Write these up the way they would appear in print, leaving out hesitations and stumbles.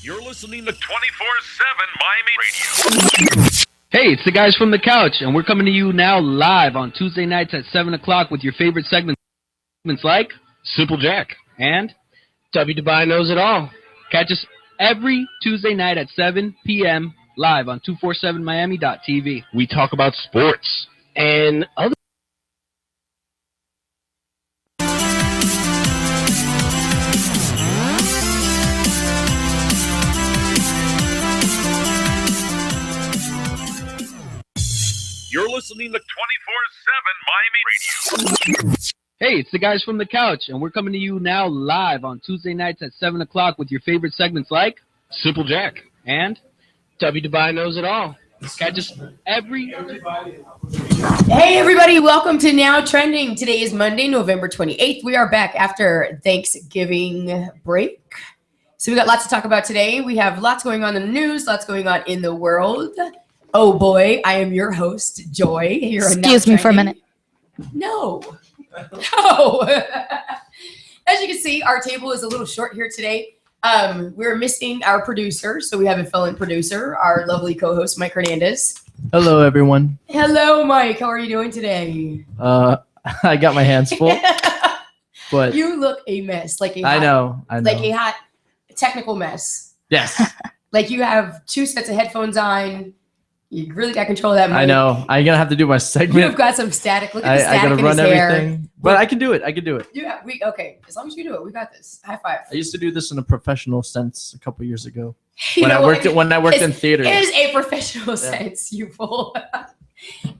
You're listening to 24/7 Miami Radio. Hey, it's the guys from the couch, and we're coming to you now live on Tuesday nights at 7 o'clock with your favorite segments like Simple Jack and W. Dubai Knows It All. catch us every Tuesday night at 7 p.m. live on 247miami.tv. We talk about sports And other. You're listening to 24/7 Miami Radio. Hey, it's the guys from the couch, and we're coming to you now live on Tuesday nights at 7 o'clock with your favorite segments like Simple Jack and W. Dubai Knows It All. catch us every... Hey everybody, welcome to Now Trending. Today is Monday, November 28th. We are back after Thanksgiving break. So we got lots to talk about today. We have lots going on in the news, lots going on in the world. Oh boy, I am your host, Joy. Here on Now Excuse me for a Trending. minute. No. No. As you can see, our table is a little short here today. We're missing our producer, so we have a fill-in producer, our lovely co-host, Mike Hernandez. Hello, everyone. Hello, Mike. How are you doing today? I got my hands full, but You look a mess. Like a I hot, know. Like a hot technical mess. Yes, Like you have two sets of headphones on. You really got control of that mic. I know. I'm gonna have to do my You've segment. got some static. Look at the I static gotta in his run hair. everything, but I can do it. I can do it. Yeah, okay. As long as you do it, we got this. High five. I used to do this in a professional sense a couple years ago You when I know worked what? in theater. It is a professional sense, you fool.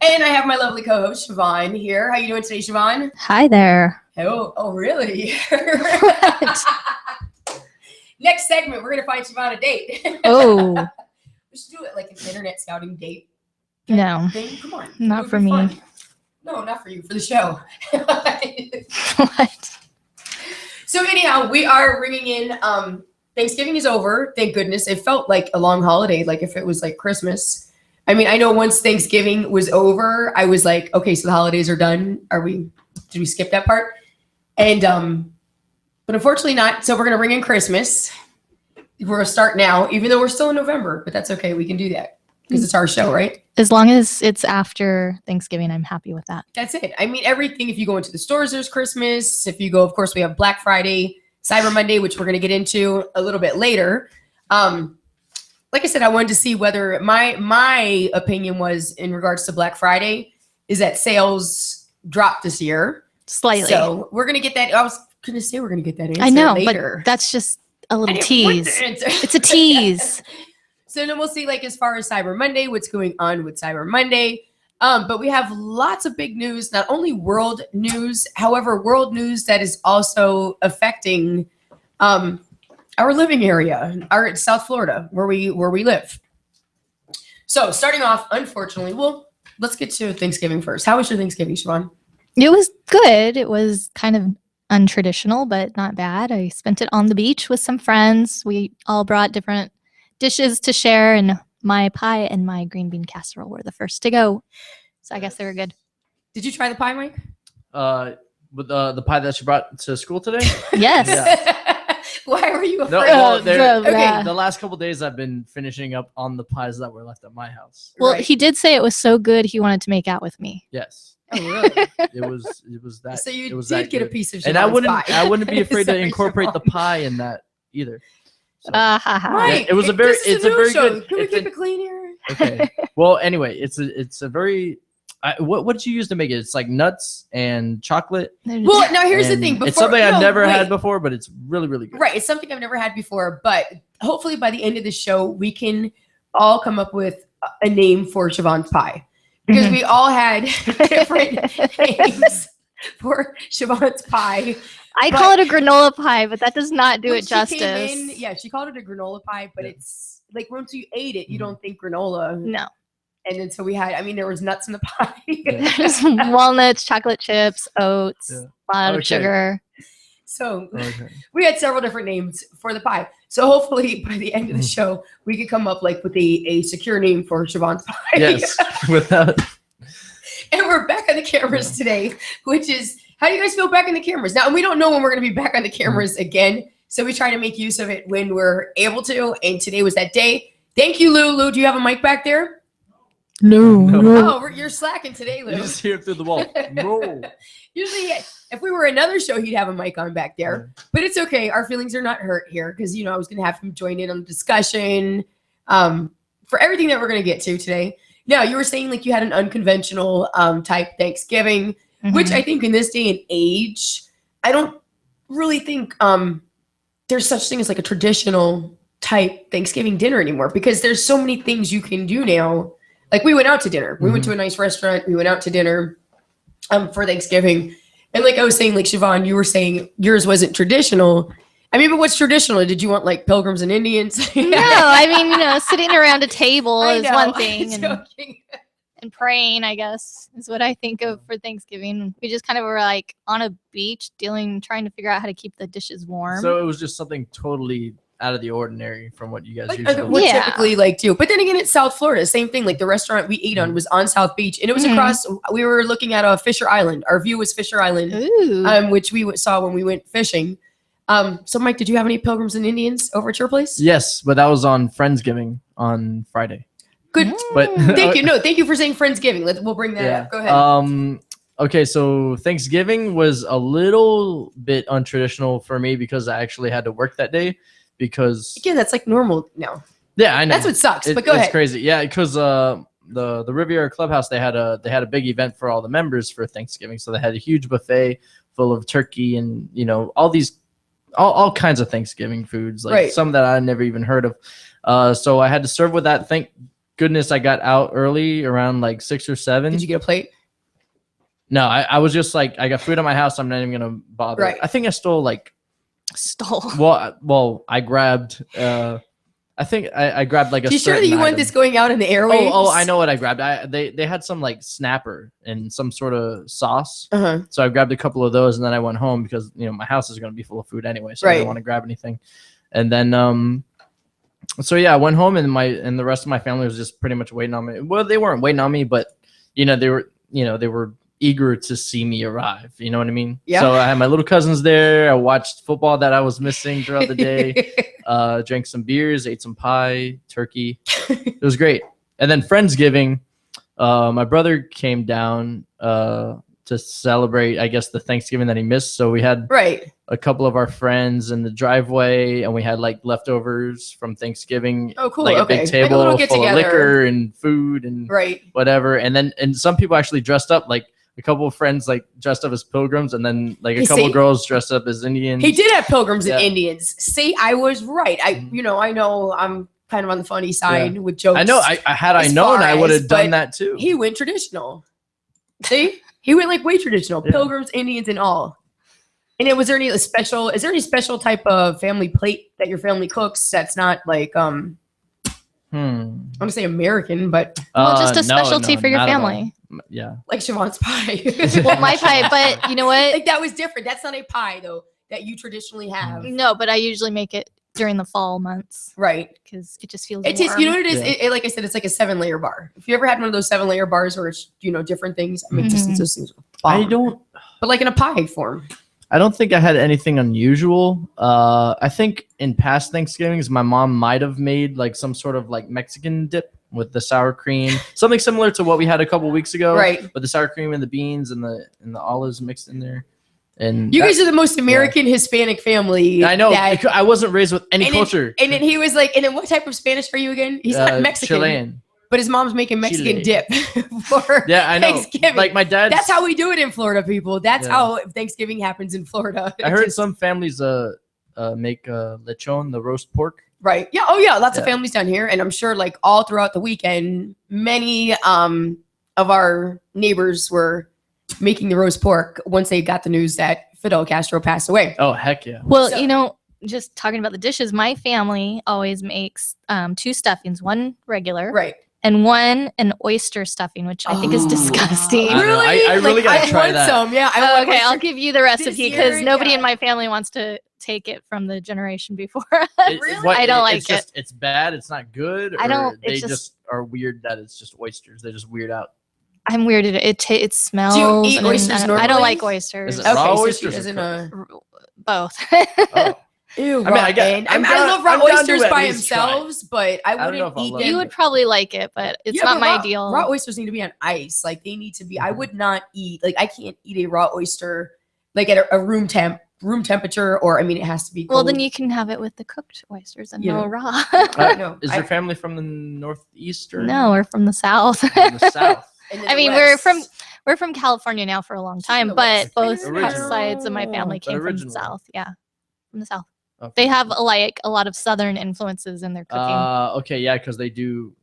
And I have my lovely co-host Siobhan here. How you doing today, Siobhan? Hi there. Oh, really? Next segment, we're gonna find Siobhan a date. Oh, We should do it like an internet scouting date no, thing. Come on. not It would for be me. fun. No, not for you, for the show. What? So anyhow, we are ringing in. Thanksgiving is over. Thank goodness. It felt like a long holiday, like if it was like Christmas. I mean, I know once Thanksgiving was over, I was like, okay, so the holidays are done. Did we skip that part? And but unfortunately not. So we're gonna ring in Christmas. We're gonna start now, even though we're still in November, but that's okay. We can do that because it's our show, right? As long as it's after Thanksgiving, I'm happy with that. That's it. I mean, everything. If you go into the stores, there's Christmas. If you go, of course, we have Black Friday, Cyber Monday, which we're going to get into a little bit later. Like I said, I wanted to see whether my opinion was in regards to Black Friday is that sales dropped this year. Slightly. So we're going to get that. I was going to say we're going to get that answer I know, later. but that's just a little I didn't want tease. the answer. It's a tease. So then we'll see, like, as far as Cyber Monday, what's going on with Cyber Monday. But we have lots of big news, not only world news, however, world news that is also affecting our living area, our South Florida, where we live. So starting off, unfortunately, well, let's get to Thanksgiving first. How was your Thanksgiving, Siobhan? It was good. It was kind of untraditional, but not bad. I spent it on the beach with some friends. We all brought different dishes to share, and my pie and my green bean casserole were the first to go. So I guess they were good. Did you try the pie, Mike? With the pie that you brought to school today. Yes. Yeah. Why were you No, afraid? well, Okay. the last couple days I've been finishing up on the pies that were left at my house. Well, Right. he did say it was so good he wanted to make out with me. Yes, Oh, really? it was that. So it you was did that get a good. piece of And I Siobhan's pie. wouldn't be afraid to Sorry, incorporate the Siobhan. pie in that either. So, Ha ha. Mike, it was a very- this is it's a news very show. good- Can we it's keep an- it clean here? okay. Well, anyway, it's a very. What did you use to make it? It's like nuts and chocolate. Well, now here's the and thing. it's something I've never had before. before, but it's really really good. Right, it's something I've never had before, but hopefully by the end of the show, we can all come up with a name for Siobhan's pie. Because we all had different names for Siobhan's pie. I But- call it a granola pie, but that does not do When it she justice. came in, yeah, she called it a granola pie, but Yeah. it's like once you ate it, you Mhm. don't think granola. No. And then so we had, I mean, there was nuts in the pie. Yeah. There's walnuts, chocolate chips, oats, Yeah. a lot of Okay. sugar. So Okay. we had several different names for the pie. So hopefully by the end of the Mm-hmm. show, we could come up like with a secure name for Siobhan's pie. Yes, without. And we're back on the cameras today, which is, how do you guys feel back on the cameras? Now, we don't know when we're going to be back on the cameras again. So we try to make use of it when we're able to. And today was that day. Thank you, Lou. Lou, do you have a mic back there? No. Oh, you're slacking today, You Lou. just hear it through the wall. No. Usually, if we were another show, he'd have a mic on back there. But it's okay. Our feelings are not hurt here because, I was going to have him join in on the discussion for everything that we're going to get to today. Now, you were saying like you had an unconventional type Thanksgiving, which I think in this day and age, I don't really think there's such thing as like a traditional type Thanksgiving dinner anymore because there's so many things you can do now. Like we went out to dinner. We went to a nice restaurant. We went out to dinner for Thanksgiving. And like I was saying, like Siobhan, you were saying yours wasn't traditional. I mean, but what's traditional? Did you want like pilgrims and Indians? No, I mean, sitting around a table I is know, one I'm thing. joking. And praying, I guess, is what I think of for Thanksgiving. We just kind of were like on a beach trying to figure out how to keep the dishes warm. So it was just something totally out of the ordinary from what you guys Like usually what do. Yeah. typically like do. But then again, it's South Florida. Same thing. Like the restaurant we ate on was on South Beach, and it was across. We were looking at Fisher Island. Our view was Fisher Island, Ooh. which we saw when we went fishing. So Mike, did you have any pilgrims and Indians over at your place? Yes, but that was on Friendsgiving on Friday. Good. But Thank you. No, thank you for saying Friendsgiving. We'll bring that up. Go ahead. Okay, so Thanksgiving was a little bit untraditional for me because I actually had to work that day because Again, that's like normal now. yeah, I know. That's what sucks. But go It's ahead. crazy. Yeah, because the Riviera Clubhouse they had a big event for all the members for Thanksgiving. So they had a huge buffet full of turkey and all kinds of Thanksgiving foods, like Right. some that I never even heard of. So I had to serve with that. Thank goodness I got out early around like 6 or 7. Did you get a plate? No, I was just like, I got food at my house. I'm not even gonna bother. Right. I think I stole like, Stole. well, I grabbed. I think I grabbed like a. You sure that certain you want item. this going out in the airwaves? Oh, I know what I grabbed. They had some like snapper and some sort of sauce. Uh-huh. So I grabbed a couple of those and then I went home because my house is gonna be full of food anyway, so I Right. didn't want to grab anything. And then so yeah, I went home and the rest of my family was just pretty much waiting on me. Well, they weren't waiting on me, but they were eager to see me arrive. You know what I mean? Yeah. So I had my little cousins there. I watched football that I was missing throughout the day. Drank some beers, ate some pie, turkey. It was great. And then Friendsgiving, my brother came down to celebrate, I guess, the Thanksgiving that he missed. So we had Right. a couple of our friends in the driveway, and we had like leftovers from Thanksgiving. Oh, cool. Like a Okay. big Like a table little full get-together. of liquor and food and Right. whatever. And some people actually dressed up, like a couple of friends like dressed up as pilgrims, and then like a Hey, couple see? of girls dressed up as Indians. He did have pilgrims and Yeah. Indians. See, I was right. I know I'm kind of on the funny side with jokes. I know. Had I as known, far I would as, have done but that too. He went traditional. See? He went like way traditional. Yeah. Pilgrims, Indians, and all. And is there any special type of family plate that your family cooks that's not like I'm gonna say American, but Well, just a No, specialty for your not at all. family. Yeah. like Siobhan's pie. Well, my pie, but you know what? Like that was different. That's not a pie though that you traditionally have. No, but I usually make it during the fall months Right. because it just feels It tastes, you know what it is? Yeah. Like I said, it's like a 7-layer bar. If you ever had one of those 7-layer bars where it's, different things, I mean, just Mhm. those things. I don't. But like in a pie form. I don't think I had anything unusual. I think in past Thanksgivings, my mom might have made like some sort of like Mexican dip with the sour cream, something similar to what we had a couple weeks ago. Right. With the sour cream and the beans and the olives mixed in there. And You guys are the most American Hispanic family. I know. that- because I wasn't raised with any And then- culture. and then he was like, and then what type of Spanish are you again? He's not Mexican. Chilean. But his mom's making Mexican Chile. dip for Yeah, I know. Thanksgiving. Like my dad. That's how we do it in Florida, people. That's Yeah. how Thanksgiving happens in Florida. I heard Just- some families make lechon, the roast pork. Right. Yeah. Oh, yeah. Lots of Yeah. families down here, and I'm sure, like all throughout the weekend, many of our neighbors were making the roast pork once they got the news that Fidel Castro passed away. Oh heck yeah! Well, So- just talking about the dishes, my family always makes 2 stuffings, one regular Right. and one an oyster stuffing, which I think is Oh. disgusting. I don't know. I really gotta try want that. some. Yeah. I want Okay, I'll oyster- give you the recipe because year, nobody yeah. in my family wants to take it from the generation before. Really? I don't like it's just, It's bad. It's not good. I don't- or They it's just, just- are weird that it's just oysters. They just weird out. I'm weirded. It smells. eat and oysters I don't normally? like oysters. Is it Okay, raw so she oysters or doesn't. cooked? Both. Oh. Ew, I mean, I get- and I'm I down- love raw I'm down to oysters at by least try. themselves, but I don't know wouldn't if I'll eat love them. You would probably like it, but it's Yeah, not but my raw, deal. Raw oysters need to be on ice. Like they need to be. I would not eat. Like I can't eat a raw oyster like at a room temperature, or I mean, it has to be. Well, Cold. then you can have it with the cooked oysters and You no know. raw. No, Is I- your family from the northeast or No, we're from the south. from the south? and then I the mean, West. we're from California now for a long time, the but West. both Original. sides of my family But came from the originally. south. Yeah, from the south. Okay. They have a lot of southern influences in their cooking. Okay, yeah, because they do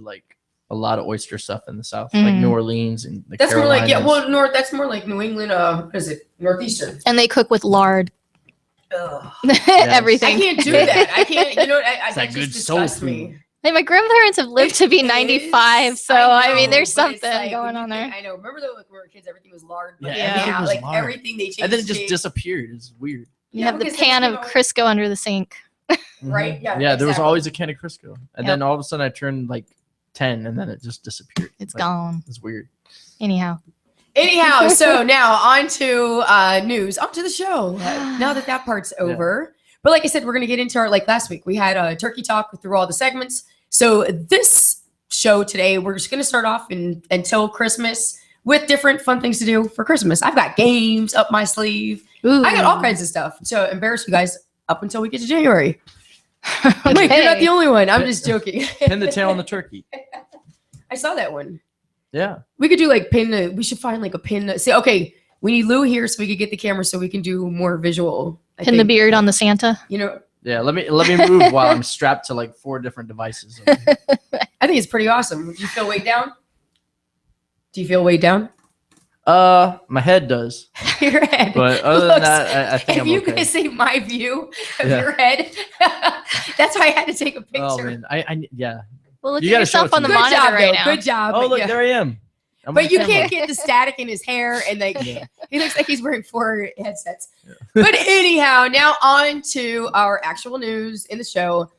like a lot of oyster stuff in the south, like Mhm. New Orleans and the That's more like Carolinas. That's more like New England. What is it? Northeastern. And they cook with lard. Ugh. Everything. I can't do that. I can't. You know, what, It's that that good just soul disgusts food. me. Like my grandparents have lived to be 95, so I mean, there's know, but it's something like, going when you on think- there. I know. Remember though, like when we were kids, everything was lard. But Yeah, everything now, was like lard. everything they changed. And then it just to- disappeared. It's weird. You Yeah, have the because pan of everything Crisco under the sink. Right? Yeah, Yeah, there was exactly. always a can of Crisco, and Yep. then all of a sudden I turned like 10, and then it just disappeared. It's Like, gone. It's weird. Anyhow. Anyhow, so now on to news, on to the show. Now that part's over. But like I said, we're going to get into our, like last week, we had a turkey talk through all the segments. So this show today, we're just going to start off until Christmas with different fun things to do for Christmas. I've got games up my sleeve. Ooh. I got all kinds of stuff to embarrass you guys up until we get to January. Mike, you're not Okay. the only one. I'm just joking. Pin the tail on the turkey. I saw that one. Yeah. We could do like we should find like a pin. Say, okay, we need Lou here so we could get the camera so we can do more visual. I Pin the think. beard on the Santa. You know, Yeah. Let me move while I'm strapped to like 4 different devices. over here. I think it's pretty awesome. Do you feel weighed down? Do you feel weighed down? My head does, Your head. but other than Looks- that, I think if I'm you okay. guys see my view of Yeah. your head, that's why I had to take a picture. Oh man, yeah. Well, look You at gotta show yourself it on to the me. Good monitor job, right though. now. Good job. Oh look, yeah. there I am. I'm on But the you camera. can't get the static in his hair, and like Yeah. he looks like he's wearing 4 headsets. But anyhow, now on to our actual news in the show.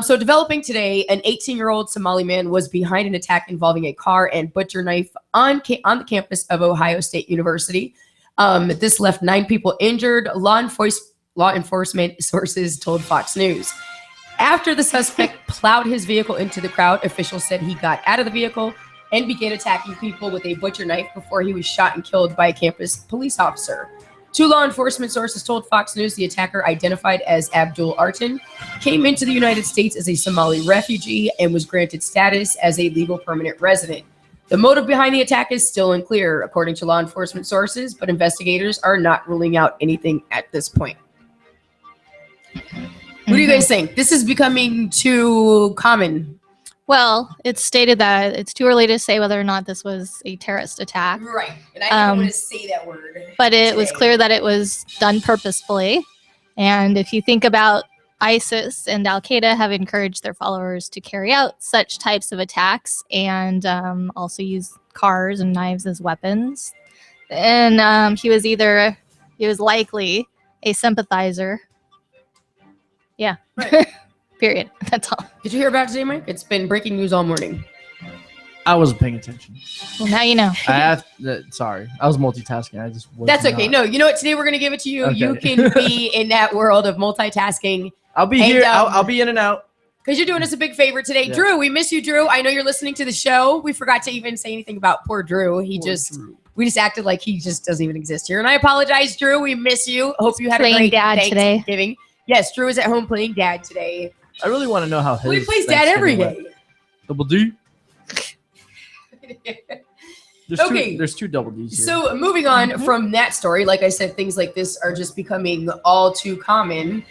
So developing today, an 18-year-old Somali man was behind an attack involving a car and butcher knife on the campus of Ohio State University. This left 9 people injured. Law enforcement sources told Fox News. After the suspect plowed his vehicle into the crowd, officials said he got out of the vehicle and began attacking people with a butcher knife before he was shot and killed by a campus police officer. 2 law enforcement sources told Fox News the attacker, identified as Abdul Artin, came into the United States as a Somali refugee and was granted status as a legal permanent resident. The motive behind the attack is still unclear, according to law enforcement sources, but investigators are not ruling out anything at this point. What do you guys think? This is becoming too common. Well, it's stated that it's too early to say whether or not this was a terrorist attack, Right. And I didn't Um, want to say that word. but it was today. clear that it was done purposefully. And if you think about ISIS and Al Qaeda have encouraged their followers to carry out such types of attacks and also use cars and knives as weapons, and he was likely a sympathizer. Yeah. Right. Period. That's all. Did you hear about it today, Mike? It's been breaking news all morning. I wasn't paying attention. Well, now you know. I have. Sorry, I was multitasking. I just. Was That's okay. not. No, you know what? Today we're going to give it to you. Okay. You can be in that world of multitasking I'll be And, here. um, I'll be in and out. because you're doing us a big favor today. Yeah. Drew, we miss you, Drew. I know you're listening to the show. We forgot to even say anything about poor Drew. We just acted like he just doesn't even exist here. And I apologize, Drew. We miss you. Hope you had a Playing great dad today. Thanksgiving. Yes, Drew is at home playing dad today. I really want to know how his. Well, he plays dad every Thanksgiving day. went. Double D. There's Okay. There's 2 double D's here. So moving on Mhm. from that story, like I said, things like this are just becoming all too common.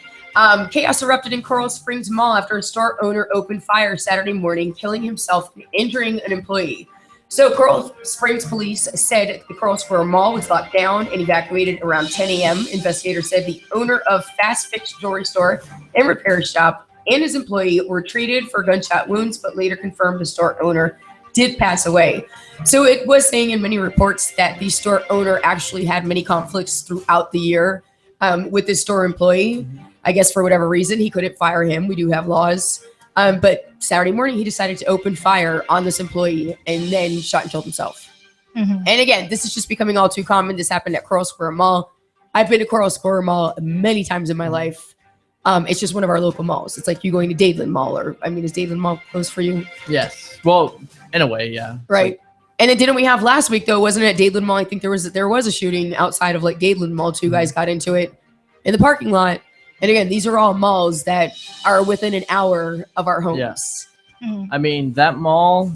Chaos erupted in Coral Springs Mall after a store owner opened fire Saturday morning, killing himself and injuring an employee. So Coral Springs police said the Coral Square Mall was locked down and evacuated around 10 a.m. Investigators said the owner of Fast Fix Jewelry Store and Repair Shop and his employee were treated for gunshot wounds, but later confirmed the store owner did pass away. So it was saying in many reports that the store owner actually had many conflicts throughout the year with his store employee. I guess for whatever reason, he couldn't fire him. We do have laws. But Saturday morning, he decided to open fire on this employee and then shot and killed himself. Mhm. And again, this is just becoming all too common. This happened at Coral Square Mall. I've been to Coral Square Mall many times in my life. It's just one of our local malls. It's like you going to Dadeland Mall, or I mean, is Dadeland Mall close for you? Yes. Well, in a way, yeah. It's Right. like- And then didn't we have last week though? Wasn't it at Dadeland Mall? I think there was a shooting outside of like Dadeland Mall. Two guys got into it in the parking lot. And again, these are all malls that are within an hour of our homes. Yeah. Mhm. I mean, that mall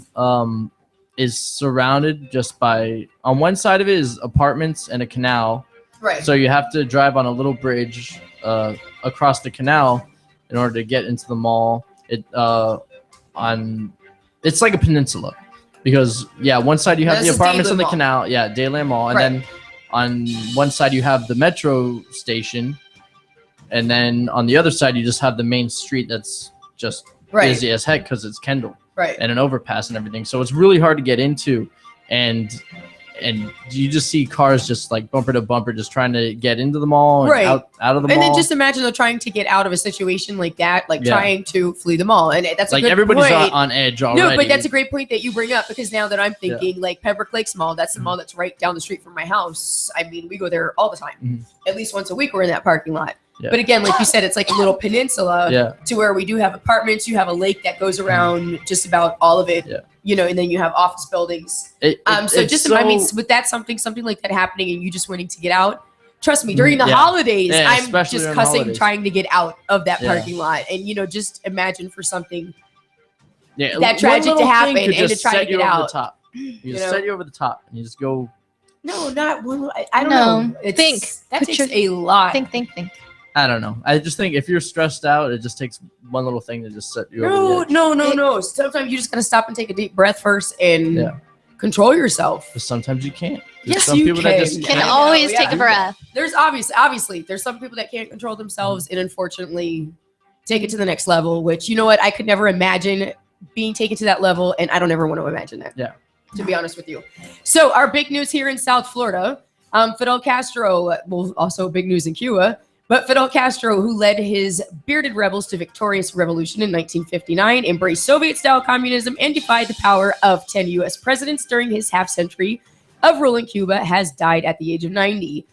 is surrounded just by, on one side of it is apartments and a canal. Right. So you have to drive on a little bridge across the canal in order to get into the mall. It's like a peninsula because one side you have This the is apartments and Dadeland the Mall. canal, Dayland Mall, and Right. then on one side you have the metro station, and then on the other side you just have the main street that's just Right. busy as heck because it's Kendall Right. and an overpass and everything. So it's really hard to get into, and you just see cars just like bumper to bumper, just trying to get into the mall and Right. out of the And mall. then just imagine they're trying to get out of a situation like that, like Yeah. trying to flee the mall. And that's a like good everybody's point. on edge already. No, but that's a great point that you bring up, because now that I'm thinking, like Pembroke Lakes Mall, that's the Mhm. mall that's right down the street from my house. I mean, we go there all the time. Mhm. At least once a week, we're in that parking lot. Yeah. But again, like you said, it's like a little peninsula Yeah. to where we do have apartments. You have a lake that goes around just about all of it. Yeah. You know, and then you have office buildings. So It's just I mean, with that something like that happening, and you just wanting to get out. Trust me, during the Yeah. holidays, Yeah, I'm especially just during cussing, holidays. trying to get out of that Yeah. parking lot. And just imagine for something. yeah, that one tragic to little thing happen could and to just try to set you get over out. the top. You just know? set you over the top, and you just go. No, not one. I don't No. know. It's, Think. That Put takes your- a lot. Think. I don't know. I just think if you're stressed out, it just takes one little thing to just set you over the No, edge. no. Sometimes you just gotta stop and take a deep breath first and Yeah. control yourself. But sometimes you can't. There's Yes, some you people that can. just Can I know, always yeah. take a breath. There's obviously there's some people that can't control themselves and unfortunately take it to the next level, which you know what, I could never imagine being taken to that level, and I don't ever want to imagine that. Yeah. To be honest with you. So our big news here in South Florida, Fidel Castro, well, also big news in Cuba, but Fidel Castro, who led his bearded rebels to victorious revolution in 1959, embraced Soviet-style communism and defied the power of 10 U.S. presidents during his half-century of ruling Cuba, has died at the age of 90.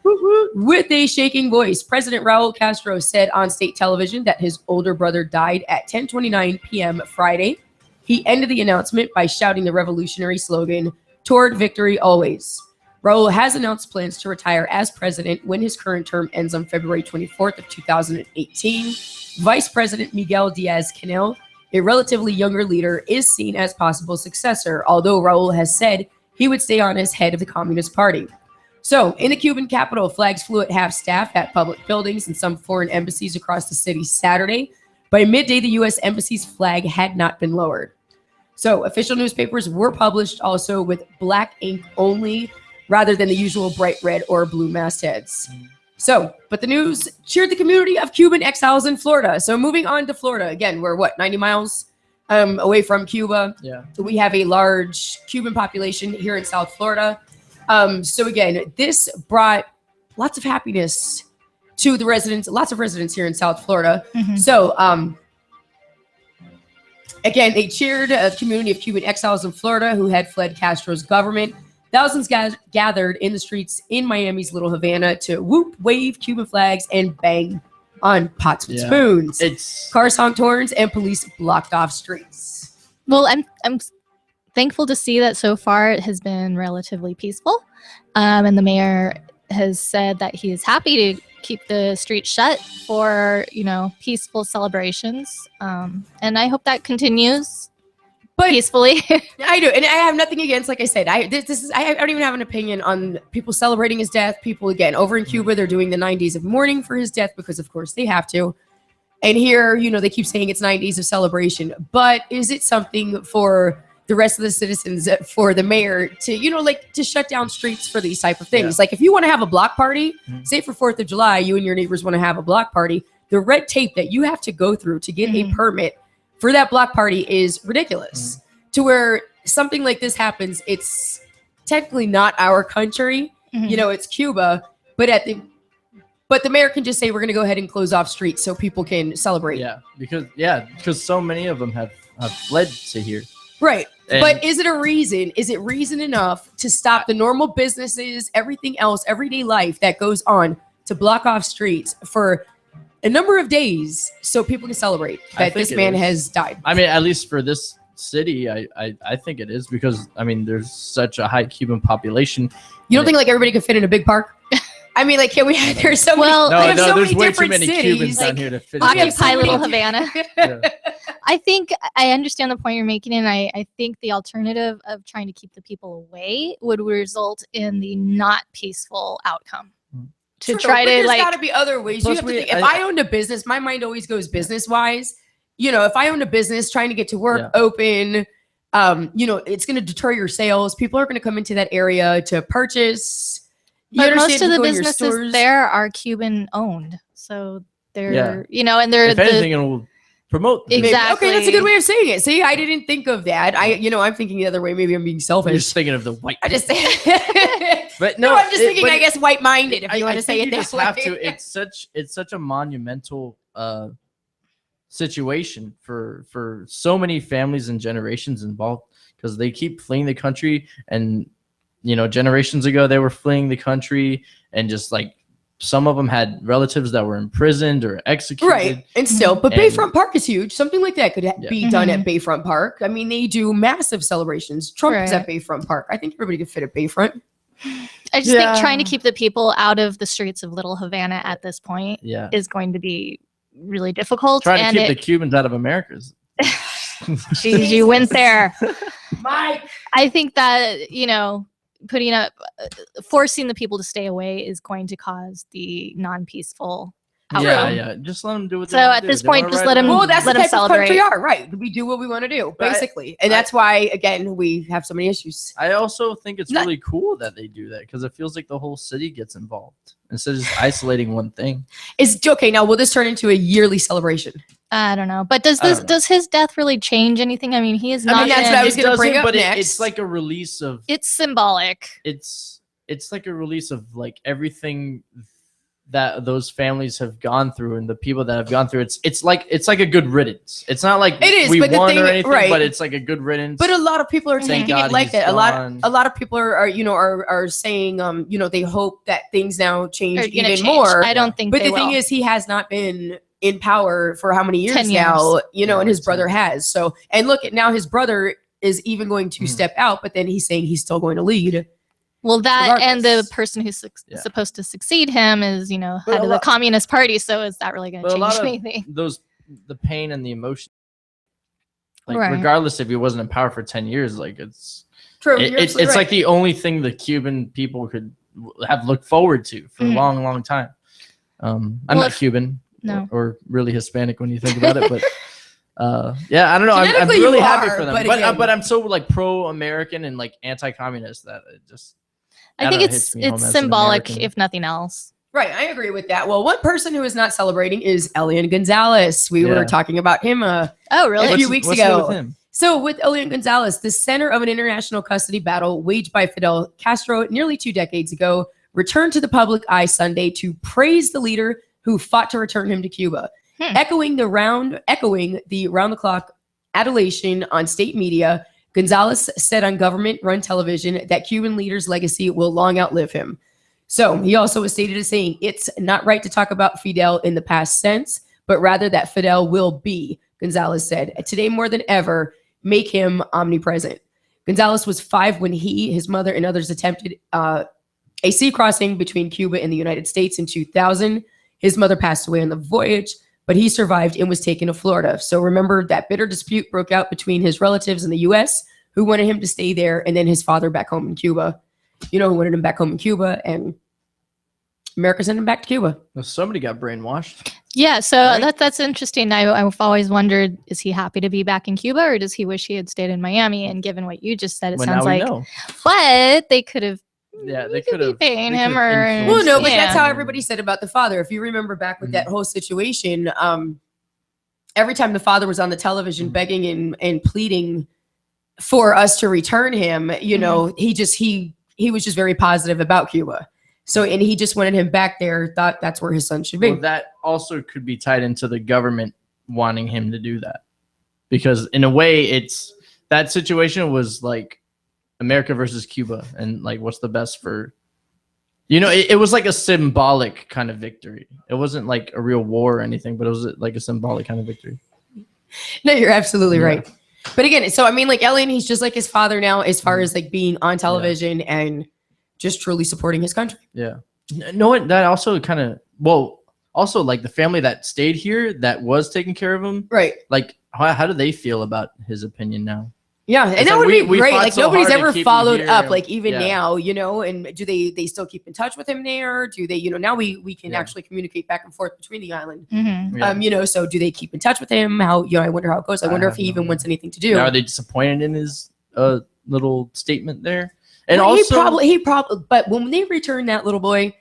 With a shaking voice, President Raul Castro said on state television that his older brother died at 10:29 p.m. Friday. He ended the announcement by shouting the revolutionary slogan, "Toward victory always." Raul has announced plans to retire as president when his current term ends on February 24th of 2018. Vice President Miguel Diaz-Canel, a relatively younger leader, is seen as possible successor, although Raul has said he would stay on as head of the Communist Party. So, in the Cuban capital, flags flew at half-staff at public buildings and some foreign embassies across the city Saturday. By midday, the U.S. Embassy's flag had not been lowered. So, official newspapers were published also with black ink only, rather than the usual bright red or blue mastheads. So, but the news cheered the community of Cuban exiles in Florida. So, moving on to Florida, again, we're 90 miles away from Cuba. Yeah. We have a large Cuban population here in South Florida. So again, this brought lots of happiness to the residents, lots of residents here in South Florida. Mhm. So again, they cheered a community of Cuban exiles in Florida who had fled Castro's government. Thousands gathered in the streets in Miami's Little Havana to whoop, wave Cuban flags, and bang on pots with Yeah. spoons. It's Cars honked horns and police blocked off streets. Well, I'm thankful to see that so far it has been relatively peaceful, and the mayor has said that he is happy to keep the streets shut for peaceful celebrations, and I hope that continues But peacefully. I do, and I have nothing against. Like I said, I don't even have an opinion on people celebrating his death. People, again, over in Cuba, they're doing the 9 days of mourning for his death because, of course, they have to. And here, they keep saying it's 9 days of celebration. But is it something for the rest of the citizens, for the mayor to, to shut down streets for these type of things? Yeah. Like if you want to have a block party, Mhm. say for 4th of July, you and your neighbors want to have a block party, the red tape that you have to go through to get a Mhm. permit for that block party is ridiculous. To where something like this happens, it's technically not our country, Mhm. it's Cuba, but the mayor can just say we're going to go ahead and close off streets so people can celebrate. because so many of them have fled to here. Right. And- But is it a reason? Is it reason enough to stop the normal businesses, everything else, everyday life that goes on, to block off streets for a number of days so people can celebrate I that think this it man is. has died. I mean, at least for this city, I think it is because I mean, there's such a high Cuban population. You don't think like everybody could fit in a big park? I mean, like, can we? There's so Well, many. No, we have no, so there's many way too different many cities. Cubans down like, here to fit. we have in. so Occupy many Little different- Havana. I think I understand the point you're making, and I think the alternative of trying to keep the people away would result in the not peaceful outcome. To True, try but to there's like, got to be other ways. Plus You have to we- think. If I owned a business, my mind always goes business wise. You know, if I owned a business trying to get to work, Yeah. open, you know, it's going to deter your sales. People are going to come into that area to purchase. You but most understand, of the go in your businesses stores. there are Cuban owned, so they're Yeah. you know, and they're If anything, it will promote. the Maybe- business. Exactly. Okay, that's a good way of saying it. See, I didn't think of that. I'm thinking the other way. Maybe I'm being You're selfish. just thinking of the white. I just But no, I'm just thinking. but I guess white-minded. If you want to say think it you that just way. have to. It's such a monumental situation for so many families and generations involved because they keep fleeing the country, and you know, generations ago they were fleeing the country, and just like some of them had relatives that were imprisoned or executed. Right, and still, but And- Bayfront Park is huge. Something like that could Yeah. be done at Bayfront Park. I mean, they do massive celebrations. Trump is Right. at Bayfront Park. I think everybody could fit at Bayfront. I just think trying to keep the people out of the streets of Little Havana at this point Yeah. is going to be really difficult. Trying to and keep the Cubans out of America. geez, you went there. Mike, I think that, you know, putting up, forcing the people to stay away is going to cause the non-peaceful outcome. Yeah. Just let them do what they So wanna at do. this They point, wanna just ride let 'em- along. well, that's let the 'em type celebrate. of country we are, right? We do what we want to do, But I- basically, and that's why, again, we have so many issues. I also think it's Not- really cool that they do that because it feels like the whole city gets involved instead of just isolating one thing. Is okay. Now, will this turn into a yearly celebration? I don't know. But does I this don't know. does his death really change anything? I mean, he is I mean, not. that's been- what I was It gonna bring doesn't, up but next. it's like a release of it's symbolic. it's like a release of like everything that those families have gone through and the people that have gone through. It's like a good riddance. It's not like It is, we but the won thing- or anything, right. but it's like a good riddance. But a lot of people are Thank taking God it like he's that. gone. A lot of people are saying, they hope that things now change Are gonna even change. more. I don't think. But they the thing will. is, he has not been in power for how many years 10 now? years. And his it's brother has. So, and look at now, his brother is even going to Mhm. step out, but then he's saying he's still going to lead. Well, that and the regardless. person who's Yeah. supposed to succeed him is, But head a of the lot- Communist Party. So is that really going to But a lot change of anything? the pain and the emotion, like Right. regardless if he wasn't in power for 10 years, like it's True. it's like the only thing the Cuban people could have looked forward to for Mhm. a long time. I'm Well, not if- Cuban No. or really Hispanic when you think about it, but yeah, I don't know. I'm Genetically really you happy are, for them, but but again- I'm so like pro-American and like anti-communist that it just I don't think know, it's hits me home as an symbolic, American. if nothing else. Right, I agree with that. Well, one person who is not celebrating is Elian Gonzalez. We Yeah. were talking about him Oh, really? a few What's- weeks what's new ago. with him? So, with Elian Gonzalez, the center of an international custody battle waged by Fidel Castro nearly 2 decades ago, returned to the public eye Sunday to praise the leader who fought to return him to Cuba, echoing the round-the-clock adulation on state media. Gonzalez said on government-run television that Cuban leader's legacy will long outlive him. So he also was stated as saying, "It's not right to talk about Fidel in the past sense, but rather that Fidel will be," Gonzalez said. "Today more than ever, make him omnipresent." Gonzalez was 5 when he, his mother, and others attempted a sea crossing between Cuba and the United States in 2000. His mother passed away on the voyage, but he survived and was taken to Florida. So remember that bitter dispute broke out between his relatives in the U.S. who wanted him to stay there, and then his father back home in Cuba, who wanted him back home in Cuba, and America sent him back to Cuba. Well, somebody got brainwashed. Yeah, so Right? that's interesting. I've always wondered, is he happy to be back in Cuba, or does he wish he had stayed in Miami? And given what you just said, it Well, sounds now we like, know. but they could have. Yeah, you they could be could've- paying they him, could've or influenced Well, no, but yeah. that's how everybody said about the father. If you remember back with that whole situation, every time the father was on the television begging and pleading for us to return him, he was just very positive about Cuba. So, and he just wanted him back there, thought that's where his son should be. Well, that also could be tied into the government wanting him to do that, because in a way, it's that situation was like America versus Cuba, and like what's the best for You know, it was like a symbolic kind of victory. It wasn't like a real war or anything, but it was like a symbolic kind of victory. No, you're absolutely Yeah. right. But again, so I mean, like Elliot, he's just like his father now, as far as like being on television and just truly supporting his country. Yeah. No, that also kind of, also like the family that stayed here that was taking care of him, Right. like how do they feel about his opinion now? Yeah, and It's that like would be we great. fought Like so nobody's hard to ever keep him followed here. up, like even Yeah. now, you know. And do they still keep in touch with him there? Do they, you know, now we can Yeah. actually communicate back and forth between the island. Mhm. Yeah. You know, so do they keep in touch with him? How, you know, I wonder how it goes. I I wonder if have he no even idea. wants anything to do. Now, are they disappointed in his little statement there? And Well, also, he probably, but when they returned that little boy,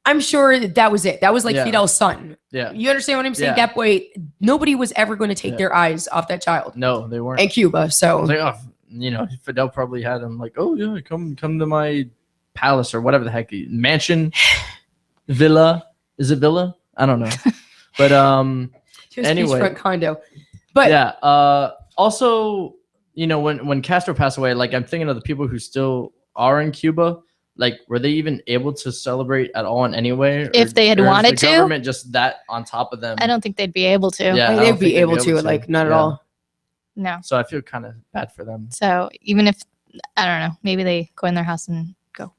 I'm sure that was it. That was like Yeah. Fidel's son. yeah, You understand what I'm saying? Yeah. That boy, nobody was ever going to take Yeah. their eyes off that child no, they weren't. in Cuba. I So was like, oh, you know, Fidel probably had him like, oh yeah, come to my palace or whatever the heck, mansion, villa. Is it villa? I don't know, but just anyway. beachfront condo. But yeah. Also, you know, when Castro passed away, like I'm thinking of the people who still are in Cuba. Like, were they even able to celebrate at all in any way? If they had or is wanted the to? government just that on top of them. I don't think they'd be able to. Yeah, I they'd don't be think able to, like not at Yeah. all. No. So I feel kind of bad for them. So even if, I don't know, maybe they go in their house and go,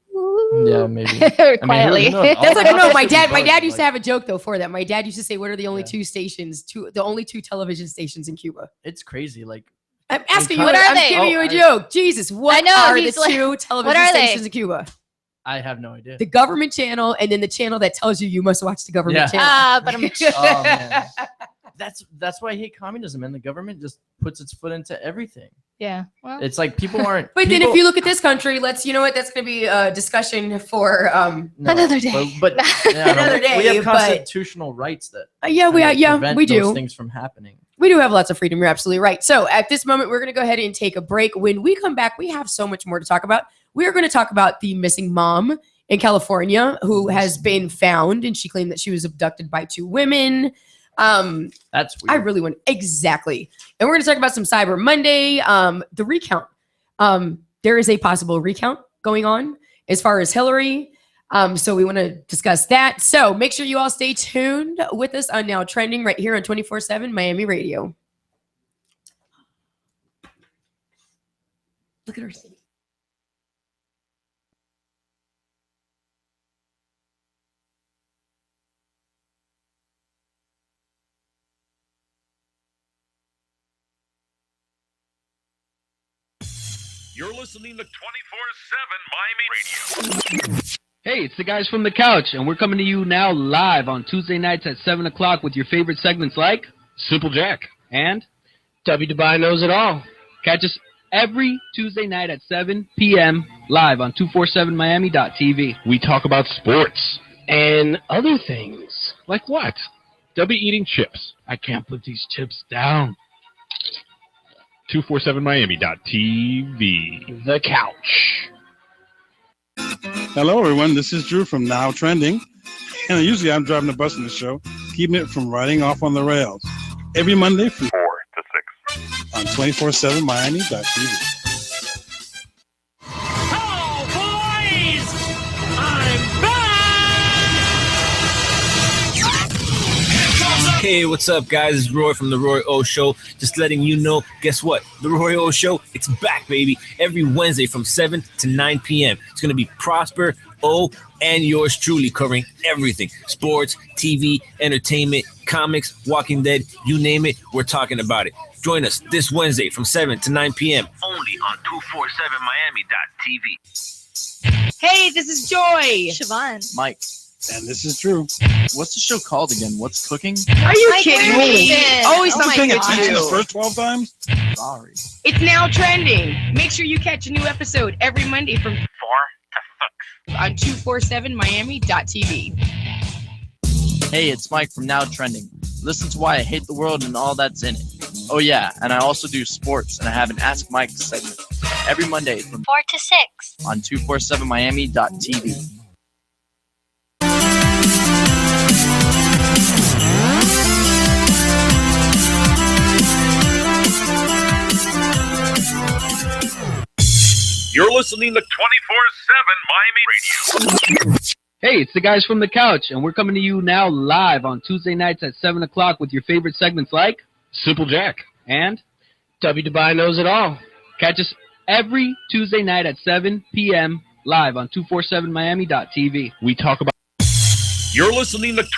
Yeah, maybe. quietly. who knows? That's like, All no, the my houses dad. would My go, dad used to like- have a joke though for that. My dad used to say, "What are the only Yeah. two stations? The only two television stations in Cuba?" It's crazy. Like, I'm asking you. What are I'm they? giving you a Oh, joke. Jesus, what I know, are the he's like, two television are they? stations in Cuba? I have no idea. The government channel, and then the channel that tells you must watch the government Yeah. channel. But I'm Oh, man. That's why I hate communism, and the government just puts its foot into everything. yeah. Well, It's like people aren't. But then, people- if you look at this country, you know what? That's going to be a discussion for. No, Another day. But yeah, Another no, we day, have but- constitutional rights that Yeah, kind of yeah, prevent we those do. things from happening. We do have lots of freedom. You're absolutely right. So at this moment, we're going to go ahead and take a break. When we come back, we have so much more to talk about. We are going to talk about the missing mom in California who has been found, and she claimed that she was abducted by two women. That's weird. I really want exactly. And we're going to talk about some Cyber Monday, the recount. There is a possible recount going on as far as Hillary. So we want to discuss that. So make sure you all stay tuned with us on Now Trending right here on 24/7 Miami Radio. Look at her. You're listening to 24/7 Miami Radio. Hey, it's the guys from the couch, and we're coming to you now live on Tuesday nights at 7 o'clock with your favorite segments like Simple Jack. and W. Dubai knows it all. catch us every Tuesday night at 7 p.m. live on 247miami.tv. We talk about sports. And other things. Like what? W eating chips. I can't put these chips down. 247miami.tv. The couch. Hello, everyone. This is Drew from Now Trending. And usually I'm driving the bus in the show, keeping it from riding off on the rails. Every Monday from 4 to 6. on 247miami.tv. Hey, what's up, guys? It's Roy from The Roy O Show. Just letting you know, guess what? The Roy O Show, it's back, baby. Every Wednesday from 7 to 9 p.m. It's going to be Prosper, O, and yours truly covering everything. Sports, TV, entertainment, comics, Walking Dead, you name it, we're talking about it. Join us this Wednesday from 7 to 9 p.m. only on 247miami.tv. Hey, this is Joy. Siobhan. Mike, And this is Drew. what's the show called again? What's cooking? Are you Mike, kidding where have me? you been? Always Oh my something to gosh. The do. first 12 times? Sorry. It's Now Trending. Make sure you catch a new episode every Monday from 4 to 6 on 247miami.tv. Hey, it's Mike from Now Trending. Listen to Why I Hate the World and all that's in it. Oh yeah, and I also do sports, and I have an Ask Mike segment every Monday from 4 to 6. on 247miami.tv. You're listening to 24/7 Miami Radio. Hey, it's the guys from the couch, and we're coming to you now live on Tuesday nights at 7 o'clock with your favorite segments like Simple Jack. and W. Dubai knows it all. catch us every Tuesday night at 7 p.m. live on 247miami.tv. We talk about You're listening to 24/7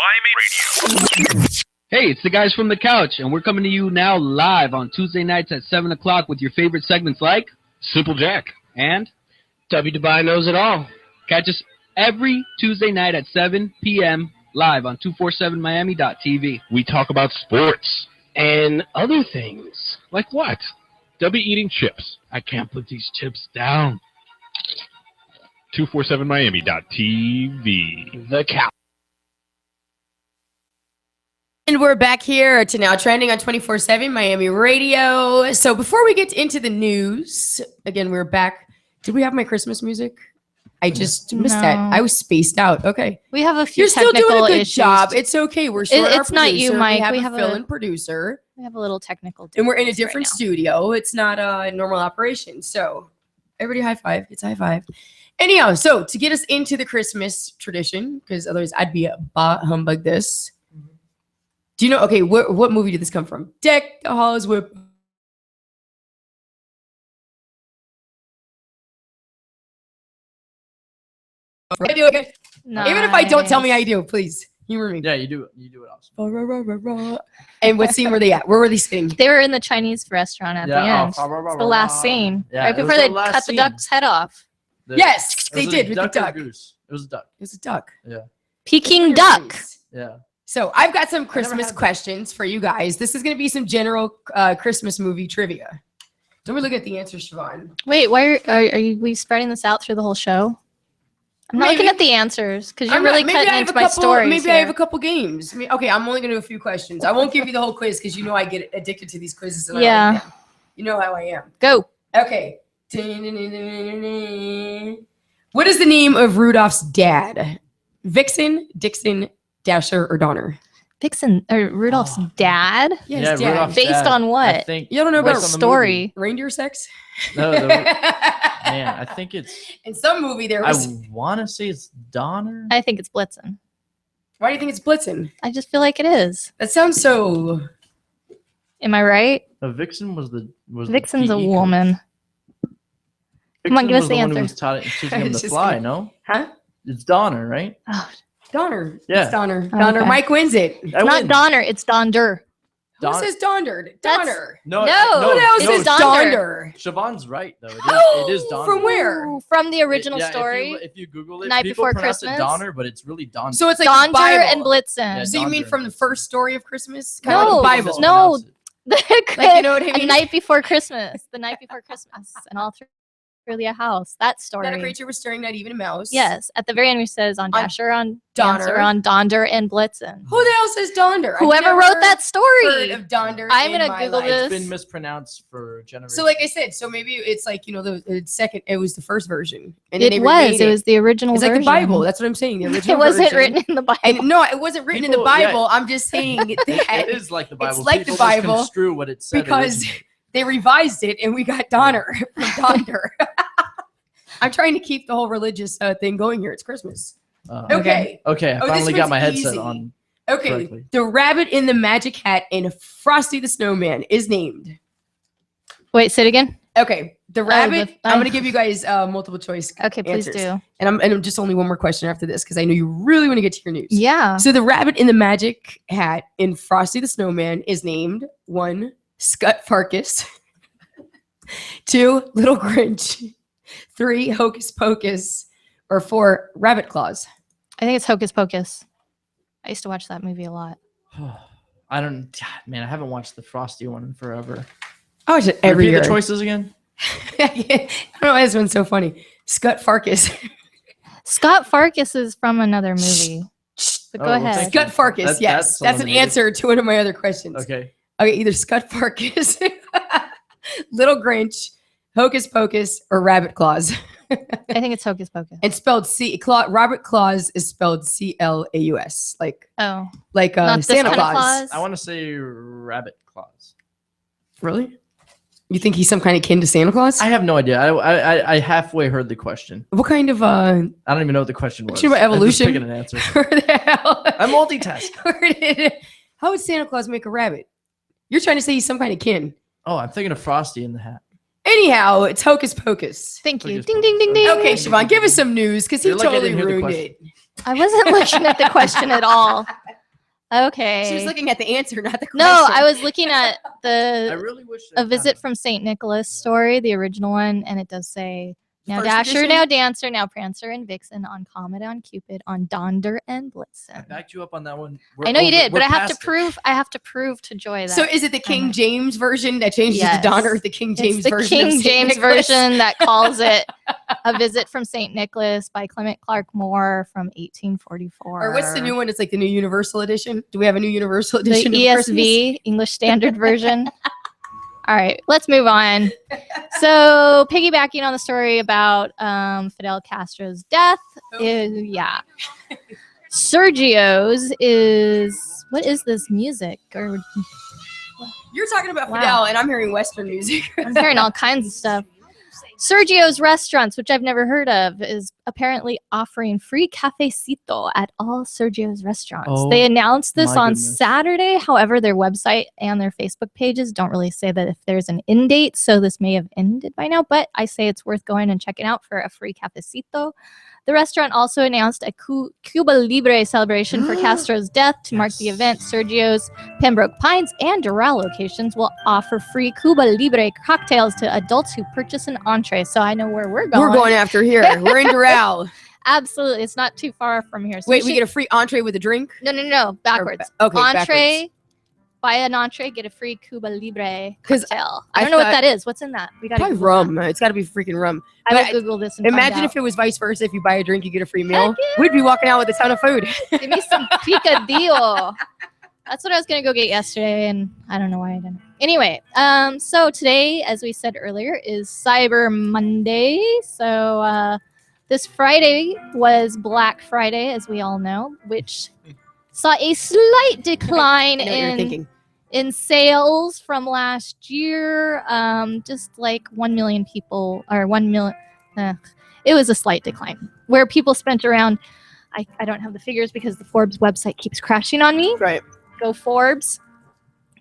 Miami Radio. Hey, it's the guys from the couch, and we're coming to you now live on Tuesday nights at 7 o'clock with your favorite segments like Simple Jack. and W. Dubai knows it all. catch us every Tuesday night at 7 p.m. live on 247miami.tv. We talk about sports. And other things. Like what? W eating chips. I can't put these chips down. 247miami.tv. The cow. And we're back here to Now Trending on 24/7 Miami Radio. So before we get into the news, again, we're back. Did we have my Christmas music? I just missed that. No. I was spaced out. Okay. We have a few You're still technical doing a good issues. job. It's okay. We're short. It's not you, Mike. We have We a have a- fill-in producer. We have a little technical And we're in a difference right different now. studio. It's not a normal operation. So everybody high five. It's a high five. Anyhow, so to get us into the Christmas tradition, because otherwise I'd be a bah humbug this. Do you know, okay, what movie did this come from? Deck the Halls with I do it. Even if I don't, tell me how you do, please. Humor me. Yeah, you do it. You do it awesome. And what scene were they at? Where were they sitting? They were in the Chinese restaurant at the end. It's the last scene. Yeah, right it was before the they last cut scene. the duck's head off. Yes, It they was a did with the duck or duck. goose. It was a duck. It was a duck. Yeah. Peking duck. Yeah. So I've got some never Christmas had that. questions for you guys. This is going to be some general Christmas movie trivia. Don't we look at the answers, Siobhan? Wait, why are we spreading this out through the whole show? I'm not Maybe. looking at the answers because you're I'm not- really maybe cutting I have into a my couple- stories. Maybe I have a here. couple games. Okay, I'm only going to do a few questions. I won't give you the whole quiz because you know I get addicted to these quizzes. And I Yeah. like them. You know how I am. Go. Okay. What is the name of Rudolph's dad? Vixen, Dixon, Dasher, or Donner? Vixen or Rudolph's dad? Yes, Yeah, dad. Rudolph's Based dad. on what? I think You don't know What about based on the story? reindeer sex? movie. No, man, I think it's. In some movie there I was. want to say it's Donner. I think it's Blitzen. Why do you think it's Blitzen? I just feel like it is. That sounds so. Am I right? No, Vixen was the Vixen's the a PE coach. woman. Come on, Vixen give us was the one who answer. was teaching him to Just fly. kidding. No, Huh? it's Donner, right? Oh, Donner. Yeah. It's Donner. Oh, Donner. okay. Mike wins it. I it's not win. Donner, it's Donder. Who Don- says Dondered? That's- Donner. No, No, Who else it's is Donder. Donder? Siobhan's right though. It is, Oh, it is Donner. from where? Ooh, from the original Yeah, story. If you Google it, Night people Before pronounce Christmas? it Donner, but it's really Donner. So it's like the Donder Bible. and Blitzen. Yeah, So you mean Donder. from the first story of Christmas? Kind of No, like the Bible. no. Mispronounce it. Like, you know what I A mean? night before Christmas. The night before Christmas. And all through the house. That story. Not a creature was stirring, not even a mouse. Yes. At the very end, he says on Dasher, on Dancer, Donner. on Donder, and Blitzen. Who the hell says Donder? I've Whoever never wrote that heard story. of Donder. I'm in gonna my Google life. this. It's been mispronounced for generations. So, like I said, so maybe it's like the second. It was the first version, and then they It was. remade It was the original It's version. like the Bible. That's what I'm saying. The original It wasn't version. written in the Bible. And no, it wasn't written in People- the yeah. Bible. I'm just saying that it is like the Bible. It's like the People just Bible construe what it said because originally. they revised it, and we got Donner from Donder. I'm trying to keep the whole religious thing going here. It's Christmas. Okay. Okay, I Oh, this finally got one's my headset easy. on. Okay. Correctly. The rabbit in the magic hat in Frosty the Snowman is named. Wait, say it again. Okay. The rabbit. I'm oh. going to give you guys multiple choice. Okay, please answers. do. And I'm just only one more question after this because I know you really want to get to your news. Yeah. So the rabbit in the magic hat in Frosty the Snowman is named 1, Scut Farkus, 2, Little Grinch, 3, Hocus Pocus, or 4, Rabbit Claus. I think it's Hocus Pocus. I used to watch that movie a lot. I don't. God, man, I haven't watched the Frosty one in forever. I watch it every Repeat year. the choices again. I don't know why this one's so funny. Scut Farkus. Scott Farkus is from another movie. But go Oh, well, ahead. thank Scut Farkus, That- yes. that's That's an eliminated. answer to one of my other questions. Okay. Okay, either Scut Farkus, Little Grinch, Hocus Pocus, or Rabbit Claus. I think it's Hocus Pocus. And spelled Robert Claus is spelled Claus, like Oh, like not this Santa kind of Claus. Claus. I want to say Rabbit Claus. Really? You think he's some kind of kin to Santa Claus? I have no idea. I halfway heard the question. What kind of I don't even know what the question was. What you know about evolution? I'm just picking an answer. where the hell? I'm multitasking. How would Santa Claus make a rabbit? You're trying to say he's some kind of kin. Oh, I'm thinking of Frosty in the hat. Anyhow, it's Hocus Pocus. Thank you. Hocus Ding, ding, ding, ding. Okay, Siobhan, give us some news because he You're lucky I totally didn't hear the ruined question. it. I wasn't looking at the question at all. Okay. She was looking at the answer, not the question. No, I was looking at I really wish A Visit from St. Nicholas story, the original one, and it does say, now First Dasher, edition? now Dancer, now Prancer and Vixen, on Comet, on Cupid, on Donder and I Blitzen. backed you up on that one. I know you did, but we're I have to past it. prove. I have to prove to Joy that. So is it the King James version that changes Yes. it to Donner, or the King James it's the version? of King Saint James Nicholas? version that calls it A Visit from St. Nicholas by Clement Clark Moore from 1844. Or what's the new one? It's like the new Universal Edition. Do we have a new Universal The Edition? of Christmas? ESV, English Standard Version. All right, let's move on. So, piggybacking on the story about Fidel Castro's death, yeah. Sergio's is, what is this music? Or You're talking about Wow. Fidel, and I'm hearing Western music. I'm hearing all kinds of stuff. Sergio's Restaurants, which I've never heard of, is apparently offering free cafecito at all Sergio's restaurants. Oh, they announced this my on goodness. Saturday. However, their website and their Facebook pages don't really say that if there's an end date, so this may have ended by now, but I say it's worth going and checking out for a free cafecito. The restaurant also announced a Cuba Libre celebration for Castro's death. To mark the event, Sergio's, Pembroke Pines, and Doral locations will offer free Cuba Libre cocktails to adults who purchase an entree. So I know where we're going. We're going after here. We're in Doral. Absolutely. It's not too far from here. So Wait, we get a free entree with a drink? No. Backwards. Okay, entree. backwards. Buy an entree, get a free Cuba Libre 'Cause cocktail. I I don't know what thought- that is. What's in that? We got Probably rum. It's got to be freaking rum. I will But Google this and Imagine find if it was vice versa. If you buy a drink, you get a free meal. Heck yeah. We'd be walking out with a ton of food. Give me some picadillo. That's what I was gonna go get yesterday, and I don't know why I didn't. Anyway, so today, as we said earlier, is Cyber Monday. So this Friday was Black Friday, as we all know, which saw a slight decline I know what you're thinking. in sales from last year. Just like 1 million people, or 1 million. It was a slight decline where people spent around. I don't have the figures because the Forbes website keeps crashing on me. Right. Go Forbes.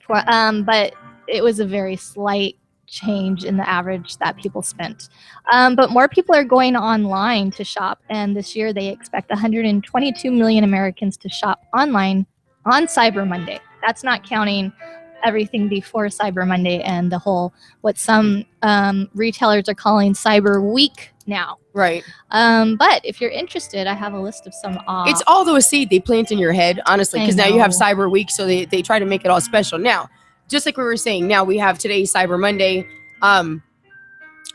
But it was a very slight change in the average that people spent. But more people are going online to shop, and this year they expect 122 million Americans to shop online on Cyber Monday. That's not counting everything before Cyber Monday and the whole, what some retailers are calling Cyber Week now. Right. But if you're interested, I have a list of some. It's all the seed they plant in your head, honestly, I because now you have know. Cyber Week, so they try to make it all special. Now, just like we were saying, now we have today's Cyber Monday,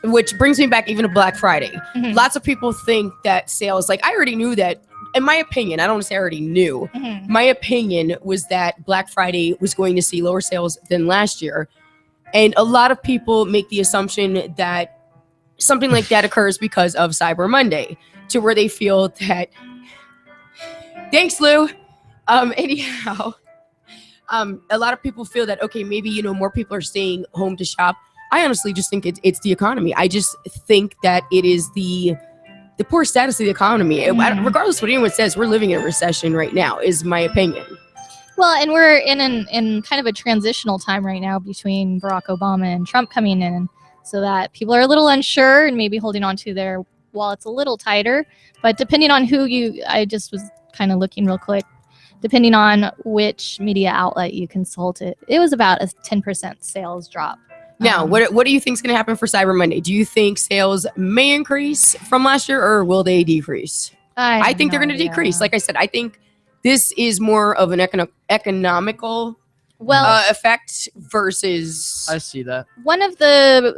which brings me back even to Black Friday. Mhm. Lots of people think that sales, like I already knew that, in my opinion, I don't want to say I already knew, Mhm. my opinion was that Black Friday was going to see lower sales than last year. And a lot of people make the assumption that something like that occurs because of Cyber Monday, to where they feel that, thanks, Lou. Anyhow, a lot of people feel that, okay, maybe, more people are staying home to shop. I honestly just think it's the economy. I just think that it is the poor status of the economy. Regardless of what anyone says, we're living in a recession right now, is my opinion. Well, and we're in kind of a transitional time right now between Barack Obama and Trump coming in, so that people are a little unsure and maybe holding on to their wallets a little tighter. But depending on I just was kind of looking real quick, depending on which media outlet you consult, it was about a 10% sales drop. Now, what do you think is going to happen for Cyber Monday? Do you think sales may increase from last year, or will they decrease? I think they're going to decrease. Like I said, I think this is more of an economical effect versus. I see that. One of the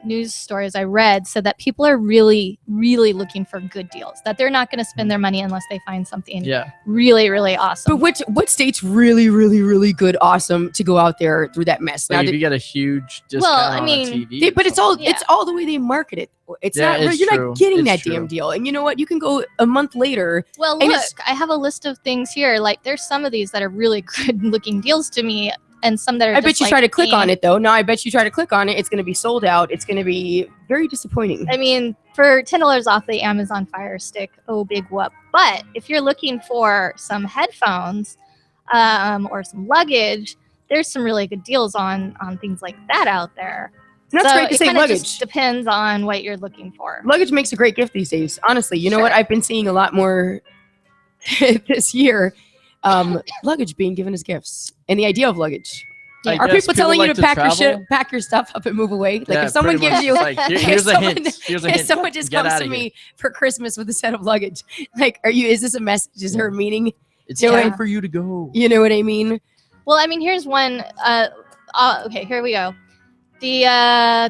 news stories I read said that people are really, really looking for good deals, that they're not going to spend their money unless they find something really, really awesome. But what state's really, really, really good, awesome to go out there through that mess? Like if you get a huge discount on a TV. But it's all the way they market it. It's Yeah, not. it's You're true. not getting It's that true. damn deal. And you know what? You can go a month later. Well, and look, it's- I have a list of things here. Like, there's some of these that are really good looking deals to me. and some that are I just bet you like, try to click eh. on it though. No, I bet you try to click on it. It's going to be sold out. It's going to be very disappointing. I mean, for $10 off the Amazon Fire Stick, oh big whoop. But if you're looking for some headphones or some luggage, there's some really good deals on things like that out there. And that's So great to it say kinda luggage. just depends on what you're looking for. Luggage makes a great gift these days. Honestly, you know Sure. what? I've been seeing a lot more this year. Luggage being given as gifts, and the idea of luggage. I Are guess people telling you like to pack your travel. shit, pack your stuff up and move away? Like Yeah, if someone pretty gives much. you, Like, here's a someone- hint. Here's a if hint. someone just Get comes outta to here. me for Christmas with a set of luggage, like, is this a message? Is her meaning? It's do time it. for you to go. You know what I mean? Well, I mean, here's one. Okay, here we go. The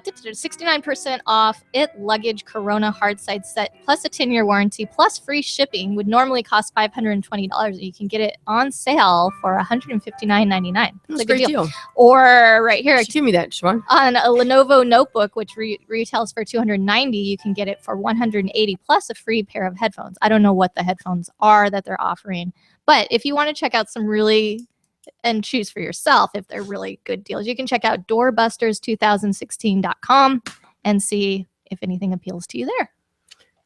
69% off It Luggage Corona hard side set plus a 10-year warranty plus free shipping would normally cost $520. You can get it on sale for $159.99. That's It's a great deal. Or right here Give me that, Siobhan. on a Lenovo notebook, which retails for $290, you can get it for $180 plus a free pair of headphones. I don't know what the headphones are that they're offering, but if you want to check out some really and choose for yourself if they're really good deals, you can check out doorbusters2016.com and see if anything appeals to you there.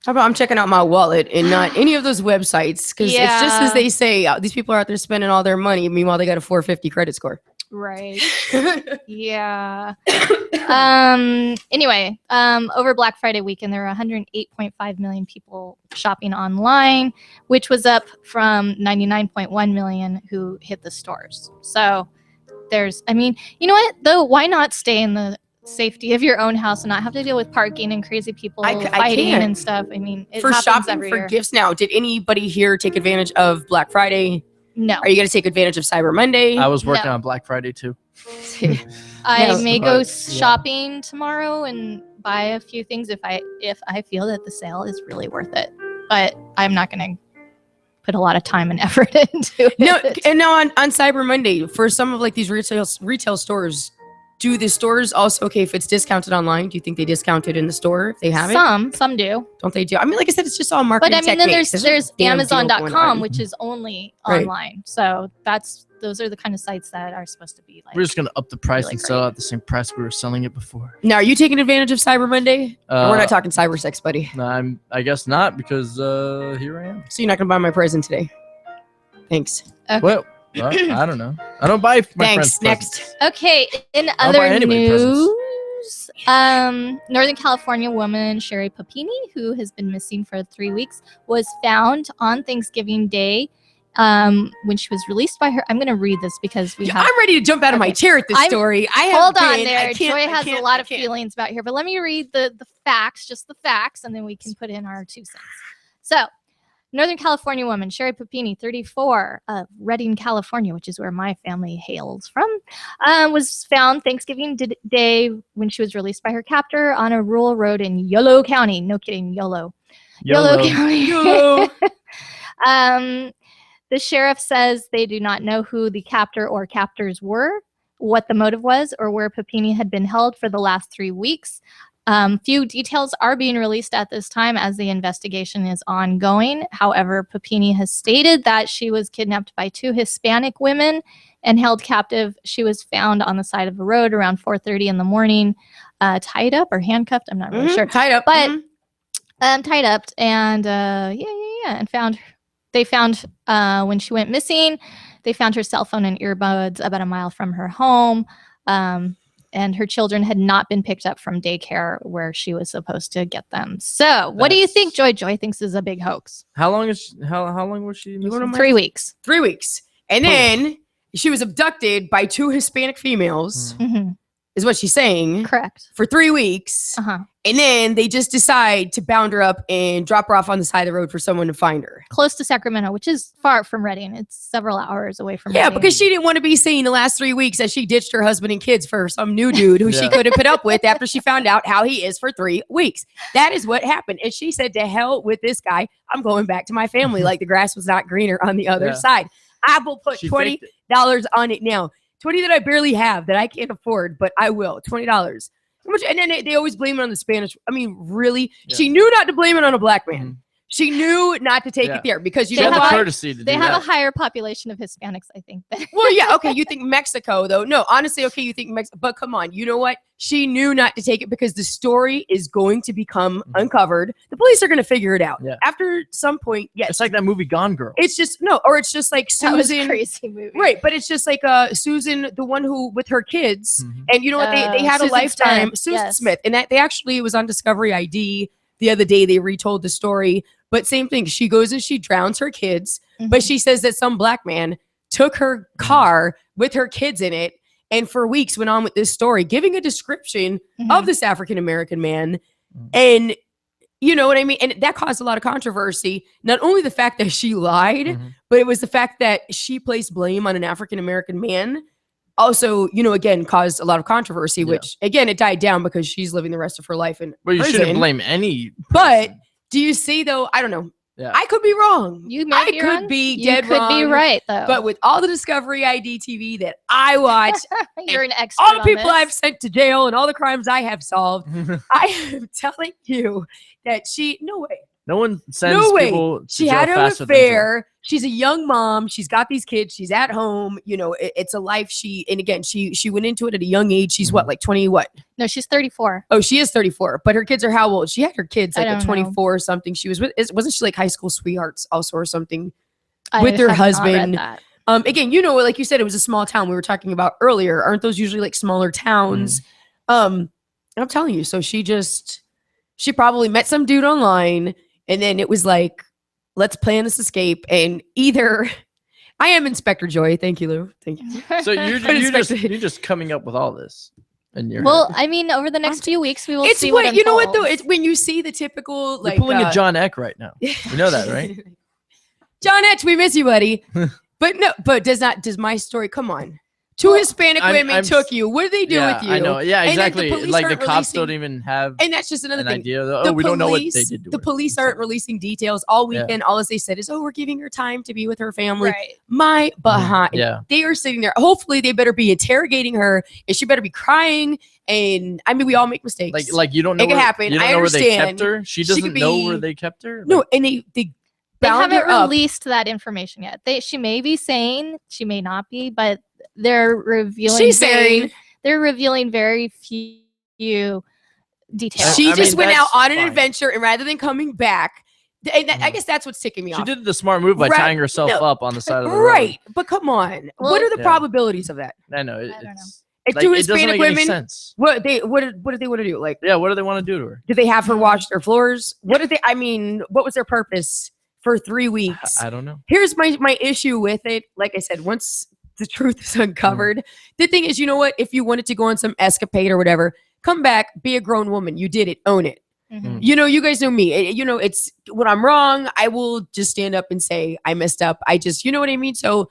How about I'm checking out my wallet and not any of those websites because it's just as they say. These people are out there spending all their money. Meanwhile, they got a 450 credit score. Right. Yeah. Anyway, over Black Friday weekend, there were 108.5 million people shopping online, which was up from 99.1 million who hit the stores. So I mean, you know what though? Why not stay in the safety of your own house and not have to deal with parking and crazy people fighting can't. and stuff? I mean, it For happens shopping every for year. gifts now, did anybody here take advantage of Black Friday? No. Are you going to take advantage of Cyber Monday? I was working No. on Black Friday too. I No. may go But, shopping tomorrow and buy a few things if I feel that the sale is really worth it. But I'm not going to put a lot of time and effort into it. No, and now on Cyber Monday, for some of like these retail stores, do the stores also, okay, if it's discounted online, do you think they discount it in the store if they have it? Some do. Don't they do? I mean, like I said, it's just all marketing But I mean, then techniques. there's no damn deal going Amazon.com, on. which is only Right. online. So those are the kind of sites that are supposed to be like. We're just gonna up the price really and sell it at the same price we were selling it before. Now, are you taking advantage of Cyber Monday? We're not talking cyber sex, buddy. No, I guess not because here I am. So you're not going to buy my present today. Thanks. Well, I don't know. I don't buy my Thanks. friends Next. presents. Okay, in I don't buy other anybody presents. news, Northern California woman Sherry Papini, who has been missing for 3 weeks, was found on Thanksgiving Day when she was released by her. I'm going to read this because we have. I'm ready to jump out of my Okay. chair at this story. Hold on there. Joy has a lot of feelings about here, but let me read the facts, just the facts, and then we can put in our 2 cents. So, Northern California woman Sherry Papini, 34, of Redding, California, which is where my family hails from, was found Thanksgiving Day when she was released by her captor on a rural road in Yolo County. No kidding, Yolo. Yolo County. Yolo. The sheriff says they do not know who the captor or captors were, what the motive was, or where Papini had been held for the last 3 weeks. Few details are being released at this time as the investigation is ongoing. However, Papini has stated that she was kidnapped by 2 Hispanic women and held captive. She was found on the side of a road around 4:30 in the morning, tied up or handcuffed. I'm not really sure. Tied up. But tied up and and they found when she went missing, they found her cell phone and earbuds about a mile from her home. And her children had not been picked up from daycare where she was supposed to get them. So, what do you think, Joy? Joy thinks this is a big hoax. How long was she missing? 3 weeks. 3 weeks. And then she was abducted by 2 Hispanic females, Mhm. is what she's saying, Correct. for 3 weeks. Uh-huh. And then they just decide to bound her up and drop her off on the side of the road for someone to find her. Close to Sacramento, which is far from Redding. It's several hours away from Yeah, Redding. because she didn't want to be seen the last 3 weeks as she ditched her husband and kids for some new dude who she Yeah. couldn't put up with after she found out how he is for 3 weeks. That is what happened. And she said, to hell with this guy. I'm going back to my family like the grass was not greener on the other Yeah. side. I will put She $20 faked it. on it now. 20 that I barely have that I can't afford, but I will. $20. How much? And then they always blame it on the Spanish. I mean, really? Yeah. She knew not to blame it on a black man. Mhm. She knew not to take Yeah. it there because you She know had the why? courtesy to They do have that. a higher population of Hispanics, I think. Well, yeah, okay. You think Mexico though? No, honestly, okay. You think Mexico, but come on. You know what? She knew not to take it because the story is going to become uncovered. The police are going to figure it out. Yeah. After some point, yes. It's like that movie Gone Girl. It's just no, or it's just like That was a Susan. crazy movie. Right, but it's just like Susan, the one who with her kids, Mhm. and you know what they had a Susan lifetime. Smith, Susan yes. Smith, and that they actually it was on Discovery ID the other day. They retold the story, but same thing. She goes and she drowns her kids, but Mhm. she says that some black man took her car with her kids in it, and for weeks went on with this story, giving a description Mhm. of this African American man, Mhm. and you know what I mean? And that caused a lot of controversy. Not only the fact that she lied, Mhm. but it was the fact that she placed blame on an African American man. Also, you know, again, caused a lot of controversy, Yeah. which again, it died down because she's living the rest of her life in But you prison. shouldn't blame any. But person. do you see though? I don't know. Yeah. I could be wrong. You may I be could wrong. be You dead could be wrong, right though. But with all the Discovery ID TV that I watch, You're an expert. all the on people this. I've sent to jail, and all the crimes I have solved, I am telling you that no way. No one sends No way. people to She jail had an faster than Joy. affair. She's a young mom. She's got these kids. She's at home. You know, it's a life and again, she went into it at a young age. She's Mm-hmm. what, like 20, what? No, she's 34. Oh, she is 34, but her kids are how old? She had her kids I like at don't know. 24 or something. She was wasn't she like high school sweethearts also or something? I With her have not read husband. that. Again, you know, like you said, it was a small town we were talking about earlier. Aren't those usually like smaller towns? I'm telling you. So she probably met some dude online, and then it was like, let's plan this escape. And either I am Inspector Joy. Thank you, Lou. Thank you. So you're Unexpected. just coming up with all this, and you're Well, I mean, over the next few weeks, we will It's see what you know. What though? unfolds. It's when you see the typical you're like pulling a John Eck right now. You know that, right? John Etch, we miss you, buddy. But does my story come on? Two Hispanic women I'm took you. What did they do Yeah, with you? I know. Yeah, And then exactly. police Like the aren't cops don't releasing- even have And that's just another an thing. idea. The We don't know what they police- did to The her. police aren't releasing details all weekend. All they said is, "Oh, we're giving her time to be with her family." Right. My behind. Yeah. They are sitting there. Hopefully, they better be interrogating her, and she better be crying. And I mean, we all make mistakes. Like you don't know. It can where, happen. You don't I know where they understand. kept her. She She doesn't could know be- where they kept her. no, Like, and they They bound haven't her up. released that information yet. She may be sane, she may not be, but they're revealing She's saying they're revealing very few details. she I just mean, went out that's on an fine. adventure, and rather than coming back, and I Mhm. guess that's what's ticking me she off. did the smart move by Right. tying herself No. up on the side of the road. Right, but come on, Well, what are the Yeah. probabilities of that? I know. I don't know. It's If like, two it doesn't Hispanic make any women, sense. what did they want to do? Like, Yeah. What do they want to do to her? did they have her wash their floors? What did they? I mean, what was their purpose for 3 weeks? I don't know. Here's my issue with it. Like I said, once the truth is uncovered, the thing is, you know what? If you wanted to go on some escapade or whatever, come back, be a grown woman. You did it, own it. Mhm. You know, you guys know me. You know, it's when I'm wrong, I will just stand up and say I messed up. You know what I mean? So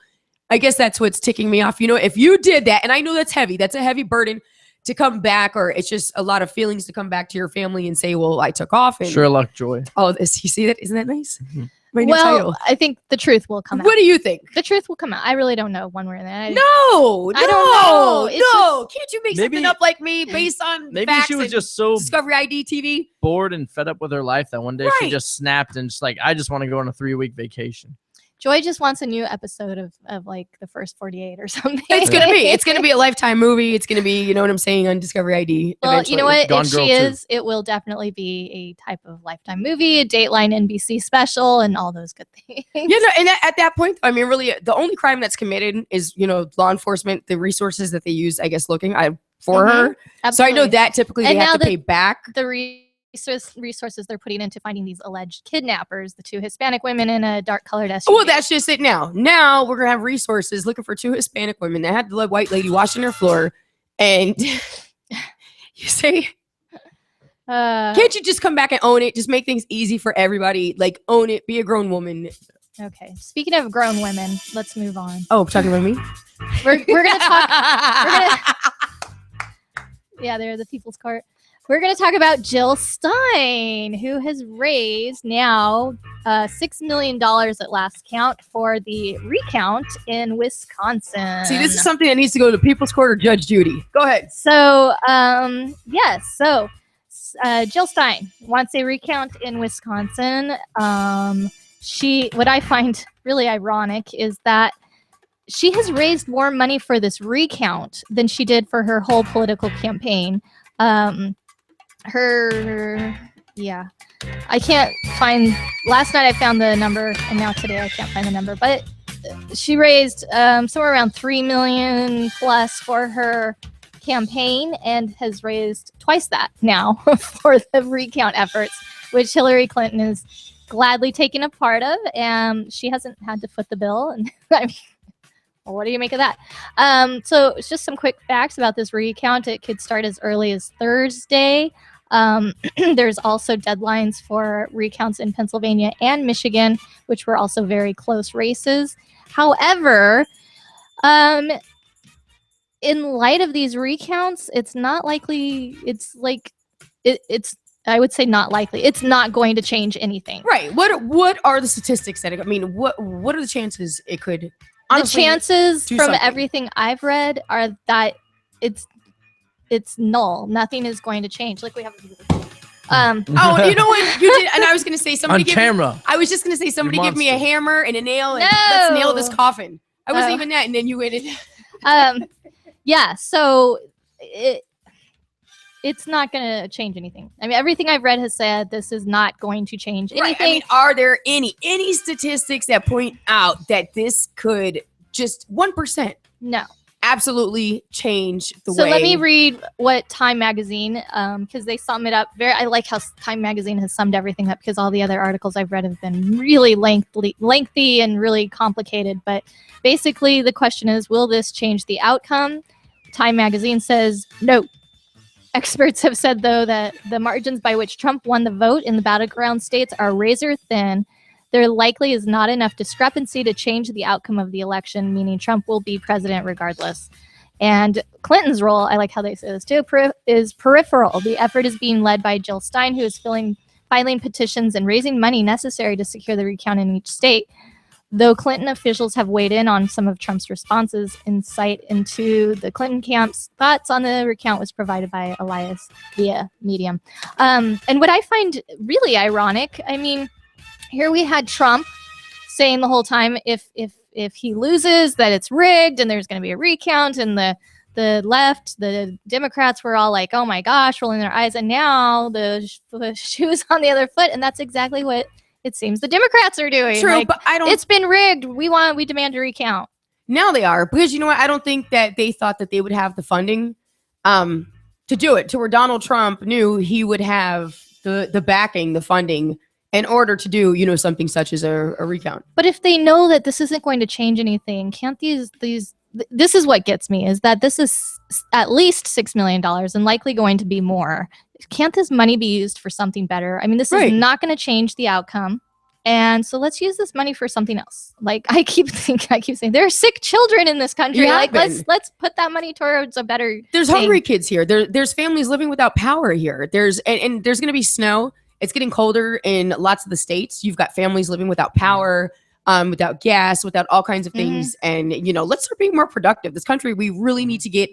I guess that's what's ticking me off. You know, if you did that, and I know that's heavy, that's a heavy burden to come back, or it's just a lot of feelings to come back to your family and say, well, I took off and Sherlock Joy. all this. You see that? Isn't that nice? Mhm. My new Well, title. I think the truth will come What out. do you think? The truth will come out. I really don't know one way or the other. No, I don't know. It's No, can't you make something Maybe- up like me based on Maybe facts she was and just so Discovery ID TV? bored and fed up with her life that one day she Right. just snapped and just like, I just want to go on a 3-week vacation. Joy just wants a new episode of like the first 48 or something. It's gonna be a Lifetime movie. It's gonna be, you know what I'm saying, on Discovery ID. Well, you know eventually. what? Gone If Girl she 2. is, it will definitely be a type of Lifetime movie, a Dateline NBC special, and all those good things. Yeah, no, and at that point, I mean, really, the only crime that's committed is, you know, law enforcement, the resources that they use, I guess, looking for Mhm. her. So I know Absolutely. that typically And they have now to that- pay back. the resources they're putting into finding these alleged kidnappers, the 2 Hispanic women in a dark colored SUV. Well, that's just it now. Now we're gonna have resources looking for 2 Hispanic women that had the white lady washing their floor. And you say, can't you just come back and own it? Just make things easy for everybody. Like, own it, be a grown woman. Okay. Speaking of grown women, let's move on. Oh, talking about me? We're gonna talk. Yeah, they're the People's Court. We're going to talk about Jill Stein, who has raised now $6 million at last count for the recount in Wisconsin. See, this is something that needs to go to People's Court or Judge Judy. Go ahead. So, yes. So, Jill Stein wants a recount in Wisconsin. What I find really ironic is that she has raised more money for this recount than she did for her whole political campaign. I can't find, last night I found the number and now today I can't find the number, but she raised somewhere around $3 million plus for her campaign and has raised twice that now for the recount efforts, which Hillary Clinton is gladly taking a part of, and she hasn't had to foot the bill. And I mean, well, what do you make of that? So it's just some quick facts about this recount. It could start as early as Thursday. There's also deadlines for recounts in Pennsylvania and Michigan, which were also very close races. However, in light of these recounts, it's not likely. It's I would say not likely. It's not going to change anything. Right. What are the statistics that I mean, what are the chances it could honestly the chances do from something? everything I've read are that it's null. Nothing is going to change. Like we have oh, you know what you did? And I was going to say somebody On camera. I was just going to say somebody give me a monster. hammer and a nail and No. let's nail this coffin. I wasn't Oh. even that, and then you waited. Yeah, so it's not going to change anything. I mean, everything I've read has said this is not going to change anything. Right. I mean, are there any statistics that point out that this could just 1% No. absolutely change the So way? let me read what Time Magazine, because they sum it up I like how Time Magazine has summed everything up, because all the other articles I've read have been really lengthy and really complicated. But basically, the question is, will this change the outcome? Time Magazine says no. Experts have said, though, that the margins by which Trump won the vote in the battleground states are razor thin. There likely is not enough discrepancy to change the outcome of the election, meaning Trump will be president regardless. And Clinton's role, I like how they say this too, is peripheral. The effort is being led by Jill Stein, who is filing petitions and raising money necessary to secure the recount in each state. Though Clinton officials have weighed in on some of Trump's responses, insight into the Clinton camp's thoughts on the recount was provided by Elias via Medium. And what I find really ironic, I mean, here we had Trump saying the whole time if he loses that it's rigged and there's going to be a recount, and the left, the Democrats were all like, oh my gosh, rolling their eyes, and now the shoe's on the other foot, and that's exactly what it seems the Democrats are doing. True, Like, but I don't. it's been rigged. We demand a recount. Now they are, because you know what? I don't think that they thought that they would have the funding to do it, to where Donald Trump knew he would have the backing, the funding in order to do, you know, something such as a recount. But if they know that this isn't going to change anything, can't this is what gets me, is that this is at least $6 million and likely going to be more. Can't this money be used for something better? I mean, this is not going to change the outcome. And so let's use this money for something else. Like I keep saying, there are sick children in this country. Yeah, Like let's put that money towards a better There's thing. hungry kids here. There's families living without power here. There's there's going to be snow. It's getting colder in lots of the states. You've got families living without power, without gas, without all kinds of things. And, you know, let's start being more productive. This country, we really need to get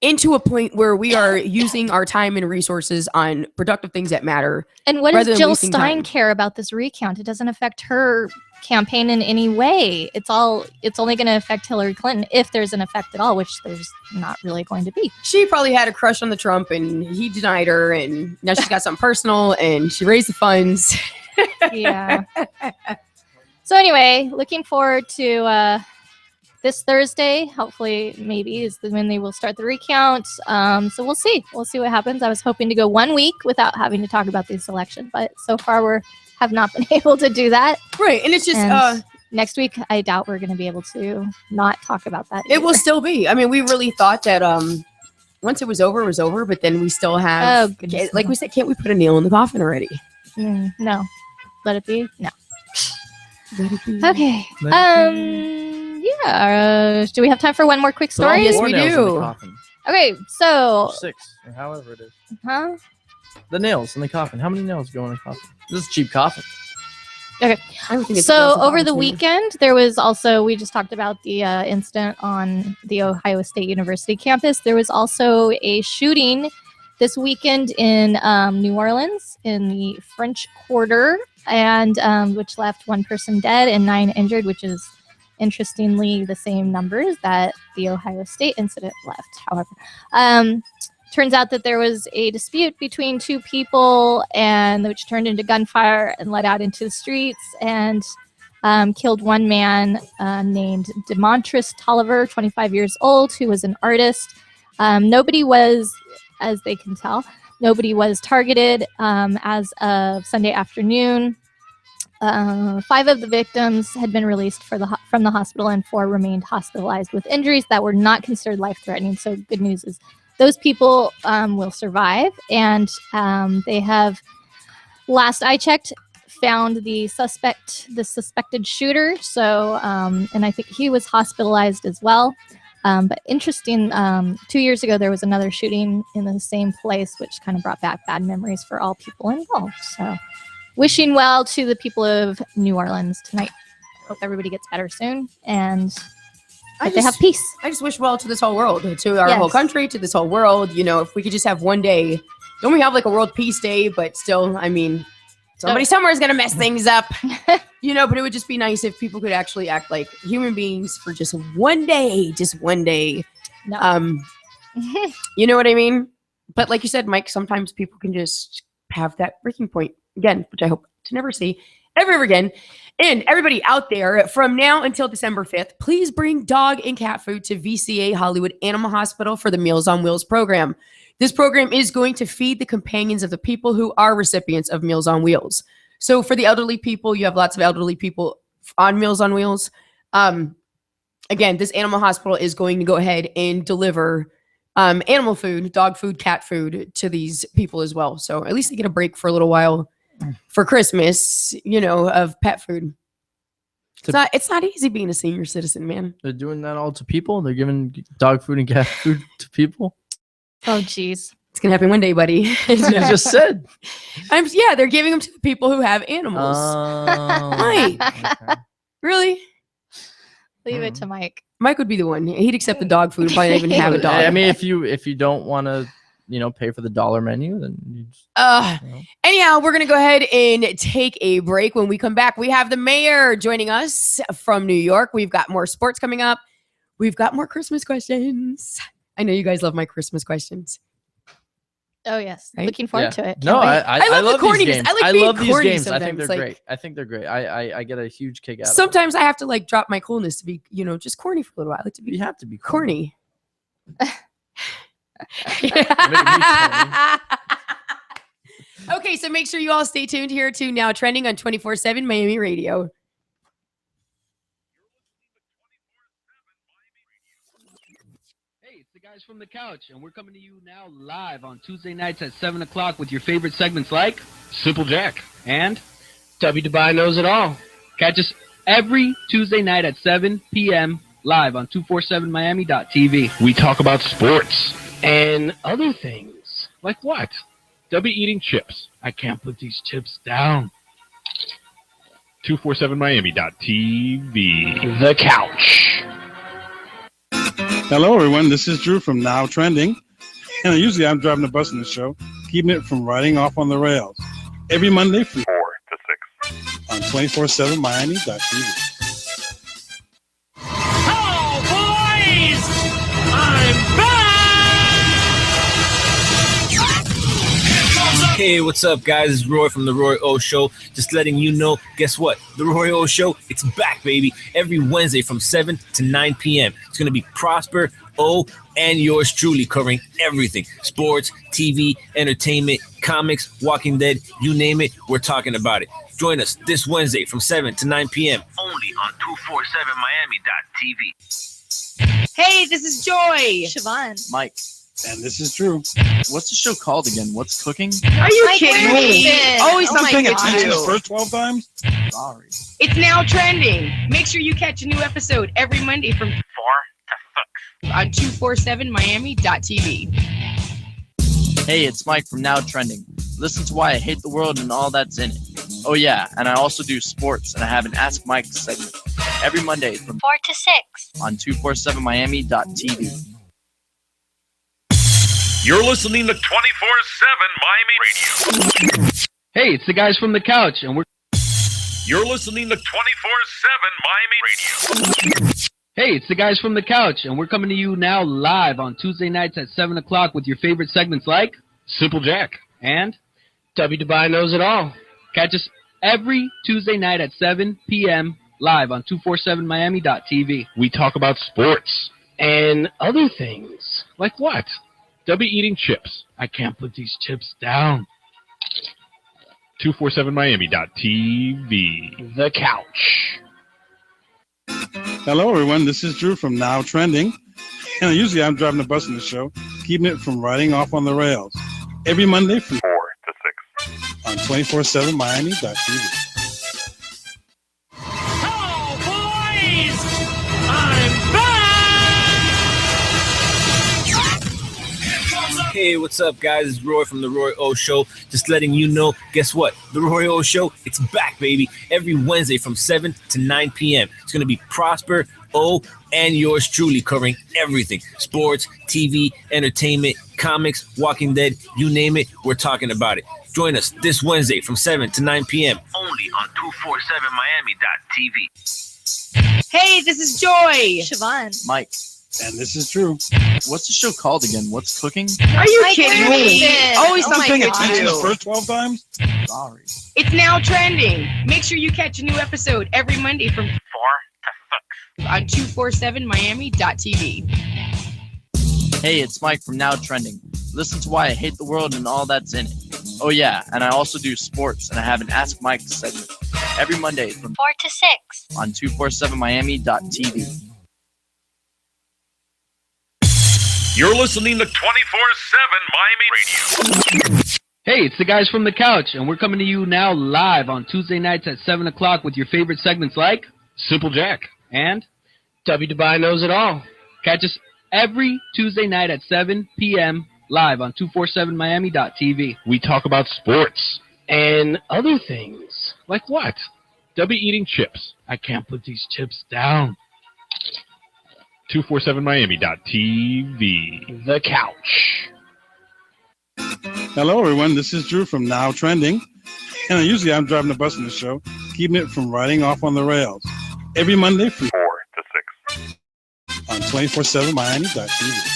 into a point where we are using our time and resources on productive things that matter. And what rather does than Jill wasting Stein time. care about this recount? It doesn't affect her campaign in any way. It's only going to affect Hillary Clinton, if there's an effect at all, which there's not really going to be. She probably had a crush on the Trump and he denied her, and now she's got something personal and she raised the funds. Yeah. So anyway, looking forward to this Thursday. Hopefully, maybe is when they will start the recount. So we'll see. We'll see what happens. I was hoping to go 1 week without having to talk about this election, but so far we have not been able to do that. Right. And it's just And next week, I doubt we're going to be able to not talk about that. it will still be. I mean, we really thought that once it was over, but then we still have, Oh, goodness. like we said, can't we put a nail in the coffin already? No. Let it be? No. Let it be. Okay. Yeah. Do we have time for one more quick Put all story? Yes, four we nails in the do. coffin. Okay. So, Or 6, or however it is. huh? The nails in the coffin. How many nails go in a coffin? This is a cheap coffin. I don't think it's So nails in over coffins the anymore. weekend, there was also, we just talked about the incident on the Ohio State University campus. There was also a shooting this weekend in New Orleans in the French Quarter, and which left 1 person dead and 9 injured, which is interestingly the same numbers that the Ohio State incident left. However, turns out that there was a dispute between 2 people, and which turned into gunfire and led out into the streets and killed 1 man named Demontres Tolliver, 25 years old, who was an artist. Nobody was, as they can tell, nobody was targeted as of Sunday afternoon. 5 of the victims had been released from the hospital, and 4 remained hospitalized with injuries that were not considered life-threatening. So good news is those people will survive, and they have, last I checked, found the suspected shooter. So, and I think he was hospitalized as well. But interesting, 2 years ago, there was another shooting in the same place, which kind of brought back bad memories for all people involved. So wishing well to the people of New Orleans tonight. Hope everybody gets better soon, and they have peace. I just wish well to this whole world, to our whole country, to this whole world. You know, if we could just have one day, don't we have like a World Peace Day? But still, I mean, somebody somewhere is going to mess things up, you know, but it would just be nice if people could actually act like human beings for just one day. No. You know what I mean? But like you said, Mike, sometimes people can just have that breaking point again, which I hope to never see ever again. And everybody out there, from now until December 5th, please bring dog and cat food to VCA Hollywood Animal Hospital for the Meals on Wheels program. This program is going to feed the companions of the people who are recipients of Meals on Wheels. So for the elderly people, you have lots of elderly people on Meals on Wheels. Again, this animal hospital is going to go ahead and deliver animal food, dog food, cat food to these people as well. So at least they get a break for a little while for Christmas, you know, of pet food. It's not easy being a senior citizen, man. They're doing that all to people? They're giving dog food and cat food to people? Oh, geez. It's going to happen one day, buddy. You just said. Yeah, they're giving them to the people who have animals. Mike. Okay. Really? Leave it to Mike. Mike would be the one. He'd accept the dog food and probably not even have a dog. I mean, if you don't want to, pay for the dollar menu, then you just, Anyhow, we're going to go ahead and take a break. When we come back, we have the mayor joining us from New York. We've got more sports coming up. We've got more Christmas questions. I know you guys love my Christmas questions. Oh, yes. Right? Looking forward to it. No, I love the corniness. these games. I love these corny games. I think they're sometimes, great. I think they're great. I get a huge kick out Sometimes I have to like drop my coolness to be, just corny for a little while. I like to be You have to be corny. Okay, so make sure you all stay tuned here to Now Trending on 24/7 Miami Radio. Hey, it's the guys from the couch, and we're coming to you now live on Tuesday nights at 7 o'clock with your favorite segments like Simple Jack. and W. Dubai knows it all. catch us every Tuesday night at 7 p.m. live on 247miami.tv. We talk about sports. And other things. Like what? W eating chips. I can't put these chips down. 247miami.tv. The couch. Hello, everyone. This is Drew from Now Trending. And usually I'm driving the bus in the show, keeping it from riding off on the rails. Every Monday from 4 to 6. on 247miami.tv. Oh, boys! I'm back! Hey, what's up, guys? It's Roy from The Roy O Show. Just letting you know, guess what? The Roy O Show, it's back, baby. Every Wednesday from 7 to 9 p.m. It's going to be Prosper, O, and yours truly covering everything. Sports, TV, entertainment, comics, Walking Dead, you name it, we're talking about it. Join us this Wednesday from 7 to 9 p.m. only on 247miami.tv. Hey, this is Joy. Siobhan. Mike, And this is Drew. what's the show called again? What's cooking? Are you Mike, kidding where me? is it? Always Oh my something God. to The do. first 12 times? Sorry. It's Now Trending. Make sure you catch a new episode every Monday from 4 to 6 on 247miami.tv. Hey, it's Mike from Now Trending. Listen to Why I Hate the World and all that's in it. Oh yeah, and I also do sports, and I have an Ask Mike segment every Monday from 4 to 6. on 247miami.tv. You're listening to 24/7 Miami Radio. Hey, it's the guys from the couch, and we're You're listening to 24/7 Miami Radio. Hey, it's the guys from the couch, and we're coming to you now live on Tuesday nights at 7 o'clock with your favorite segments like Simple Jack. and W. Dubai knows it all. catch us every Tuesday night at 7 p.m. live on 247miami.tv. We talk about sports. And other things. Like what? W eating chips. I can't put these chips down. 247miami.tv. The couch. Hello, everyone. This is Drew from Now Trending. And usually I'm driving the bus in the show, keeping it from riding off on the rails. Every Monday from 4 to 6. on 247miami.tv. Hey, what's up, guys? It's Roy from The Roy O Show. Just letting you know, guess what? The Roy O Show, it's back, baby. Every Wednesday from 7 to 9 p.m. It's going to be Prosper, O, and yours truly covering everything. Sports, TV, entertainment, comics, Walking Dead, you name it, we're talking about it. Join us this Wednesday from 7 to 9 p.m. only on 247miami.tv. Hey, this is Joy. Siobhan. Mike, And this is Drew. what's the show called again? What's cooking? Are you Mike, kidding where me? is it? Always Oh my something God. with The you. first 12 times? Sorry. It's now trending. Make sure you catch a new episode every Monday from 4 to 6 on 247miami.tv. Hey, it's Mike from Now Trending. Listen to why I hate the world and all that's in it. Oh yeah, and I also do sports, and I have an Ask Mike segment every Monday from 4 to 6. on 247miami.tv. You're listening to 24/7 Miami Radio. Hey, it's the guys from the couch, and we're coming to you now live on Tuesday nights at 7 o'clock with your favorite segments like Simple Jack. and W. Dubai knows it all. catch us every Tuesday night at 7 p.m. live on 247miami.tv. We talk about sports. And other things. Like what? W eating chips. I can't put these chips down. 247miami.tv. The couch. Hello, everyone. This is Drew from Now Trending. And usually I'm driving the bus in the show, keeping it from riding off on the rails. Every Monday from 4 to 6. on 247miami.tv.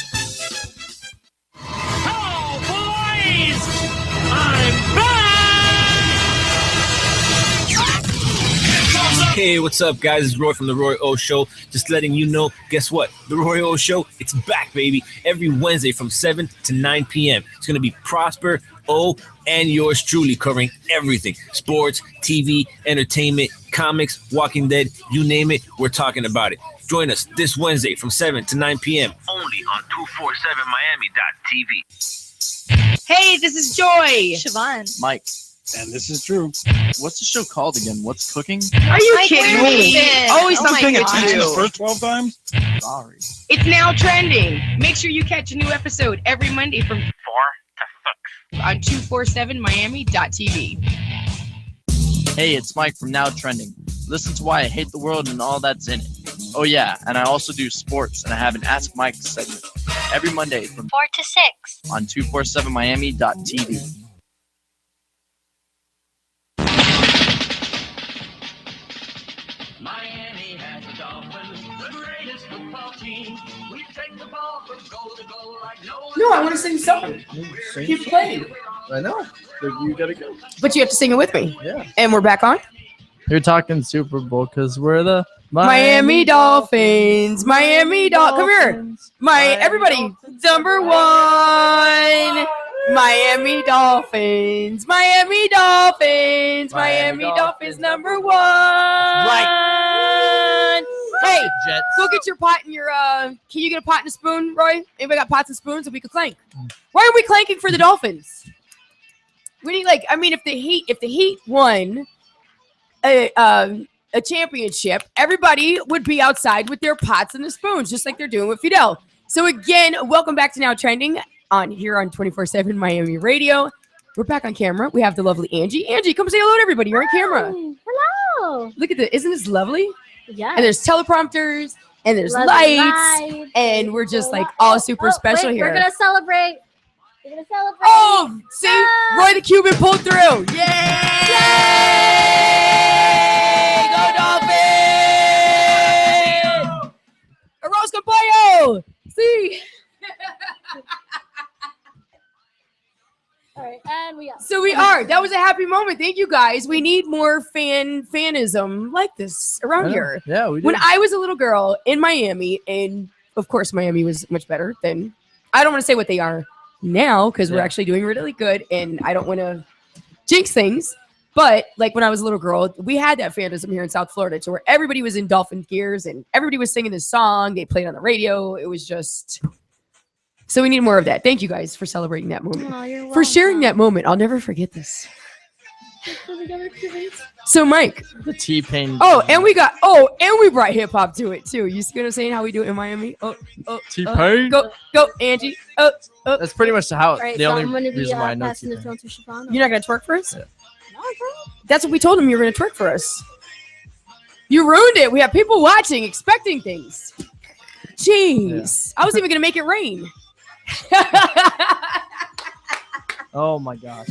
Hey, what's up, guys? It's Roy from The Roy O Show. Just letting you know, guess what? The Roy O Show, it's back, baby. Every Wednesday from 7 to 9 p.m. It's going to be Prosper, O, and yours truly covering everything. Sports, TV, entertainment, comics, Walking Dead, you name it, we're talking about it. Join us this Wednesday from 7 to 9 p.m. only on 247miami.tv. Hey, this is Joy. Siobhan. Mike, And this is Drew. what's the show called again? What's cooking? Are you Mike, kidding where me? is it? Always Oh my something with God. The you. first 12 times? Sorry. It's now trending. Make sure you catch a new episode every Monday from 4 to 6 on 247miami.tv. Hey, it's Mike from Now Trending. Listen to why I hate the world and all that's in it. Oh yeah, and I also do sports, and I have an Ask Mike segment every Monday from 4 to 6. on 247miami.tv. Miami has the Dolphins, the greatest football team. We take the ball from goal to goal like no one. No, I want to sing something. Keep playing. I know. You gotta go. But you have to sing it with me. Yeah. And we're back on. You're talking Super Bowl because we're the Miami Dolphins. Miami Dolphins. Come here. Everybody. Number one. Miami Dolphins. Miami Dolphins. Miami Dolphins number one. Right. Hey, Jets. go get your pot and your can you get a pot and a spoon, Roy? Anybody got pots and spoons so we could clank? Why are we clanking for the Dolphins? We need if the Heat won a championship, everybody would be outside with their pots and the spoons, just like they're doing with Fidel. So again, welcome back to Now Trending on 247 Miami Radio. We're back on camera. We have the lovely Angie. Angie, come say hello to everybody. You're on camera. Hello. Look at this. Isn't this lovely? Yeah. And there's teleprompters and there's Lovely lights. lights. And we're just like all super special wait, here. We're gonna celebrate We're gonna celebrate. Oh, see, Roy the Cuban pulled through. Yay! Go Dolphins! Arroz con pollo. See. All right, and we are. So we are. That was a happy moment. Thank you guys. We need more fanism like this around here. Yeah, we do. When I was a little girl in Miami, and of course Miami was much better than, I don't want to say what they are now because we're Yeah. actually doing really good, and I don't want to jinx things. But like when I was a little girl, we had that fanism here in South Florida, to where everybody was in Dolphin gears and everybody was singing this song. They played on the radio. It was just. So we need more of that. Thank you guys for celebrating that moment. Oh, you're For sharing that moment. I'll never forget this. So Mike. The T-Pain. Oh, and we brought hip hop to it too. You see what I'm saying? How we do it in Miami? T-Pain. Go, Angie. That's pretty much how All right, the so only I'm gonna be reason why I know passing the T-Pain. phone to Siobhan. You're not gonna twerk for us? Yeah. No, bro. That's what we told him you were gonna twerk for us. You ruined it. We have people watching, expecting things. Jeez. I was even gonna make it rain. Oh my gosh.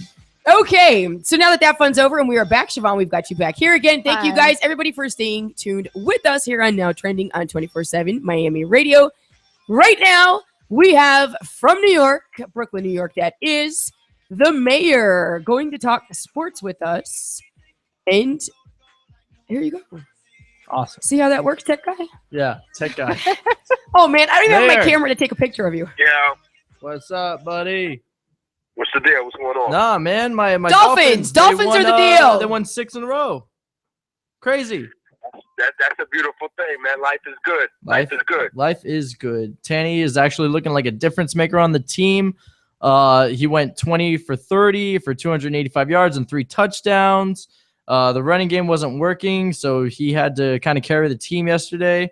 Okay, so now that fun's over and we are back, Siobhan, we've got you back here again. Thank you Hi. guys, everybody, for staying tuned with us here on Now Trending on 24/7 Miami Radio. Right now, we have from New York, Brooklyn, New York, that is the mayor going to talk sports with us. And here you go. Awesome. See how that works, tech guy? Yeah, tech guy. Oh, man, I don't even have my Mayor. camera to take a picture of you. Yeah. What's up, buddy? What's the deal? What's going on? Nah, man, my Dolphins. they Dolphins won, are the deal. They won 6 in a row. Crazy. That's a beautiful thing, man. Life is good. Life is good. Life is good. Tanny is actually looking like a difference maker on the team. He went 20 for 30 for 285 yards and 3 touchdowns. The running game wasn't working, so he had to kind of carry the team yesterday.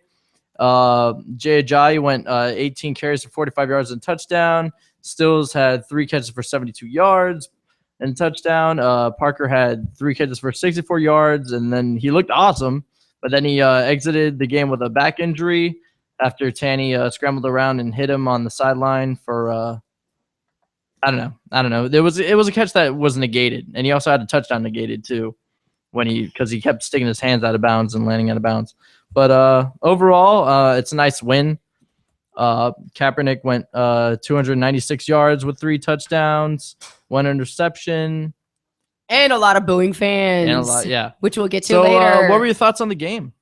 Jay Ajayi went 18 carries for 45 yards and touchdown. Stills had 3 catches for 72 yards and touchdown. Parker had 3 catches for 64 yards, and then he looked awesome. But then he exited the game with a back injury after Tanny scrambled around and hit him on the sideline for I don't know. It was a catch that was negated, and he also had a touchdown negated too because he kept sticking his hands out of bounds and landing out of bounds. But overall, it's a nice win. Kaepernick went 296 yards with 3 touchdowns, 1 interception, And a lot of booing fans. and a lot, yeah. Which we'll get to So, later. what were your thoughts on the game?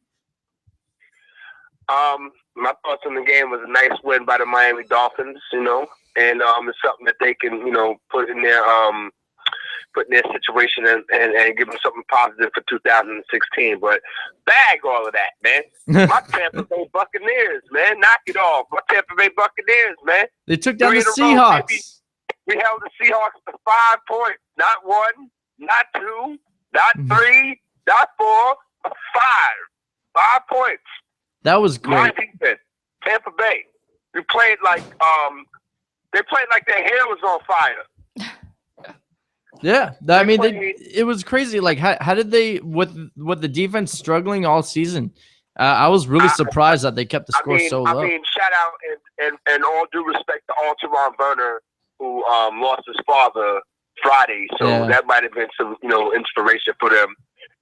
My thoughts on the game was a nice win by the Miami Dolphins, and it's something that they can, put in their situation and give them something positive for 2016. But bag all of that, man. My Tampa Bay Buccaneers, man, knock it off. My Tampa Bay Buccaneers, man. They took down 3 the in a row, baby. Seahawks. We held the Seahawks to 5 points, not 1, not 2, not 3, not 4, but 5. 5 points. That was My great. defense, Tampa Bay. We played like they played like their hair was on fire. Yeah, I mean, it was crazy. Like, how did they with the defense struggling all season? I was really surprised that they kept the score so low. I mean, shout out and all due respect to Alteron Werner, who lost his father Friday, so Yeah. that might have been some inspiration for them,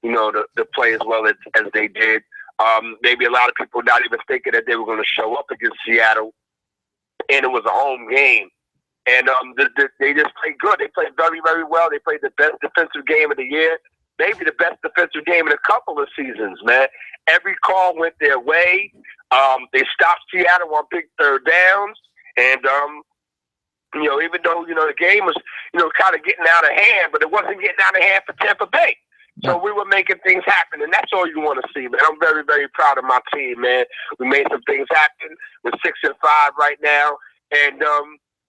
to play as well as they did. Maybe a lot of people not even thinking that they were going to show up against Seattle, and it was a home game. And they just played good. They played very, very well. They played the best defensive game of the year, maybe the best defensive game in a couple of seasons, man. Every call went their way. They stopped Seattle on big third downs. And, even though, the game was, kind of getting out of hand, but it wasn't getting out of hand for Tampa Bay. So we were making things happen, and that's all you want to see, man. I'm very, very proud of my team, man. We made some things happen. We're 6-5 right now. And,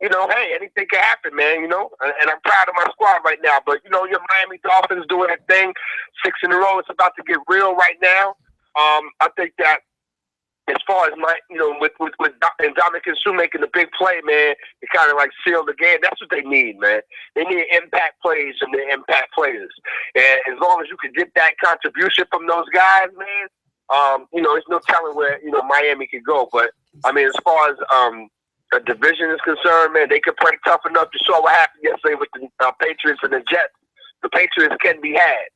hey, anything can happen, man, and I'm proud of my squad right now. But, your Miami Dolphins doing that thing, 6 in a row. It's about to get real right now. I think that as far as with Dominican Sue making the big play, man, it kind of like sealed the game. That's what they need, man. They need impact plays from their impact players. And as long as you can get that contribution from those guys, man, there's no telling where, Miami could go. But, I mean, as far as a division is concerned, man, they can play tough enough. You saw what happened yesterday with the Patriots and the Jets. The Patriots can be had.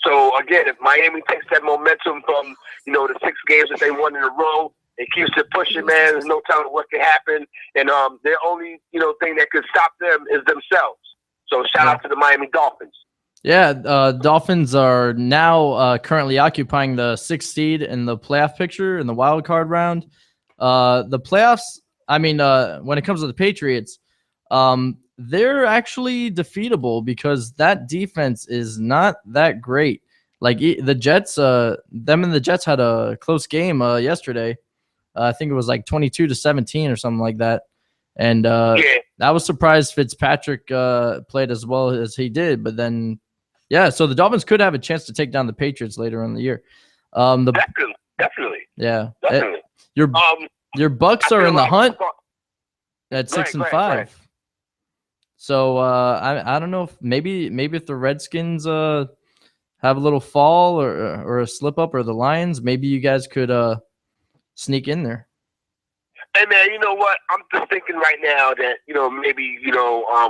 So, again, if Miami takes that momentum from, the 6 games that they won in a row, it keeps it pushing, man. There's no telling what can happen. And their only, thing that could stop them is themselves. So, shout out to the Miami Dolphins. Yeah, Dolphins are now currently occupying the 6th seed in the playoff picture in the wild card round. The playoffs, when it comes to the Patriots, they're actually defeatable because that defense is not that great. Like the Jets, them and the Jets had a close game yesterday. I think it was like 22-17 or something like that. And I was surprised Fitzpatrick played as well as he did. But then, so the Dolphins could have a chance to take down the Patriots later in the year. Definitely. Yeah. Definitely. Your Bucks are in the hunt at 6-5. Right. So I don't know if maybe if the Redskins have a little fall or a slip up, or the Lions, maybe you guys could sneak in there. Hey man, you know what? I'm just thinking right now that maybe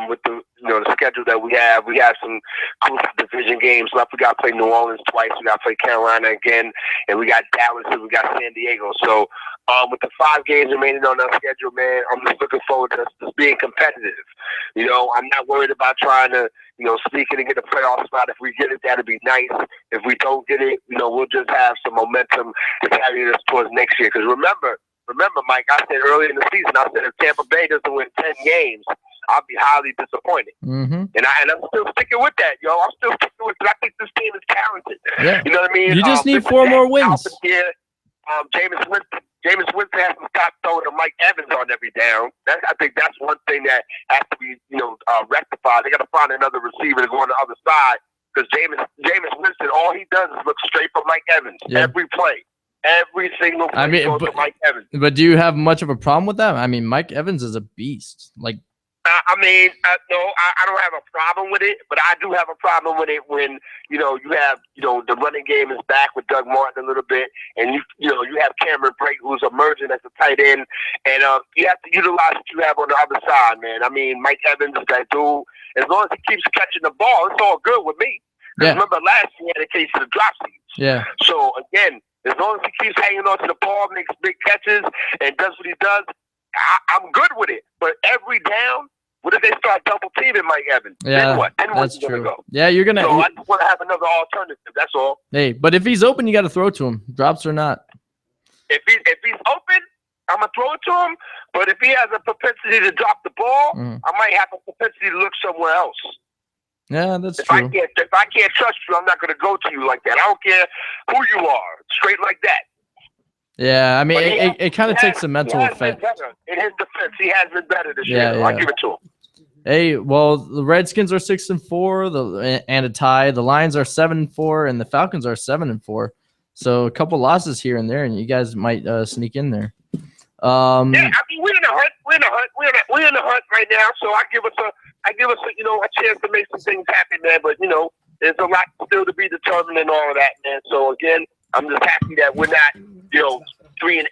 with the the schedule that we have some crucial division games left. We got to play New Orleans twice. We got to play Carolina again, and we got Dallas and we got San Diego. So with the 5 games remaining on our schedule, man, I'm just looking forward to just being competitive. I'm not worried about trying to sneak in and get a playoff spot. If we get it, that'd be nice. If we don't get it, we'll just have some momentum to carry us towards next year. Because remember, Mike, I said earlier in the season, I said if Tampa Bay doesn't win 10 games, I'll be highly disappointed. Mm-hmm. And I'm still sticking with that, yo. I'm still sticking with it. I think this team is talented. Yeah. You know what I mean? You just need 4 more wins. Jameis Winston has to stop throwing to Mike Evans on every down. I think that's one thing that has to be, rectified. They got to find another receiver to go on the other side, because Jameis Winston, all he does is look straight for Mike Evans every play. Every single play goes to Mike Evans. But do you have much of a problem with that? Mike Evans is a beast. No, I don't have a problem with it, but I do have a problem with it when you have the running game is back with Doug Martin a little bit, and you have Cameron Brate who's emerging as a tight end, and you have to utilize what you have on the other side, man. Mike Evans is that dude. As long as he keeps catching the ball, it's all good with me. Yeah. Remember last year he had a case of the dropsies. Yeah. So again, as long as he keeps hanging on to the ball, makes big catches, and does what he does, I'm good with it. But every down, what if they start double teaming Mike Evans? Yeah, then what? Then that's where's he true. gonna go? Yeah, you're gonna. So I just want to have another alternative. That's all. Hey, but if he's open, you got to throw to him, drops or not. If he's open, I'm gonna throw it to him. But if he has a propensity to drop the ball, I might have a propensity to look somewhere else. Yeah, that's true. If I can't trust you, I'm not gonna go to you like that. I don't care who you are, straight like that. Yeah, it kind of takes a mental effect. In his defense, he has been better this Yeah, year. yeah. I'll give it to him. Hey, well, the Redskins are 6-4, and a tie. The Lions are 7-4, and the Falcons are 7-4. So a couple losses here and there, and you guys might sneak in there. We're in the hunt. We're in the hunt right now. So I give us a chance to make some things happen, man. But there's a lot still to be determined and all of that, man. So again, I'm just happy that we're not 3-8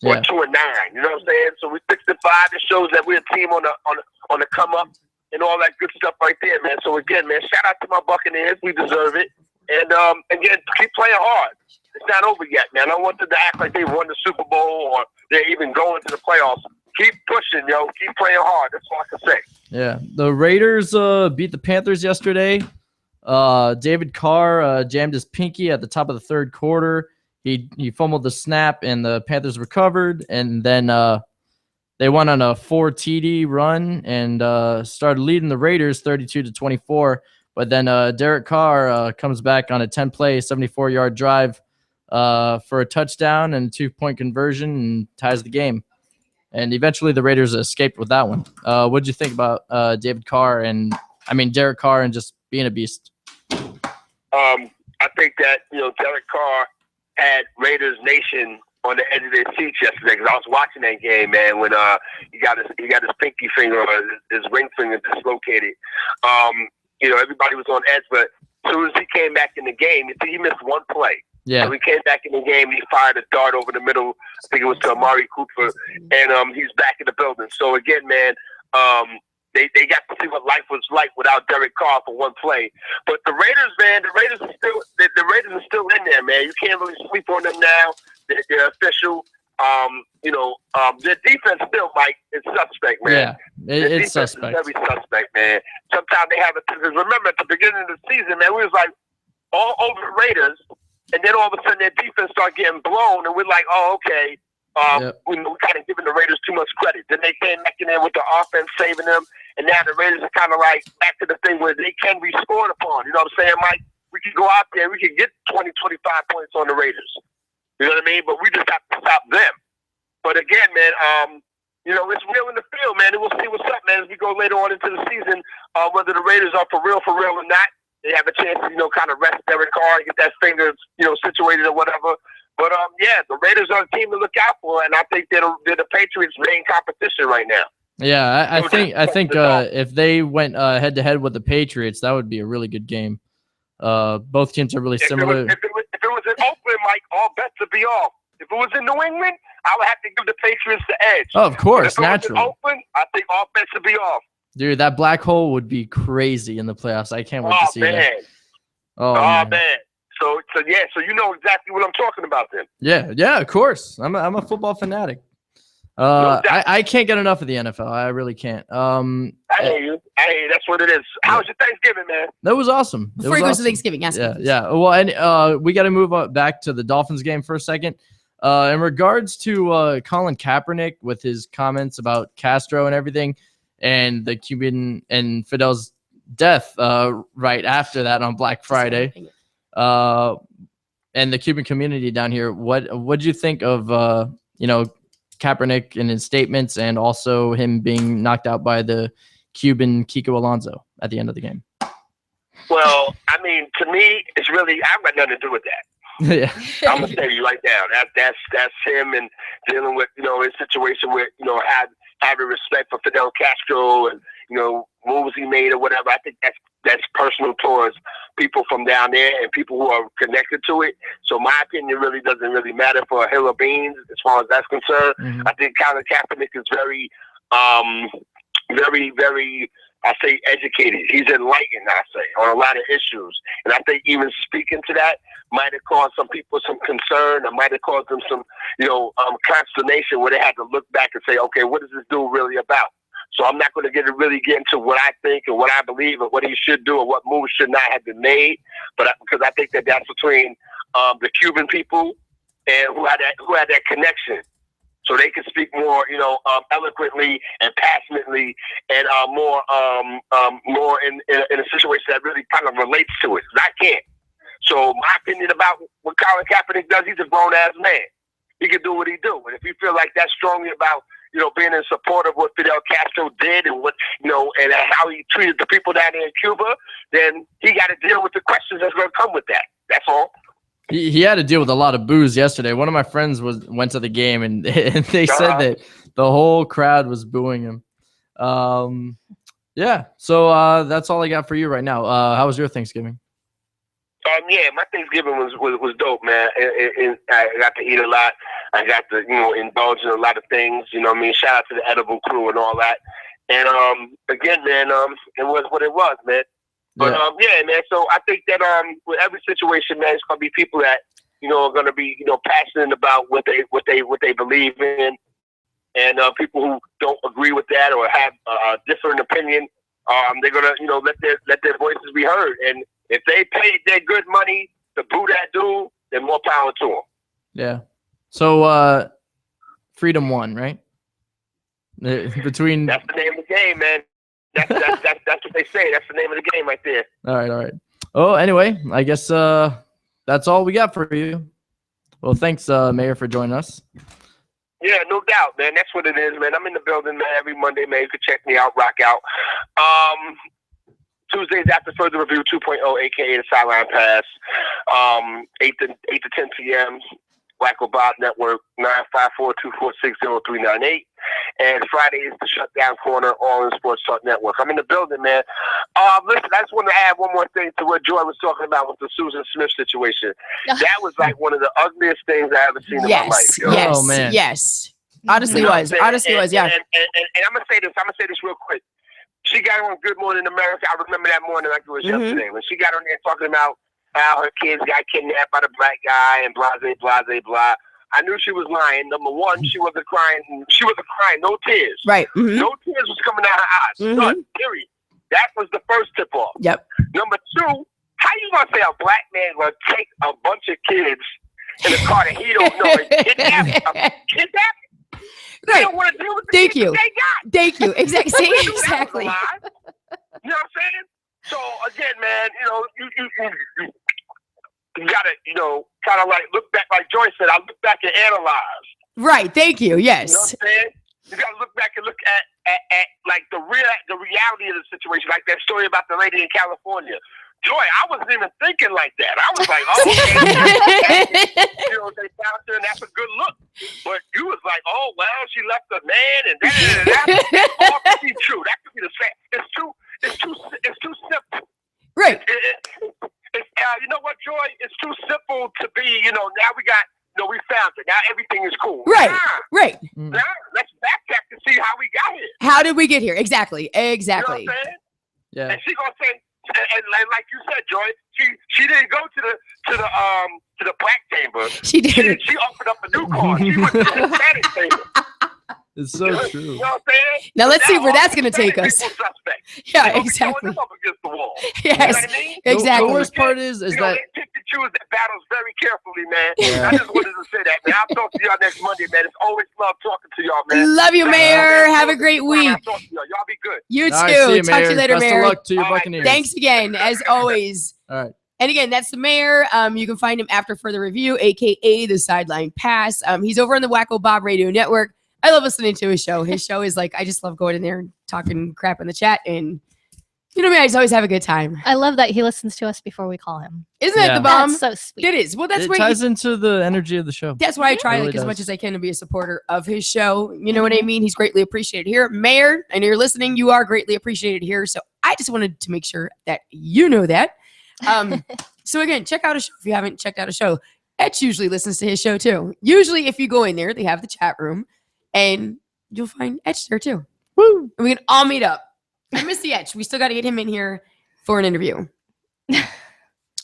or 2-9. You know what I'm saying? So we're 6-5. It shows that we're a team on the come up and all that good stuff right there, man. So again, man, shout out to my Buccaneers. We deserve it. And again, keep playing hard. It's not over yet, man. I don't want them to act like they won the Super Bowl or they're even going to the playoffs. Keep pushing, yo. Keep playing hard. That's all I can say. Yeah, the Raiders beat the Panthers yesterday. David Carr jammed his pinky at the top of the third quarter. He fumbled the snap, and the Panthers recovered. And then they went on a 4 TD run and started leading the Raiders 32-24. But then Derek Carr comes back on a 10-play, 74-yard drive for a touchdown and 2-point conversion and ties the game. And eventually the Raiders escaped with that one. What did you think about Derek Carr and just being a beast? I think that Derek Carr had Raiders Nation on the edge of their seats yesterday, because I was watching that game, man. When he got his pinky finger or his ring finger dislocated. Everybody was on edge, but As soon as he came back in the game, he missed one play. Yeah. So he came back in the game. He fired a dart over the middle. I think it was to Amari Cooper, and he's back in the building. So again, man, they got to see what life was like without Derek Carr for one play. But the Raiders, man, the Raiders are still in there, man. You can't really sleep on them now. They're official. Their defense still, Mike, is suspect, man. Yeah, it's suspect. Is very suspect, man. Sometimes they have it. Because remember, at the beginning of the season, man, we was like all over the Raiders, and then all of a sudden their defense started getting blown, and we're like, oh, okay. We kind of giving the Raiders too much credit. Then they came back in there with the offense saving them, and now the Raiders are kind of like back to the thing where they can be scored upon. You know what I'm saying, Mike? We can go out there, we can get 20, 25 points on the Raiders. You know what I mean? But we just have to stop them. But again, man, it's real in the field, man. And we'll see what's up, man, as we go later on into the season, whether the Raiders are for real or not. They have a chance to, kind of rest Derek Carr and get that finger, situated or whatever. But, the Raiders are a team to look out for, and I think they're the Patriots' main competition right now. Yeah, I think if they went head-to-head with the Patriots, that would be a really good game. Both teams are really similar. If it was in Oakland, Mike, all bets would be off. If it was in New England, I would have to give the Patriots the edge. Oh, of course, naturally. naturally. If it was in Oakland, I think all bets would be off. Dude, that black hole would be crazy in the playoffs. I can't wait to see that. Oh, man. So you know exactly what I'm talking about then. Yeah, of course. I'm a football fanatic. I can't get enough of the NFL. I really can't. I hear you. That's what it is. How was your Thanksgiving, man? That was awesome. Before he goes to Thanksgiving, ask him. Yeah. Well, and we got to move back to the Dolphins game for a second. In regards to Colin Kaepernick with his comments about Castro and everything, and the Cuban and Fidel's death right after that on Black Friday, and the Cuban community down here, what do you think of Kaepernick and his statements, and also him being knocked out by the Cuban Kiko Alonso at the end of the game? Well, I mean, to me, it's really, I've got nothing to do with that. Yeah. I'm gonna tell you right now. That's him, and dealing with his situation with having respect for Fidel Castro and moves he made or whatever. I think that's personal towards people from down there and people who are connected to it. So my opinion really doesn't really matter for a hill of beans as far as that's concerned. Mm-hmm. I think Colin Kaepernick is very, very, I say, educated. He's enlightened, I say, on a lot of issues. And I think even speaking to that might have caused some people some concern. It might have caused them some, consternation where they had to look back and say, okay, what is this dude really about? So I'm not going to really get into what I think and what I believe and what he should do and what moves should not have been made. But because I think that's between the Cuban people and who had that connection. So they can speak more, eloquently and passionately, and more in a situation that really kind of relates to it. I can't. So my opinion about what Colin Kaepernick does, he's a grown ass man. He can do what he do, and if you feel like that's strongly about being in support of what Fidel Castro did and what and how he treated the people down there in Cuba, then he got to deal with the questions that's going to come with that. That's all. He had to deal with a lot of boos yesterday. One of my friends went to the game, and they said that the whole crowd was booing him. Yeah, so that's all I got for you right now. How was your Thanksgiving? My Thanksgiving was dope, man. And I got to eat a lot. I got to indulge in a lot of things. You know what I mean? Shout out to the edible crew and all that. And again, man, it was what it was, man. But man. So I think that with every situation, man, it's gonna be people that are gonna be passionate about what they believe in, and people who don't agree with that or have a different opinion, they're gonna let their voices be heard. And if they paid their good money to boo that dude, then more power to them. Yeah. So freedom won, right? Between that's the name of the game, man. That's what they say. That's the name of the game right there. All right. Oh, anyway, I guess that's all we got for you. Well, thanks, Mayor, for joining us. Yeah, no doubt, man. That's what it is, man. I'm in the building, man, every Monday, man. You can check me out, rock out. Tuesdays after Further Review 2.0, a.k.a. the Sideline Pass, 8 to 10 p.m. Wacko Bob Network, 954-246-0398. And Friday is the Shutdown Corner, All in Sports Talk Network. I'm in the building, man. Listen, I just want to add one more thing to what Joy was talking about with the Susan Smith situation. That was like one of the ugliest things I ever seen in my life. Yo. Yes, Oh, man. yes. Honestly You know what was. I'm saying? Honestly was, yeah. And I'm gonna say this real quick. She got on Good Morning America. I remember that morning like it was yesterday when she got on there talking about how her kids got kidnapped by the black guy and blah, blah, blah, blah. I knew she was lying. Number one, she wasn't crying. She wasn't crying. No tears. Right. Mhm. No tears was coming out of her eyes. None. Period. That was the first tip off. Yep. Number two, how you gonna say a black man gonna take a bunch of kids in a car that he don't know and kidnap? They Right. don't want to deal with the Thank kids you. that they got. Thank you. Exactly. That was a Exactly. lie. You know what I'm saying? So again, man, you know, you gotta, you know, kind of like look back, like Joyce said. I look back and analyze. Right. Thank you. You know Yes. what I'm saying? You gotta look back and look at like the reality of the situation, like that story about the lady in California. Joy, I wasn't even thinking like that. I was like, oh, okay. You know, they found her and that's a good look. But you was like, oh, well, she left a man and that. That all could be true. That could be the same. It's too simple. Right. You know what, Joy? It's too simple to be, you know, now we got, you know, we found it. Now everything is cool. Right. Right. Now let's backtrack to see how we got here. How did we get here? Exactly. Exactly. You know what I'm saying? Yeah. And she gonna say, and like you said, Joy, she didn't go to the black chamber. She didn't. She opened up a new card. She went to the Hispanic chamber. It's so true. You know what I'm saying? Now let's see where that's all going to take us. Hispanic people suspect. Yeah, You know, we exactly. throwing them up against the wall. Yes, You know what I mean? exactly. The worst part is You know, that they pick and choose their battles very carefully, man. Yeah. I just wanted to say that, man. I'll talk to y'all next Monday, man. It's always love talking to y'all, man. Love you, Mayor. Have a great week. I'll talk to y'all. Y'all be good. You too. All right, see you, Talk to you Mayor. later, Best Mayor. of luck to your All right. Buccaneers. Thanks again, as always. All right. And again, that's the mayor. You can find him after further review, aka the Sideline Pass. He's over on the Wacko Bob Radio Network. I love listening to his show. His show is like, I just love going in there and talking crap in the chat. And you know me, I just always have a good time. I love that he listens to us before we call him. Isn't that Yeah. the bomb? That's so sweet. It is. Well, that's It why ties into the energy of the show. that's why I try It really like as does. much as I can to be a supporter of his show. You know what I mean? He's greatly appreciated here. Mayor, I know you're listening. You are greatly appreciated here. So I just wanted to make sure that you know that. So again, check out a show if you haven't checked out a show. Etch usually listens to his show too. Usually if you go in there, they have the chat room and you'll find Etch there too. Woo! And we can all meet up. I miss the Etch. We still got to get him in here for an interview.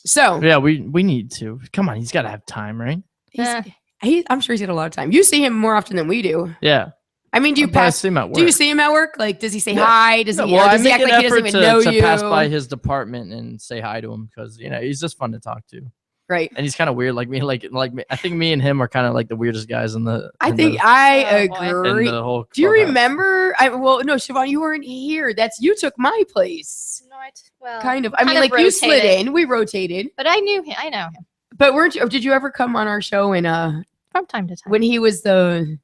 So Yeah, we need to. Come on, he's got to have time, right? I'm sure he's got a lot of time. You see him more often than we do. Yeah. I mean, do you I'll probably pass? see him at Do you work. see him at work? Like, does he say No. hi? Does No, he? well, Or I does he make act an like he doesn't effort even know you? to pass by his department and say hi to him because he's just fun to talk to. Right. And he's kind of weird, like me. Like me. I think me and him are kind of like the weirdest guys in the. I in think the, I Oh, boy. agree. in the whole. Do you clubhouse. remember? Well, no, Siobhan, you weren't here. You took my place. No, well, Kind of. I mean, kind of like you slid rotated. in. We rotated. But I knew him. I know him But weren't you? Or did you ever come on our show from time to time. when he was the?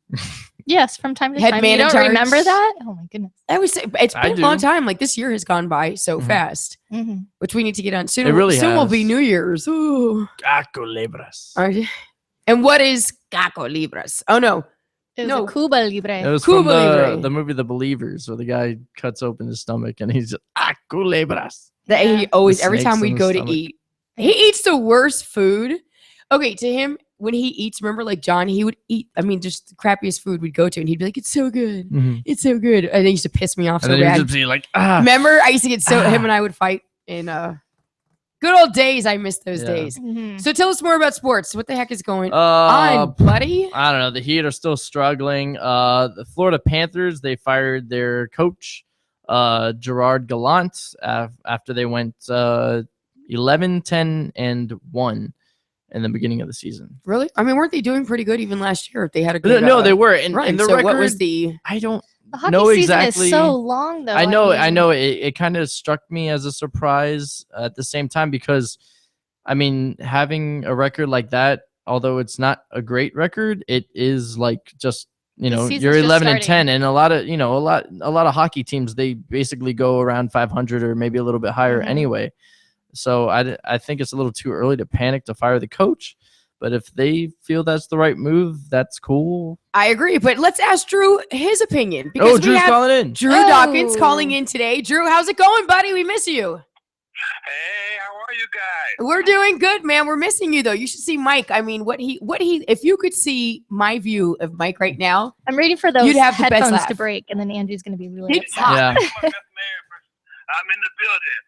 Yes, from time to Head time. man You in don't charge? remember that? Oh my goodness. I was. It's I been a long do. time. Like this year has gone by so fast, Mhm. which we need to get on soon. It really soon will be has. New Year's. Ooh. Caco Libras. All right. And what is Caco Libras? Oh no. It was No. a Cuba Libre. It was Cuba from Libre. the movie The Believers, where the guy cuts open his stomach and he's Caco Libras. That he Yeah. always The every snakes time in we'd the go to stomach. eat, he eats the worst food. Okay, to him when he eats, remember like John, he would eat. I mean, just the crappiest food we'd go to, and he'd be like, "It's so good, Mhm. it's so good," and it used to piss me off And so then he bad. would just be like, ah. Remember, I used to get so Ah. him and I would fight in good old days. I miss those Yeah. days. Mhm. So tell us more about sports. What the heck is going Uh, on, buddy? I don't know. The Heat are still struggling. The Florida Panthers, they fired their coach, Gerard Gallant, after they went 11, 10, and 1 in the beginning of the season. Really? I mean, weren't they doing pretty good even last year? If they had a good No, they were. And, run. and the So record, what was the? I don't The hockey know season exactly. is so long, though. I mean, know. It kind of struck me as a surprise at the same time because, I mean, having a record like that, although it's not a great record, it is like just season's you're just 11 and starting. 10, and a lot of hockey teams they basically go around 500 or maybe a little bit higher Mhm. anyway. So I think it's a little too early to panic to fire the coach. But if they feel that's the right move, that's cool. I agree, but let's ask Drew his opinion. Oh, Drew's calling in. Drew Dawkins calling in today. Drew, how's it going, buddy? We miss you. Hey, how are you guys? We're doing good, man. We're missing you though. You should see Mike. I mean, what he if you could see my view of Mike right now, I'm ready for those you'd have the best headphones laugh. to break, and then Andrew's going to be really It's upset. hot. Yeah. I'm in the building.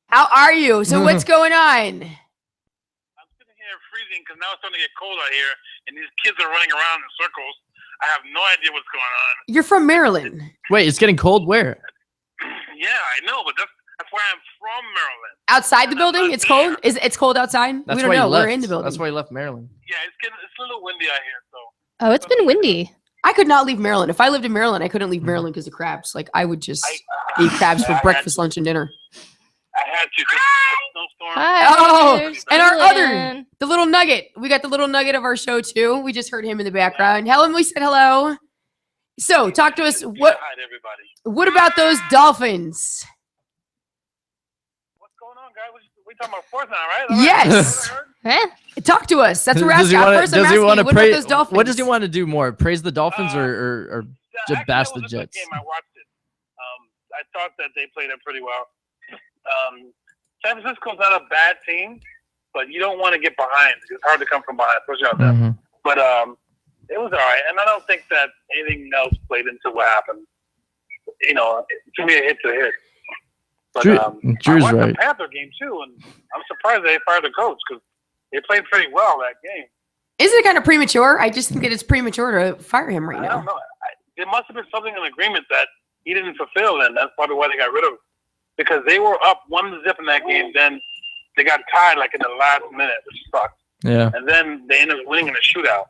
How are you? So what's going on? I'm sitting here freezing because now it's starting to get cold out here, and these kids are running around in circles. I have no idea what's going on. You're from Maryland. Wait, it's getting cold where? Yeah, I know, but that's why I'm from Maryland. Outside the building, it's cold. It's cold outside. That's We don't why know. he left. We're in the building. That's why he left Maryland. Yeah, it's a little windy out here, so. Oh, it's been windy. I could not leave Maryland. If I lived in Maryland, I couldn't leave Maryland because of crabs. Like I would just eat crabs for breakfast, lunch, and dinner. I had to. 'Cause the snowstorm. Hi, Oh, there's and our Dylan. the little nugget. We got the little nugget of our show too. We just heard him in the background. Helen, we said hello. So talk to us. Hi to everybody. What about those Dolphins? What's going on, guys? We talking about sports now, right? Yes. Eh? Talk to us. That's what we're Does he asking. wanna- First, I'm does he asking wanna you, what about praise- those Dolphins? What does he want to do more? Praise the Dolphins or just Actually, bash that the was a good Jets? game. I watched it. I thought that they played it pretty well. San Francisco's not a bad team, but you don't want to get behind. It's hard to come from behind, especially on them. Mhm. But it was all right, and I don't think that anything else played into what happened. You know, to me, a hit's a hit. But Drew's I watched right. the Panther game too, and I'm surprised they fired the coach because they played pretty well that game. Is it kind of premature? I just think that it's premature to fire him right I don't now. know. There must have been something in agreement that he didn't fulfill, and that's probably why they got rid of him. Because they were up 1-0 in that game, then they got tied like in the last minute, which sucked. Yeah. And then they ended up winning in a shootout.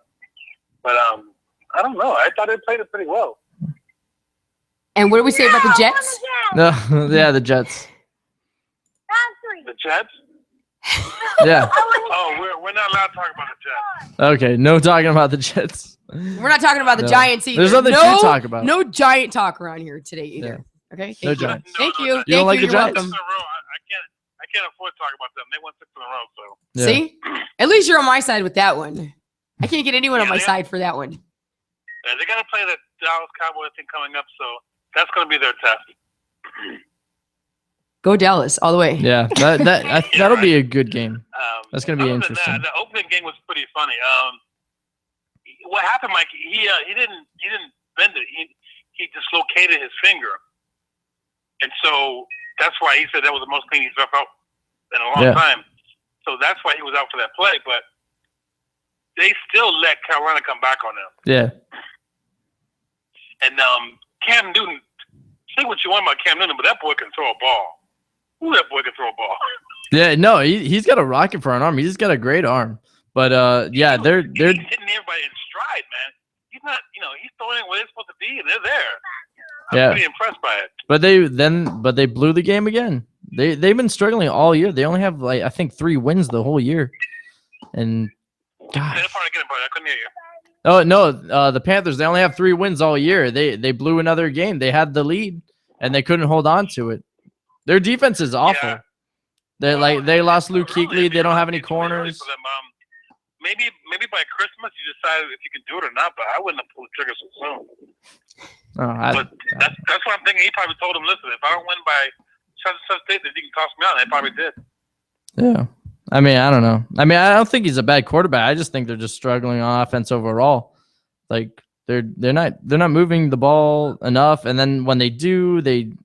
But I don't know. I thought they played it pretty well. And what do we say about the Jets? No, yeah, the Jets. The Jets? Yeah. Oh, we're not allowed to talk about the Jets. Okay, no talking about the Jets. We're not talking about the No. Giants either. There's nothing to talk about. No giant talk around here today either. Okay. No Thank you. Giants. Thank you. You don't Thank like the You're Giants? welcome. I can't afford to talk about them. They won 6 in a row, so. Yeah. See, at least you're on my side with that one. I can't get anyone on my side for that one. Yeah, they got to play the Dallas Cowboys thing coming up, so that's going to be their test. Go Dallas all the way. Yeah, that'll be a good game. That's gonna be Other than interesting. that, the opening game was pretty funny. What happened, Mike? He didn't bend it. He dislocated his finger, and so that's why he said that was the most clean he's ever felt in a long time. So that's why he was out for that play. But they still let Carolina come back on them. Yeah. And Cam Newton, say what you want about Cam Newton, but that boy can throw a ball. Ooh, that boy can throw a ball. Yeah, no, he's got a rocket for an arm. He's got a great arm. But yeah, they're He's hitting everybody in stride, man. He's not, he's throwing it where they're supposed to be, and they're there. I'm pretty impressed by it. but they blew the game again. They've been struggling all year. They only have I think 3 wins the whole year. And God. Say the part again, buddy. I couldn't hear you. Oh no, the Panthers, they only have 3 wins all year. They blew another game. They had the lead and they couldn't hold on to it. Their defense is awful. Yeah. They lost Luke Kuechly. They don't have any corners. Maybe by Christmas you decide if you can do it or not, but I wouldn't have pulled the trigger so soon. But that's what I'm thinking. He probably told him, listen, if I don't win by such date, then you can toss me out. And they probably did. Yeah. I mean, I don't know. I mean, I don't think he's a bad quarterback. I just think they're just struggling on offense overall. Like they're not moving the ball enough, and then when they do,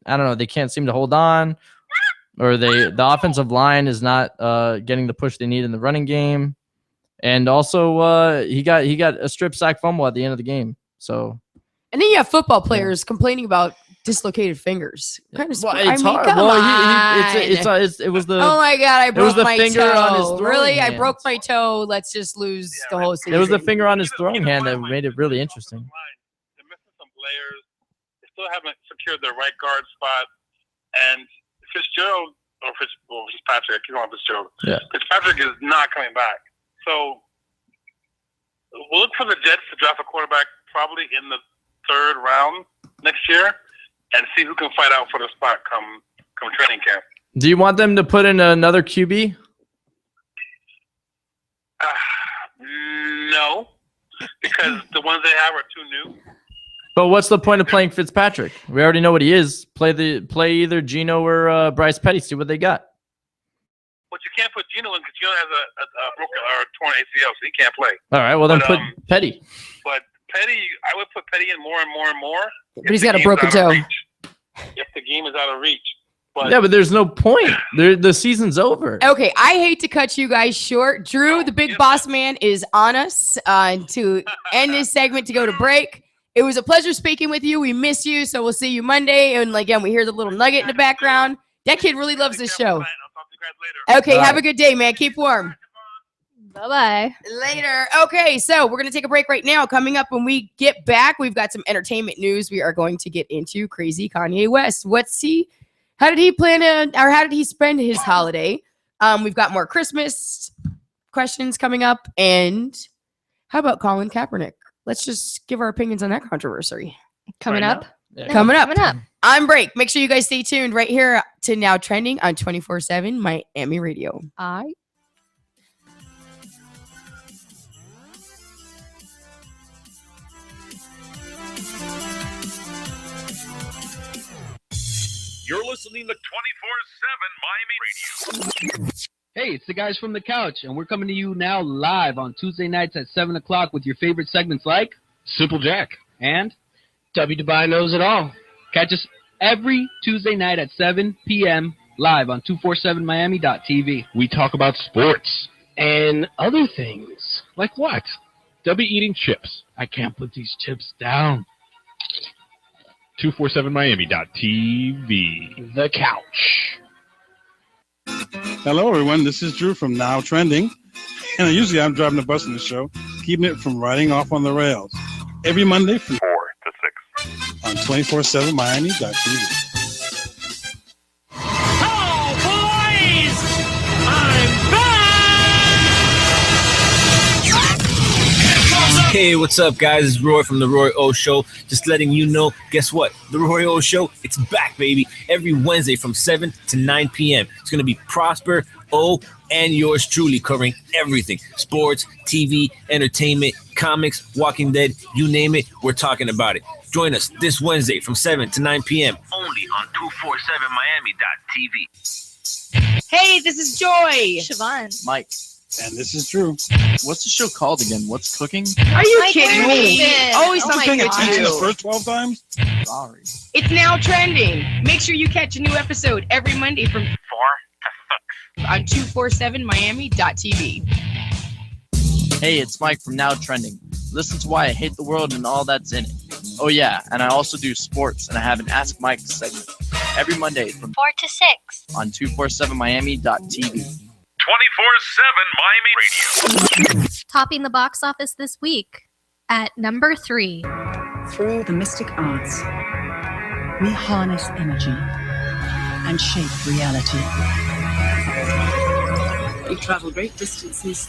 I don't know, they can't seem to hold on, or the offensive line is not getting the push they need in the running game, and also he got a strip sack fumble at the end of the game. So, and then you have football players complaining about dislocated fingers. Kind of. Well, it's hard. It was the. Oh my God! I broke my finger toe. on his throwing Really, hand. I broke my toe. Let's just lose the whole season. It was the finger on his throwing hand that made it really interesting. They're missing some players. They still haven't secured their right guard spot. And Fitzgerald, or Fitzpatrick, I keep on Fitzgerald. Yeah. Fitzpatrick is not coming back. So we'll look for the Jets to draft a quarterback probably in the 3rd round next year and see who can fight out for the spot come training camp. Do you want them to put in another QB? No, because the ones they have are too new. But what's the point of playing Fitzpatrick? We already know what he is. Play either Geno or Bryce Petty. See what they got. But you can't put Geno in because Geno has a broken or a torn ACL, so he can't play. All right, well then put Petty. But Petty, I would put Petty in more and more and more. But he's got a broken toe. If the game is out of reach. But Yeah, but there's no point. The season's over. Okay, I hate to cut you guys short. Drew, the big boss man, is on us to end this segment to go to break. It was a pleasure speaking with you. We miss you, so we'll see you Monday. And again, we hear the little nugget in the background. That kid really loves this show. Okay, have a good day, man. Keep warm. Bye-bye. Later. Okay, so we're going to take a break right now. Coming up when we get back, we've got some entertainment news. We are going to get into crazy Kanye West. How did he plan to, or how did he spend his holiday? We've got more Christmas questions coming up. And how about Colin Kaepernick? Let's just give our opinions on that controversy. Coming up. Coming up. I'm Break. Make sure you guys stay tuned right here to Now Trending on 24/7 Miami Radio. You're listening to 24/7 Miami Radio. Hey, it's the guys from the couch, and we're coming to you now live on Tuesday nights at 7 o'clock with your favorite segments like Simple Jack and W. Dubai knows it all. catch us every Tuesday night at 7 p.m. live on 247miami.tv. We talk about sports. And other things. Like what? W eating chips. I can't put these chips down. 247miami.tv. The couch. Hello, everyone. This is Drew from Now Trending. And usually I'm driving the bus in the show, keeping it from riding off on the rails. Every Monday from 4 to 6 on 247miami.tv. Hello, boys! I'm back! Hey, what's up, guys? It's Roy from The Roy O Show. Just letting you know, guess what? The Roy O Show, it's back, baby. Every Wednesday from 7 to 9 p.m. It's going to be Prosper, O, and yours truly covering everything. Sports, TV, entertainment, comics, Walking Dead, you name it, we're talking about it. Join us this Wednesday from 7 to 9 p.m. only on 247miami.tv. Hey, this is Joy. Siobhan. Mike. And this is Drew. What's the show called again? What's cooking? Are you Mike kidding me? Griffin. Always Oh my something God. to Attention the do. first 12 times? Sorry. It's Now Trending. Make sure you catch a new episode every Monday from 4 to 6 on 247miami.tv. Hey, it's Mike from Now Trending. Listen to Why I Hate the World and all that's in it. Oh yeah, and I also do sports, and I have an Ask Mike segment every Monday from 4 to 6. on 247miami.tv. 24/7 Miami Radio. Topping the box office this week at number 3. Through the mystic arts, we harness energy and shape reality. We travel great distances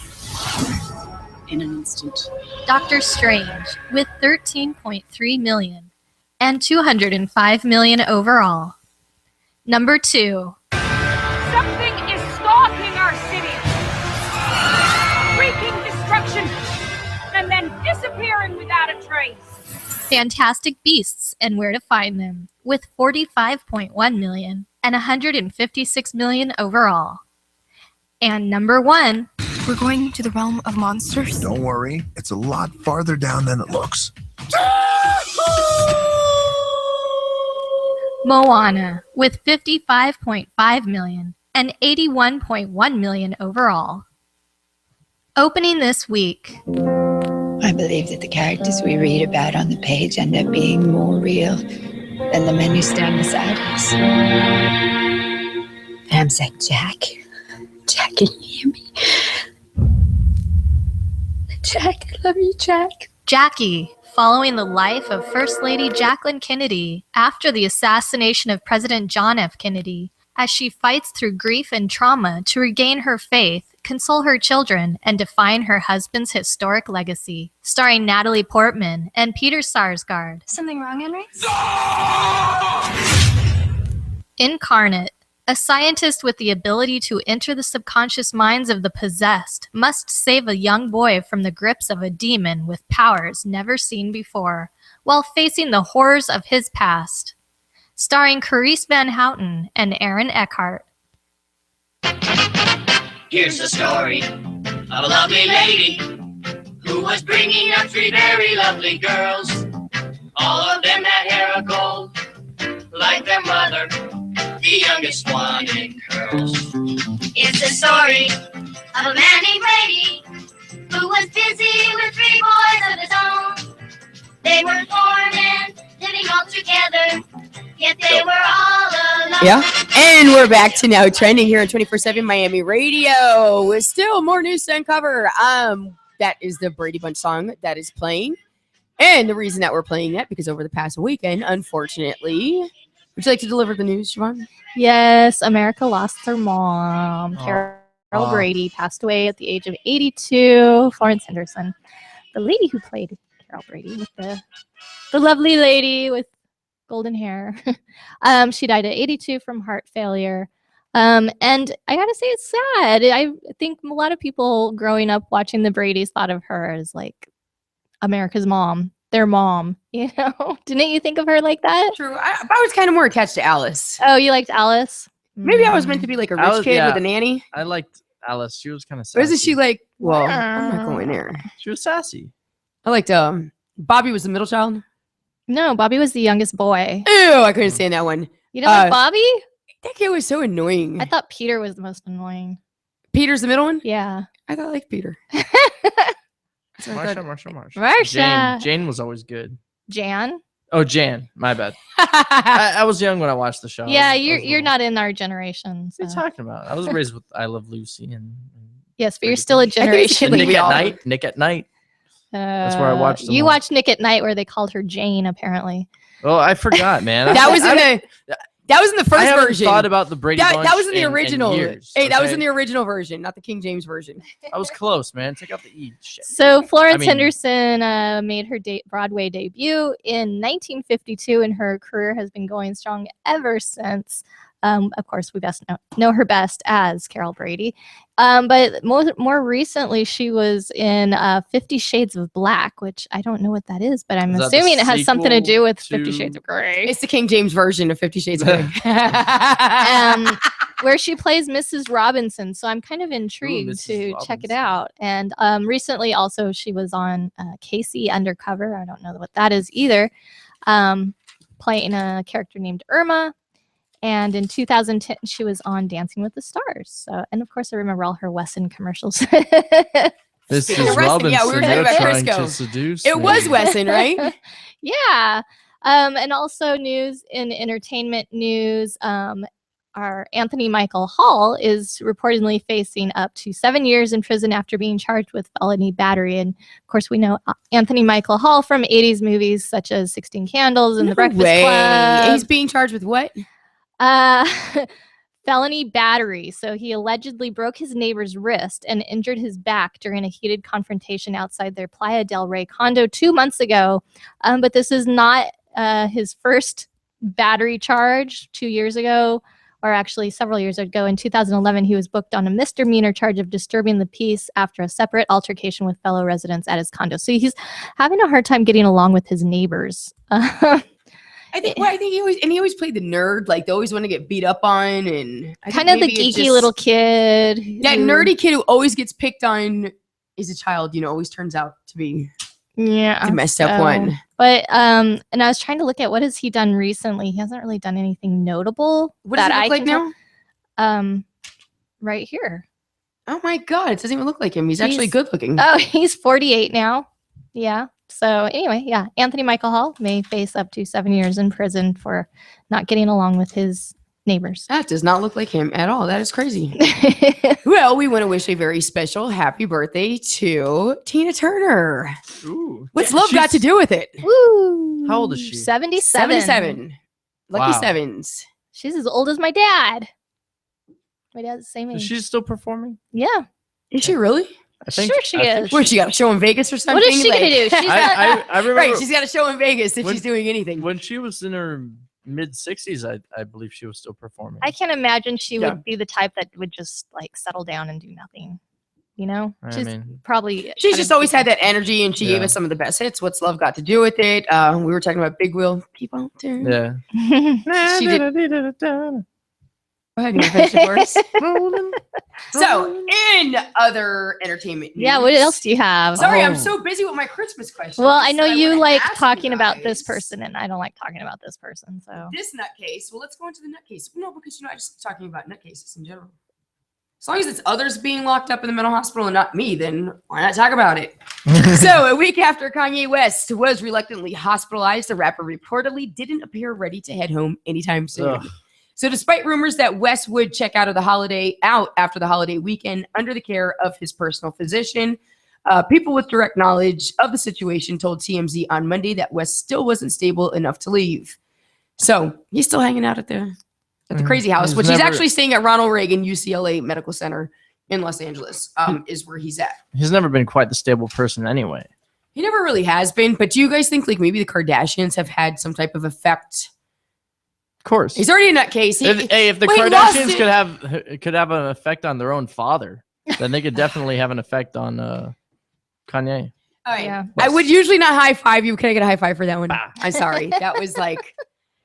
in an instant. Doctor Strange with 13.3 million and 205 million overall. Number 2. Something is stalking our city, wreaking destruction, and then disappearing without a trace. Fantastic Beasts and Where to Find Them with 45.1 million and 156 million overall. And number 1. We're going to the realm of monsters. Don't worry, it's a lot farther down than it looks. Moana with 55.5 million and 81.1 million overall. Opening this week. I believe that the characters we read about on the page end up being more real than the men who stand beside us. Pam's like, Jack, can you hear me? Jack, I love you, Jack. Jackie, following the life of First Lady Jacqueline Kennedy after the assassination of President John F. Kennedy, as she fights through grief and trauma to regain her faith, console her children, and define her husband's historic legacy. Starring Natalie Portman and Peter Sarsgaard. Something wrong, Henry? Incarnate, A scientist with the ability to enter the subconscious minds of the possessed must save a young boy from the grips of a demon with powers never seen before, while facing the horrors of his past. Starring Carice Van Houten and Aaron Eckhart. Here's the story of a lovely lady who was bringing up 3 very lovely girls. All of them had hair of gold, like their mother, the youngest one in curls. It's the story of a man named Brady who was busy with 3 boys of his own. They were 4 men living all together, yet they were all alone. Yeah. And we're back to Now Trending here on 24/7 Miami Radio with still more news to uncover. That is the Brady Bunch song that is playing. And the reason that we're playing that, because over the past weekend, unfortunately, would you like to deliver the news, Siobhan? Yes, America lost her mom. Carol Brady passed away at the age of 82. Florence Henderson, the lady who played Carol Brady, with the lovely lady with golden hair. She died at 82 from heart failure. And I gotta say, it's sad. I think a lot of people growing up watching the Bradys thought of her as like America's mom, their mom, you know? Didn't you think of her like that? True. I was kind of more attached to Alice. Oh, you liked Alice? Maybe I was meant to be like a rich kid with a nanny. I liked Alice. She was kind of sassy. Or isn't she like, well, I'm not going there. She was sassy. I liked, Bobby was the middle child. No, Bobby was the youngest boy. Ew, I couldn't stand that one. You don't like Bobby? That kid was so annoying. I thought Peter was the most annoying. Peter's the middle one? Yeah. I thought I liked Peter. Marsha. Jane was always good. Jan? Oh, Jan. My bad. I was young when I watched the show. Yeah, you're not in our generation. So. What are you talking about? I was raised with I Love Lucy and yes, but you're still a generation. Nick at Night. Nick at Night. That's where I watched them. You watched Nick at Night, where they called her Jane, apparently. Oh, I forgot, man. That was in the first I haven't version. thought about the Brady Bunch that was in the original. years, that was in the original version, not the King James version. I was close, man. Take out the E. Shit. So Florence Henderson made her Broadway debut in 1952, and her career has been going strong ever since. Of course, we best know her best as Carol Brady. But more recently, she was in 50 Shades of Black, which I don't know what that is, but I'm assuming it has something to do with 50 Shades of Grey. It's the King James version of 50 Shades of Grey. Where she plays Mrs. Robinson. So I'm kind of intrigued to check it out. And recently also she was on Casey Undercover. I don't know what that is either. Playing a character named Irma. And in 2010, she was on Dancing with the Stars. So, and of course, I remember all her Wesson commercials. This is Robinson. Yeah, we were talking about trying Crisco. to seduce It me. was Wesson, right? Yeah. And also news in entertainment news, our Anthony Michael Hall is reportedly facing up to 7 years in prison after being charged with felony battery. And of course, we know Anthony Michael Hall from 80s movies such as 16 Candles and The Breakfast Club. He's being charged with what? Felony battery. So he allegedly broke his neighbor's wrist and injured his back during a heated confrontation outside their Playa del Rey condo 2 months ago. But this is not his first battery charge. 2 years ago, or actually several years ago, in 2011, he was booked on a misdemeanor charge of disturbing the peace after a separate altercation with fellow residents at his condo. So he's having a hard time getting along with his neighbors. I think he always played the nerd, like they always want to get beat up on, and kind of the geeky little kid. That nerdy kid who always gets picked on is a child, always turns out to be the messed up one. But and I was trying to look at what has he done recently. He hasn't really done anything notable. What does he look like now? Right here. Oh my God, it doesn't even look like him. He's actually good looking. Oh, he's 48 now. Yeah. So anyway, yeah, Anthony Michael Hall may face up to 7 years in prison for not getting along with his neighbors. That does not look like him at all. That is crazy. Well, we want to wish a very special happy birthday to Tina Turner. Ooh. What's love got to do with it? Woo! How old is she? 77. 77. Lucky Wow. sevens. She's as old as my dad. My dad's the same age. Is she still performing? Yeah. Is she really? Sure she is. What, she got a show in Vegas or something? What is she going to do? She's I remember right, she's got a show in Vegas if she's doing anything. when she was in her mid 60s, I believe she was still performing. I can't imagine she Yeah. would be the type that would just like settle down and do nothing. You know, I she's mean- probably She's just always had that energy, and she gave Yeah. us some of the best hits. What's Love Got to Do with It? We were talking about Big Wheel. Keep on turning. Yeah. She did. Go ahead, you wanna finish the chorus? So, in other entertainment news, Yeah, what else do you have? Sorry, I'm Oh. so busy with my Christmas questions. Well, I know that you wanna like ask talking you about this guys. person, and I don't like talking about this person. So This nutcase. Well, let's go into the nutcase. No, because I just talking about nutcases in general. As long as it's others being locked up in the mental hospital and not me, then why not talk about it? So, a week after Kanye West was reluctantly hospitalized, the rapper reportedly didn't appear ready to head home anytime soon. Ugh. So, despite rumors that West would check out after the holiday weekend under the care of his personal physician, people with direct knowledge of the situation told TMZ on Monday that West still wasn't stable enough to leave. So he's still hanging out at the crazy house, He's which he's never- actually staying at Ronald Reagan UCLA Medical Center in Los Angeles, is where he's at. He's never been quite the stable person anyway. He never really has been, but do you guys think like maybe the Kardashians have had some type of effect? Of course. He's already in that case. If the Well, he lost Kardashians it. could have an effect on their own father, then they could definitely have an effect on Kanye. All right. Yeah. I would usually not high five you. Can I get a high five for that one? I'm sorry. That was like,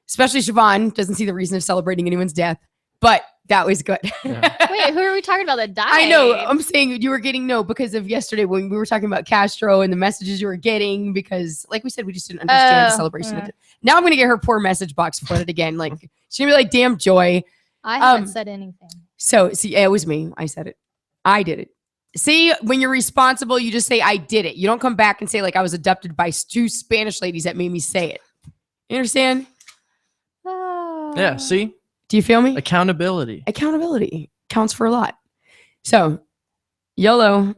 especially Siobhan doesn't see the reason of celebrating anyone's death, but that was good. wait, who are we talking about that died? I know. I'm saying you were getting because of yesterday when we were talking about Castro and the messages you were getting, because like we said, we just didn't understand the Oh, celebration. yeah. Now I'm going to get her poor message box flooded again. Like she's going to be like, damn Joy. I haven't said anything. So see, it was me. I said it. I did it. See, when you're responsible, you just say, I did it. You don't come back and say, like, I was abducted by two Spanish ladies that made me say it. You understand? Yeah, see? Do you feel me? Accountability. Accountability counts for a lot. So, YOLO.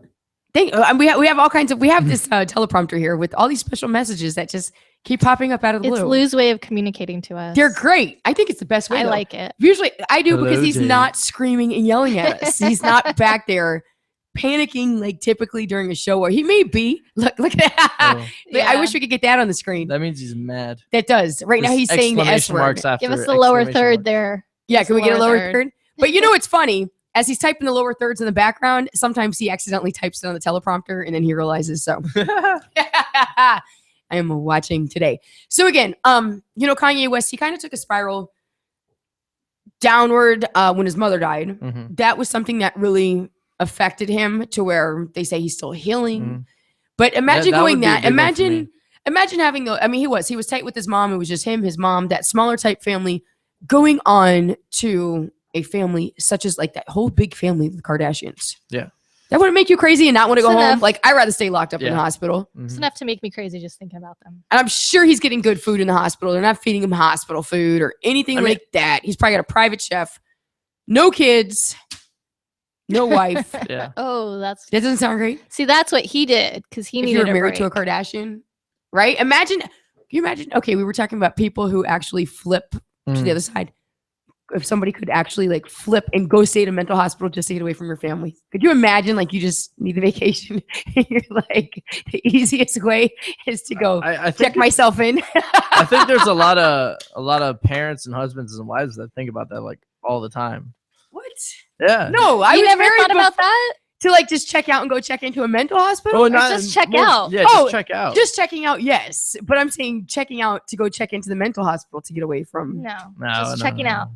We have all kinds of, we have this teleprompter here with all these special messages that just keep popping up out of the It's blue. Lou's way of communicating to us. They're great. I think it's the best way. I though. like it. Usually I do because Hello, he's Jay. not screaming and yelling at us. He's not back there panicking like typically during a show where he may be. Look at that. Oh, I wish we could get that on the screen. that means he's mad. That does. Right now Just he's saying the S exclamation word. marks after Give us the lower exclamation third marks. there. Yeah, Just can we get a lower third. third? But you know what's funny? As he's typing the lower thirds in the background, sometimes he accidentally types it on the teleprompter and then he realizes so. I am watching today. So again, Kanye West, he kind of took a spiral downward when his mother died. Mhm. That was something that really affected him to where they say he's still healing. Mhm. But imagine that going would be a that. big one for Imagine having he was tight with his mom. It was just him, his mom, that smaller type family, going on to a family such as like that whole big family, the Kardashians. Yeah. That wouldn't make you crazy and not want to go It's home. enough. Like I'd rather stay locked up in the Yeah. hospital. It's enough to make me crazy just thinking about them. And I'm sure he's getting good food in the hospital. They're not feeding him hospital food or anything I mean- like that. He's probably got a private chef, no kids, no wife. Yeah. Oh, That doesn't sound great. see, that's what he did because he If needed you were a married to a break. Kardashian, right? Can you imagine? Okay, we were talking about people who actually flip to Mm. the other side. If somebody could actually like flip and go stay at a mental hospital just to get away from your family, could you imagine? Like you just need a vacation, and you're like, the easiest way is to go I check think myself in. I think there's a lot of parents and husbands and wives that think about that like all the time. What? Yeah. No, I You was never married thought about bef- that? to like just check out and go check into a mental hospital. Oh, Or just check out. Yeah, Oh, just check out. Just checking out, yes, but I'm saying checking out to go check into the mental hospital to get away from. No, No, just no, checking no. out.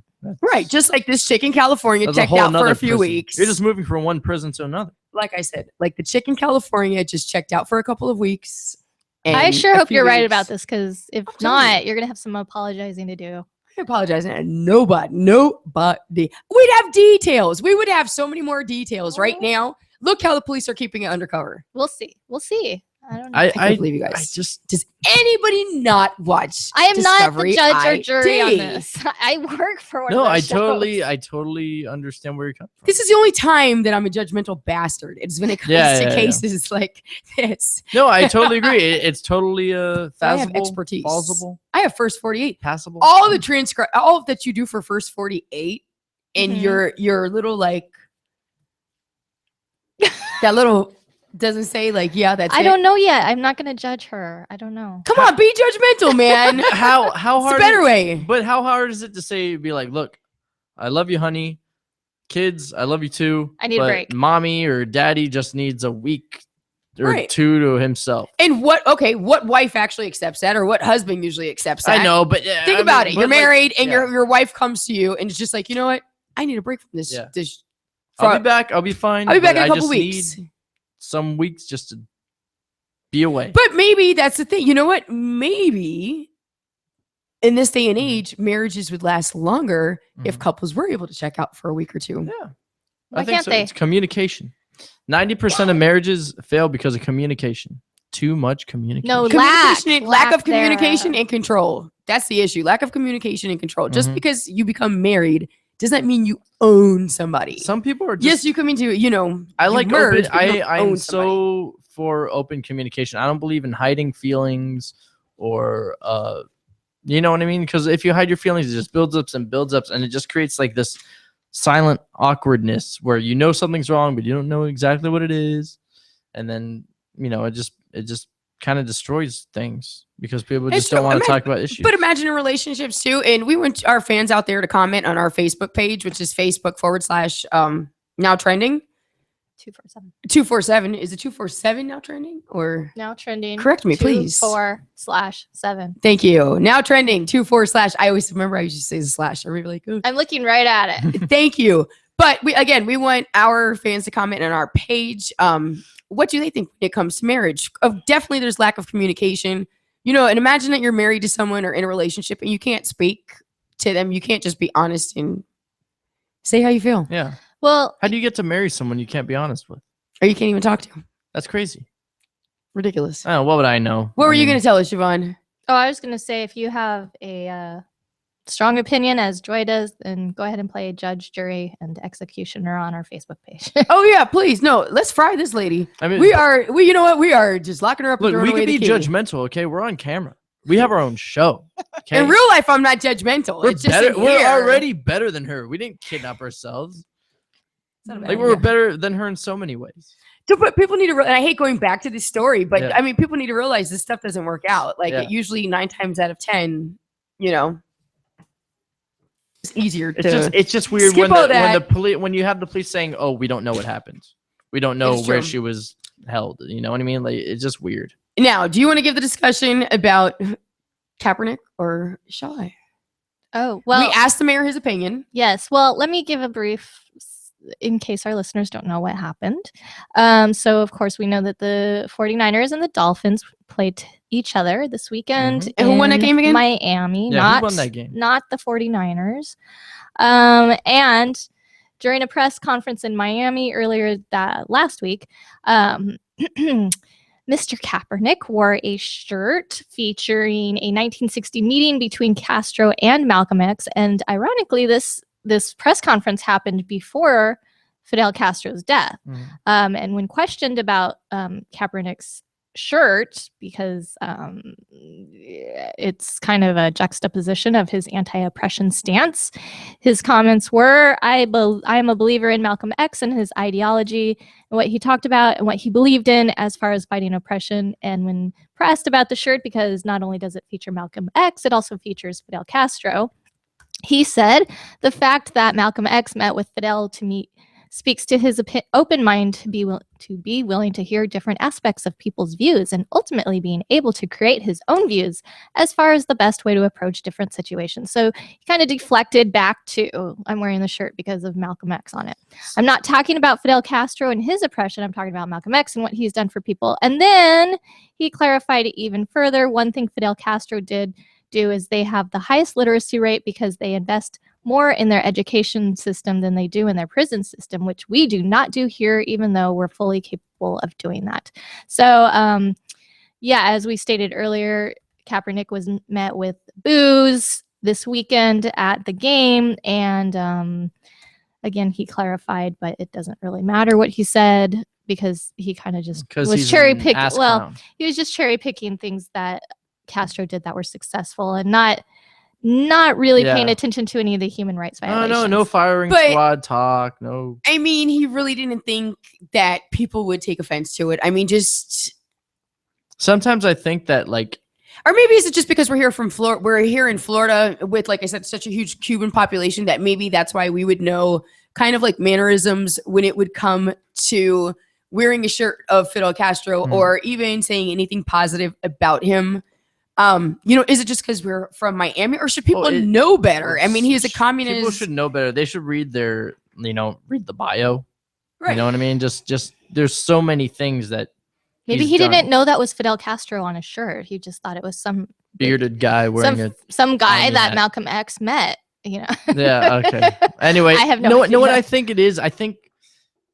Right, just like this chick in California That's a checked whole out for nother a few prison. weeks. You're just moving from one prison to another. Like I said, like the chick in California just checked out for a couple of weeks. I and sure a hope few you're right weeks- about this because if I'm telling you. not, you're gonna have some apologizing to do. I apologize. Nobody. We'd have details. We would have so many more details right now. Look how the police are keeping it undercover. We'll see. We'll see. I don't know. I can't believe you guys. I just Does anybody not watch? I am Discovery not the judge or jury on ID? this. I work for one no. of those I shows. totally understand where you're coming from. This is the only time that I'm a judgmental bastard. It's when it comes Yeah, to yeah, yeah. cases like this. No, I totally agree. It's totally I have feasible, expertise. plausible, I have first 48. passable. All the transcript, all that you do for first 48, and Mhm. your little like that little doesn't say like, yeah, that's I it? don't know yet. I'm not going to judge her. I don't know. Come on, be judgmental, man. How It's hard? a better way. But how hard is it to say? Be like, look, I love you, honey. Kids, I love you too. I need a but break. Mommy or daddy just needs a week or Right. 2 to himself. And what wife actually accepts that, or what husband usually accepts that? I know, but Think about it. You're but, like, married, and yeah. your wife comes to you, and it's just like, you know what? I need a break from this. Yeah. this I'll be back. I'll be fine. I'll be back but in a I couple just weeks. need some weeks just to be away. But maybe that's the thing. You know what? Maybe in this day and age, marriages would last longer if couples were able to check out for a week or two. Yeah. Why I think can't so. they? It's communication. 90% of marriages fail because of communication. Too much communication. No, Lack of lack there. communication and control. That's the issue. Lack of communication and control. Just Mhm. because you become married does not mean you own somebody. Some people are just, Yes, you come into, I you like merge, open, but you don't I'm own somebody. so for open communication. I don't believe in hiding feelings or you know what I mean? Because if you hide your feelings, it just builds up and it just creates like this silent awkwardness where you know something's wrong, but you don't know exactly what it is. And then, it just kind of destroys things because people just don't want to talk about issues. But imagine in relationships too. And we want our fans out there to comment on our Facebook page, which is Facebook.com/ now trending. 247. 247. Is it 247 now trending or Now trending. Correct me, please. 4/7. Thank you. Now trending 24/ I always remember I used to say the slash. I really like, oh. I'm looking right at it. Thank you. But we want our fans to comment on our page. What do they think when it comes to marriage? Definitely there's lack of communication. And imagine that you're married to someone or in a relationship and you can't speak to them. You can't just be honest and say how you feel. Yeah. Well, how do you get to marry someone you can't be honest with? Or you can't even talk to. That's crazy. Ridiculous. Oh, what would I know? What were you going to tell us, Siobhan? Oh, I was going to say, if you have a strong opinion, as Joy does, then go ahead and play judge, jury, and executioner on our Facebook page. Oh yeah, please. No, let's fry this lady. I mean, you know what? We are just locking her up. Look, and we throwing can away be the key. judgmental, okay? We're on camera. We have our own show. Okay? In real life, I'm not judgmental. We're It's just better. in We're here. already better than her. We didn't kidnap ourselves. Like we're better than her in so many ways. But people need to. And I hate going back to this story, but Yeah. I mean, people need to realize this stuff doesn't work out. Like Yeah. it usually 9 times out of 10, it's easier to. It's just weird skip when all the that. police when you have the police saying, "Oh, we don't know what happened. We don't know It's where true. she was held." You know what I mean? Like it's just weird. Now, do you want to give the discussion about Kaepernick or Shy? Oh, well. We asked the mayor his opinion. Yes. Well, let me give a brief in case our listeners don't know what happened. So, of course, we know that the 49ers and the Dolphins played each other this weekend. And who won that in game again? Miami. Yeah, not, who won that game? Not the 49ers. And during a press conference in Miami earlier last week, Mr. Kaepernick wore a shirt featuring a 1960 meeting between Castro and Malcolm X. And ironically, this press conference happened before Fidel Castro's death. And when questioned about Kaepernick's shirt, because it's kind of a juxtaposition of his anti-oppression stance, his comments were, I am a believer in Malcolm X and his ideology and what he talked about and what he believed in as far as fighting oppression. And when pressed about the shirt, because not only does it feature Malcolm X, it also features Fidel Castro, he said the fact that Malcolm X met with Fidel to meet speaks to his open mind to be willing to hear different aspects of people's views and ultimately being able to create his own views as far as the best way to approach different situations. So he kind of deflected back to, I'm wearing the shirt because of Malcolm X on it. I'm not talking about Fidel Castro and his oppression. I'm talking about Malcolm X and what he's done for people. And then he clarified it even further. One thing Fidel Castro did do is they have the highest literacy rate because they invest more in their education system than they do in their prison system, which we do not do here, even though we're fully capable of doing that. So, as we stated earlier, Kaepernick was met with boos this weekend at the game. And again, he clarified, but it doesn't really matter what he said because he kind of just was cherry picking. Well, he was just cherry picking things that Castro did that were successful and not not really Yeah. paying attention to any of the human rights violations. No firing But- squad talk. No. I mean, he really didn't think that people would take offense to it. I mean, just, Sometimes I think that like or maybe is it just because we're here from Florida? We're here in Florida with, like I said, such a huge Cuban population that maybe that's why we would know kind of like mannerisms when it would come to wearing a shirt of Fidel Castro or even saying anything positive about him. Is it just because we're from Miami, or should people know better? I mean, he's a communist. people should know better. They should read their, read the bio. Right. You know what I mean? Just there's so many things that Maybe he's he done. didn't know that was Fidel Castro on his shirt. He just thought it was some Bearded guy wearing some guy army that hat. Malcolm X met. Yeah. Okay. Anyway, I have no know idea. what I think it is. I think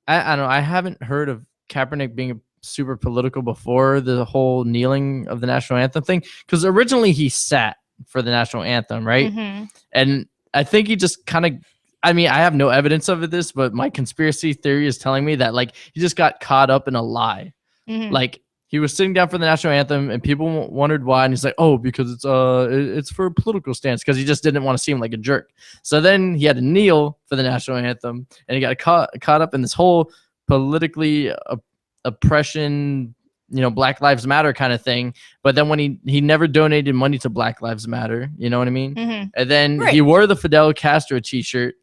I don't know. I haven't heard of Kaepernick being super political before the whole kneeling of the national anthem thing, because originally he sat for the national anthem, right? Mhm. And I think he just kind of. I mean, I have no evidence of this, but my conspiracy theory is telling me that like he just got caught up in a lie. Mhm. Like he was sitting down for the national anthem and people wondered why, and he's like, oh, because it's for a political stance, because he just didn't want to seem like a jerk. So then he had to kneel for the national anthem, and he got caught up in this whole politically oppression, Black Lives Matter kind of thing. But then when he never donated money to Black Lives Matter, you know what I mean? Mhm. And then Right. he wore the Fidel Castro t-shirt,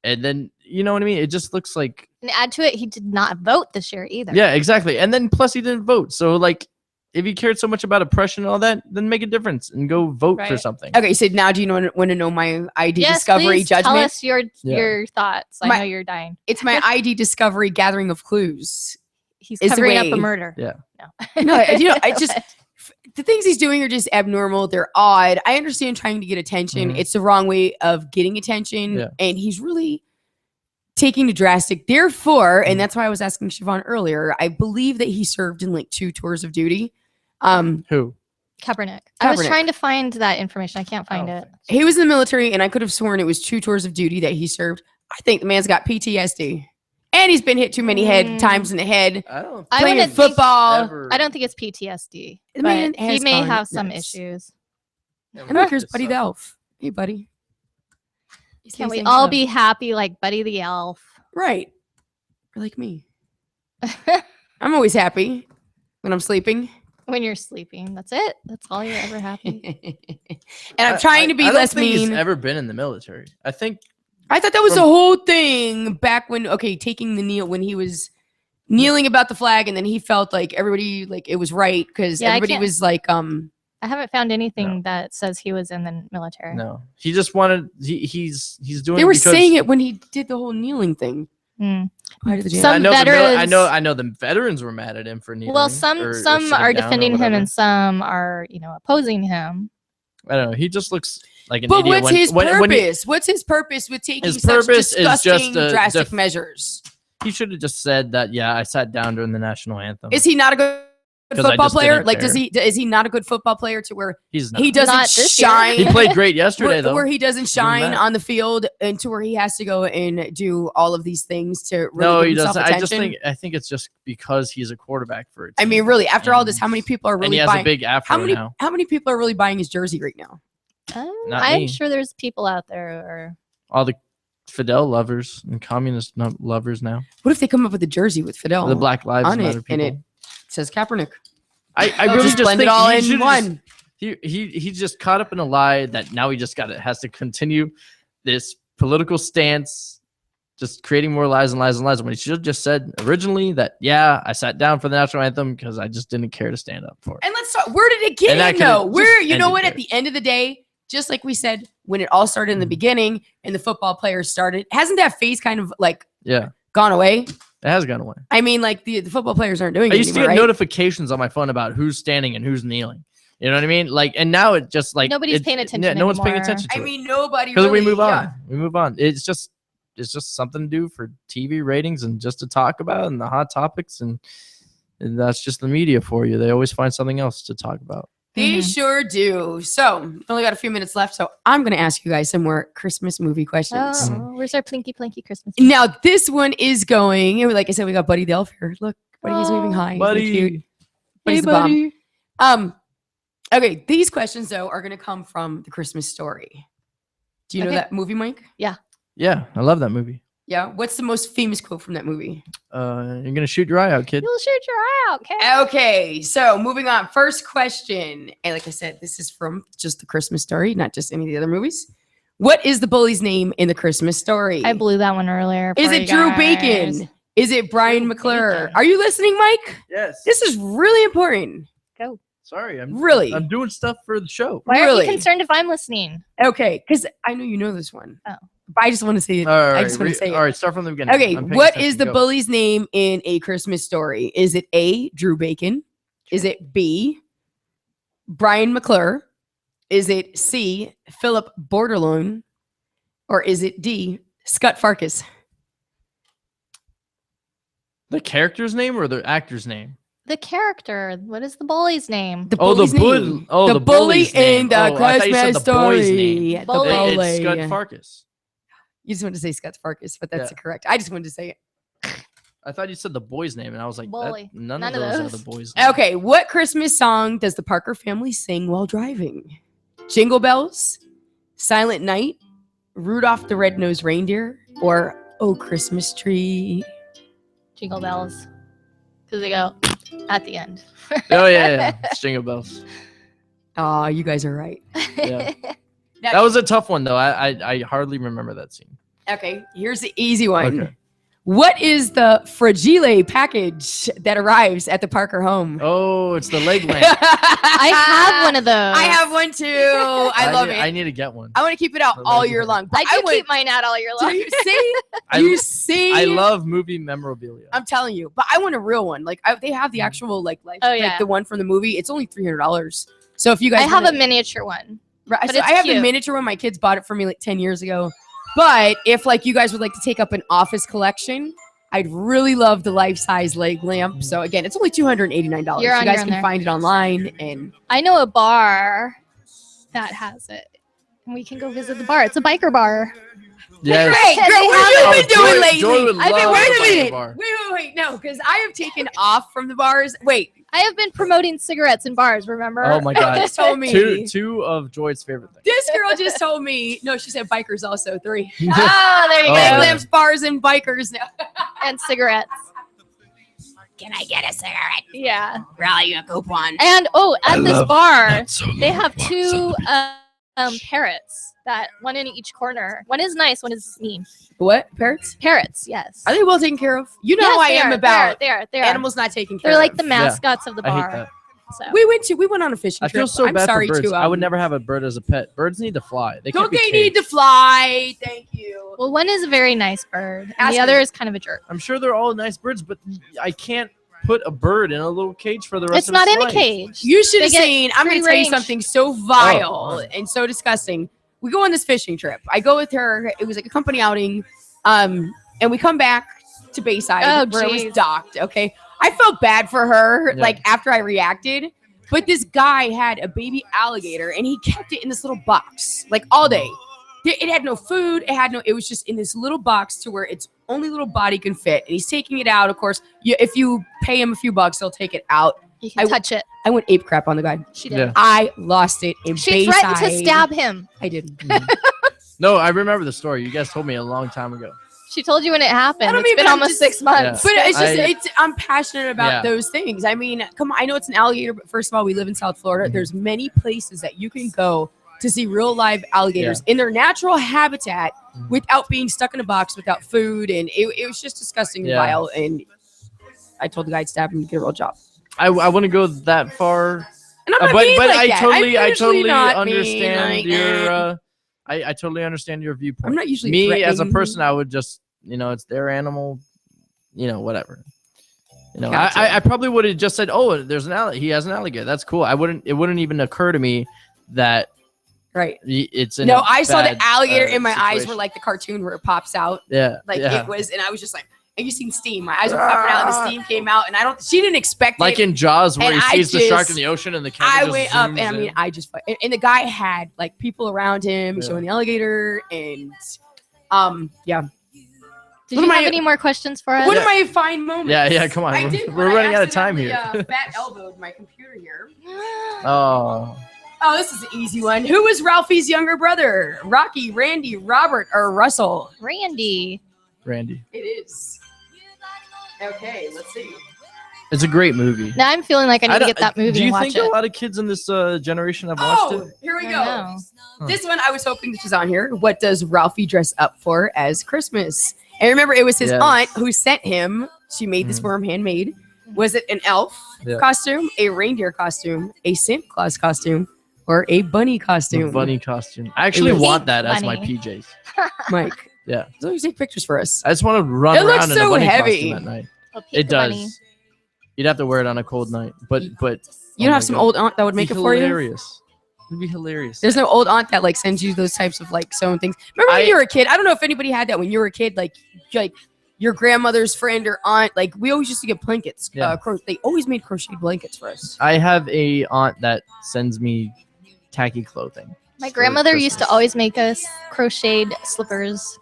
and then you know what I mean? It just looks like And add to it, he did not vote this year either. yeah, exactly. And then plus he didn't vote. So like if you cared so much about oppression and all that, then make a difference and go vote for Right. something. Okay, so now do you want to know my ID Yes, discovery please judgment? tell us your thoughts. I My- know you're dying. It's my ID discovery gathering of clues. He's is the covering up way- a murder. Yeah. No, I just the things he's doing are just abnormal. They're odd. I understand trying to get attention. Mhm. It's the wrong way of getting attention, Yeah. and he's really taking the drastic. Therefore, and that's why I was asking Siobhan earlier. I believe that he served in like 2 tours of duty. Who? Kaepernick. I was Kaepernick. trying to find that information. I can't find it. He was in the military, and I could have sworn it was 2 tours of duty that he served. I think the man's got PTSD, and he's been hit too many times in the head. I don't I playing wouldn't think- football. I don't think it's PTSD. The man But he has may gone have some nuts. issues. And look, here's Buddy the Elf. Hey, buddy. You Can say we things all up. be happy like Buddy the Elf? Right? Or like me. I'm always happy when I'm sleeping. When you're sleeping. That's it. That's all you're ever happy. And I'm trying to be I don't less think he's mean. ever been in the military. I think I thought that was the from- whole thing back when, taking the kneel, when he was kneeling about the flag, and then he felt like everybody, like it was right because Yeah, I everybody can't- was like, I haven't found anything that says he was in the military. no. He just wanted he's doing they it were because saying it when he did the whole kneeling thing. Mm. Why did the Some I know veterans- I know the veterans were mad at him for kneeling. Well, some or some sitting are down or defending him whatever. and some are, opposing him. I don't know. He just looks like an But idiot. what's his when he- purpose? What's his purpose with taking His such purpose is just disgusting, to drastic def- measures? he should have just said that. Yeah, I sat down during the national anthem. Is he not a good 'Cause I football just player? didn't Like, care. is he not a good football player to where He's not. he doesn't Not this year. shine? He played great yesterday, where, though. where he doesn't shine that. on the field, and to where he has to go and do all of these things to really No, give he himself doesn't. attention. I think it's just because he's a quarterback for it. I mean, really, after all this, how many people are and really he has buying? a big afro now. How many people are really buying his jersey right now? Not I'm me. sure there's people out there who are. All the Fidel lovers and communist lovers now. What if they come up with a jersey with Fidel The Black Lives on Matter it, and people. it says Kaepernick? I They'll really just just blend it think all he in should've one. He's just caught up in a lie that now he just has to continue this political stance, just creating more lies and lies and lies. When he should have just said originally that, yeah, I sat down for the national anthem because I just didn't care to stand up for it. And let's talk. Where did it get And that in could've though? Where just you know ended what? there. At the end of the day, just like we said when it all started in the beginning and the football players started, hasn't that phase kind of like Yeah, gone away? it has gone away. I mean, like the football players aren't doing I it used to anymore, get right? notifications on my phone about who's standing and who's kneeling. You know what I mean? Like, and now it just like Nobody's paying attention No one's paying anymore. attention to I it. mean, nobody. Because Really, we move on. yeah. We move on. It's just something to do for TV ratings and just to talk about and the hot topics and that's just the media for you. They always find something else to talk about. They sure do. So, we only got a few minutes left, so I'm going to ask you guys some more Christmas movie questions. Oh, where's our Plinky Plinky Christmas? Now, this one is going. Like I said, we got Buddy the Elf here. Look, Buddy is waving hi. Isn't he Buddy. cute? Buddy's the bomb. Okay, these questions though are going to come from The Christmas Story. Do you know that movie, Mike? Yeah. Yeah, I love that movie. Yeah. What's the most famous quote from that movie? You're gonna shoot your eye out, kid. You'll shoot your eye out, kid. Okay, so moving on. First question, and like I said, this is from just The Christmas Story, not just any of the other movies. What is the bully's name in The Christmas Story? I blew that one earlier. Is for it you Drew guys. Bacon? Is it Brian McClure? Are you listening, Mike? Yes. This is really important. Go. Sorry, I'm doing stuff for the show. Why are Really? you concerned if I'm listening? Okay, because I know you know this one. Oh. But I just want to say it. All right, I just want to say it. all right, start from the beginning. Okay, I'm paying what attention. is the Go. bully's name in A Christmas Story? Is it A, Drew Bacon? Is it B, Brian McClure? Is it C, Philip Bordelon? Or is it D, Scott Farkas? The character's name or the actor's name? The character. What is the bully's name? The Oh, bully's name. The bully bully's name. in The I thought you said Christmas the boy's Story. name. The Bully. bully. It's Scott Farkas. You just wanted to say Scott Farkas, but that's Yeah. correct. I just wanted to say it. I thought you said the boy's name, and I was like, Bully. none None of of those those. are the boys' names. Okay, what Christmas song does the Parker family sing while driving? Jingle Bells, Silent Night, Rudolph the Red-Nosed Reindeer, or Oh Christmas Tree? Jingle bells. Because they go at the end. Oh yeah. It's Jingle Bells. Oh, you guys are right. Yeah. That was a tough one though. I hardly remember that scene. Okay, here's the easy one. Okay. What is the Fragile package that arrives at the Parker home? Oh, it's the leg lamp. I have one of those. I have one too. I love it. I need to get one. I want to keep it out The all leg year lamp. long. But I do would- keep mine out all year long. Do you see? I- You see? I love movie memorabilia. I'm telling you, but I want a real one. Like they have the actual life, Oh, like yeah. the one from the movie. It's only $300. So if you guys, I have a wanna- miniature one. Right, but so it's I have the cute. miniature one. My kids bought it for me like 10 years ago. But if like you guys would like to take up an office collection, I'd really love the life-size leg lamp. So again, it's only $289. You're You on- guys you're on can there. find it online. And I know a bar that has it. And we can go visit the bar. It's a biker bar. Yes. great, They great. What have have you it. been doing Joy- lately? Joy would I've been love wait a a minute. biker bar. Wait. No, because I have taken off from the bars. Wait, I have been promoting cigarettes in bars, remember? Oh my god. just told me. Two of Joy's favorite things. This girl just told me. No, she said bikers also. 3. Oh, there you Oh, go. Leg yeah. lamps, bars, and bikers now. And cigarettes. Can I get a cigarette? Yeah. Rally a coupon. And at this bar, that so they much. have 2 parrots. That one in each corner. One is nice, one is mean. What? Parrots? Parrots, yes. Are they well taken care of? You know Yes, how I they am are, about They are. animals not taken care They're of. like the mascots of the I hate bar. that. So. We went on a fishing I trip. feel so I'm bad sorry for birds. too. I would never have a bird as a pet. Birds need to fly. They can't Don't be they need caged. to fly? Thank you. Well, one is a very nice bird, and Ask the her. other is kind of a jerk. I'm sure they're all nice birds, but I can't put a bird in a little cage for the rest It's of not its in a life. cage. You should have They get seen. I'm going to free tell you range. something so vile Oh. and so disgusting. We go on this fishing trip. I go with her. It was like a company outing. And we come back to Bayside Oh, where it was geez. docked. Okay. I felt bad for her, Yeah. like after I reacted. But this guy had a baby alligator and he kept it in this little box like all day. It had no food. It was just in this little box to where its only little body can fit. And he's taking it out. Of course, if you pay him a few bucks, he'll take it out. You can touch it. I went ape crap on the guy. She did. Yeah. I lost it in She threatened to Bayside. stab him. I did. No, I remember the story. You guys told me a long time ago. She told you when it happened. I don't It's mean, been but I'm almost just- 6 months. But it's just, I- I'm passionate about Yeah. those things. I mean, come on, I know it's an alligator, but first of all, we live in South Florida. There's many places that you can go to see real live alligators in their natural habitat without being stuck in a box, without food. And it was just disgusting and Yeah. vile. And I told the guy to stab him to get a real job. I wouldn't go that far. And I'm not but mean but like I that. totally I'm usually not understand mean like your that. I totally understand your viewpoint. I'm not usually me as a threatening. person. I would just it's their animal, whatever. Gotcha. I probably would have just said, oh, there's he has an alligator. That's cool. It wouldn't even occur to me that Right. it's in No, a I saw the bad, alligator and my eyes situation. were like the cartoon where it pops out. Yeah, Like yeah. it was, and I was just like, and you seen steam. My eyes were popping out and the steam came out, and she didn't expect Like it. in Jaws, where And he I sees the shark just- in the ocean and the I camera just went up, and I zooms mean, in. I just, and the guy had like people around him Yeah. showing the alligator, and yeah. Did What you am have I- any more questions for us? One of my fine moments. Yeah, come on. I did We're when I running out of time accidentally, here. Fat elbowed my computer here. Oh, Oh, this is an easy one. Who was Ralphie's younger brother? Rocky, Randy, Robert, or Russell? Randy. Randy. It is. Okay, let's see. It's a great movie. Now I'm feeling like I need to don't- get that movie Do you and watch think it. a lot of kids in this generation have watched Oh, it? here we I go. know. Huh. This one I was hoping this was on here. What does Ralphie dress up for as Christmas? And remember, it was his Yes. aunt who sent him. She made this Mhm. for him handmade. Was it an elf Yeah. costume, a reindeer costume, a Santa Claus costume, or a bunny The costume? bunny costume. I actually Pink want that as my bunny. PJs. Mike. Yeah. So you take pictures for us. I just want to run It looks around in a so bunny heavy. costume at night. A pink It does. bunny. You'd have to wear it on a cold night, but You oh don't my have some God. old aunt that would make it It'd be for you? hilarious. It'd be hilarious. There's no old aunt that like sends you those types of like sewing things. Remember when you were a kid? I don't know if anybody had that when you were a kid, like your grandmother's friend or aunt. Like we always used to get blankets. Yeah. They always made crocheted blankets for us. I have a aunt that sends me tacky clothing. My for grandmother used to Christmas. always make us crocheted slippers.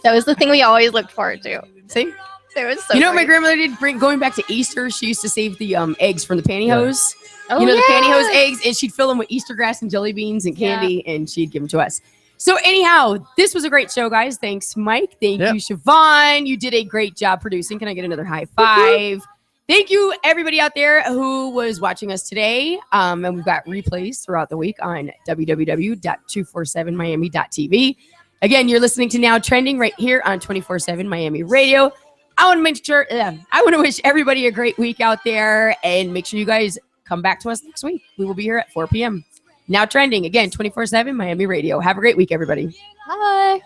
That was the thing we always looked forward to. See? It was so You know what my great. grandmother did? Going back to Easter, she used to save the eggs from the pantyhose. Oh, you know, the yeah. pantyhose eggs, and she'd fill them with Easter grass and jelly beans and candy, and she'd give them to us. So anyhow, this was a great show, guys. Thanks, Mike. Thank you, Siobhan. You did a great job producing. Can I get another high five? Thank you, everybody out there who was watching us today. And we've got replays throughout the week on www.247miami.tv. Again, you're listening to Now Trending right here on 24/7 Miami Radio. I want to make sure, I want to wish everybody a great week out there, and make sure you guys come back to us next week. We will be here at 4 p.m. Now Trending, again, 24/7 Miami Radio. Have a great week, everybody. Bye.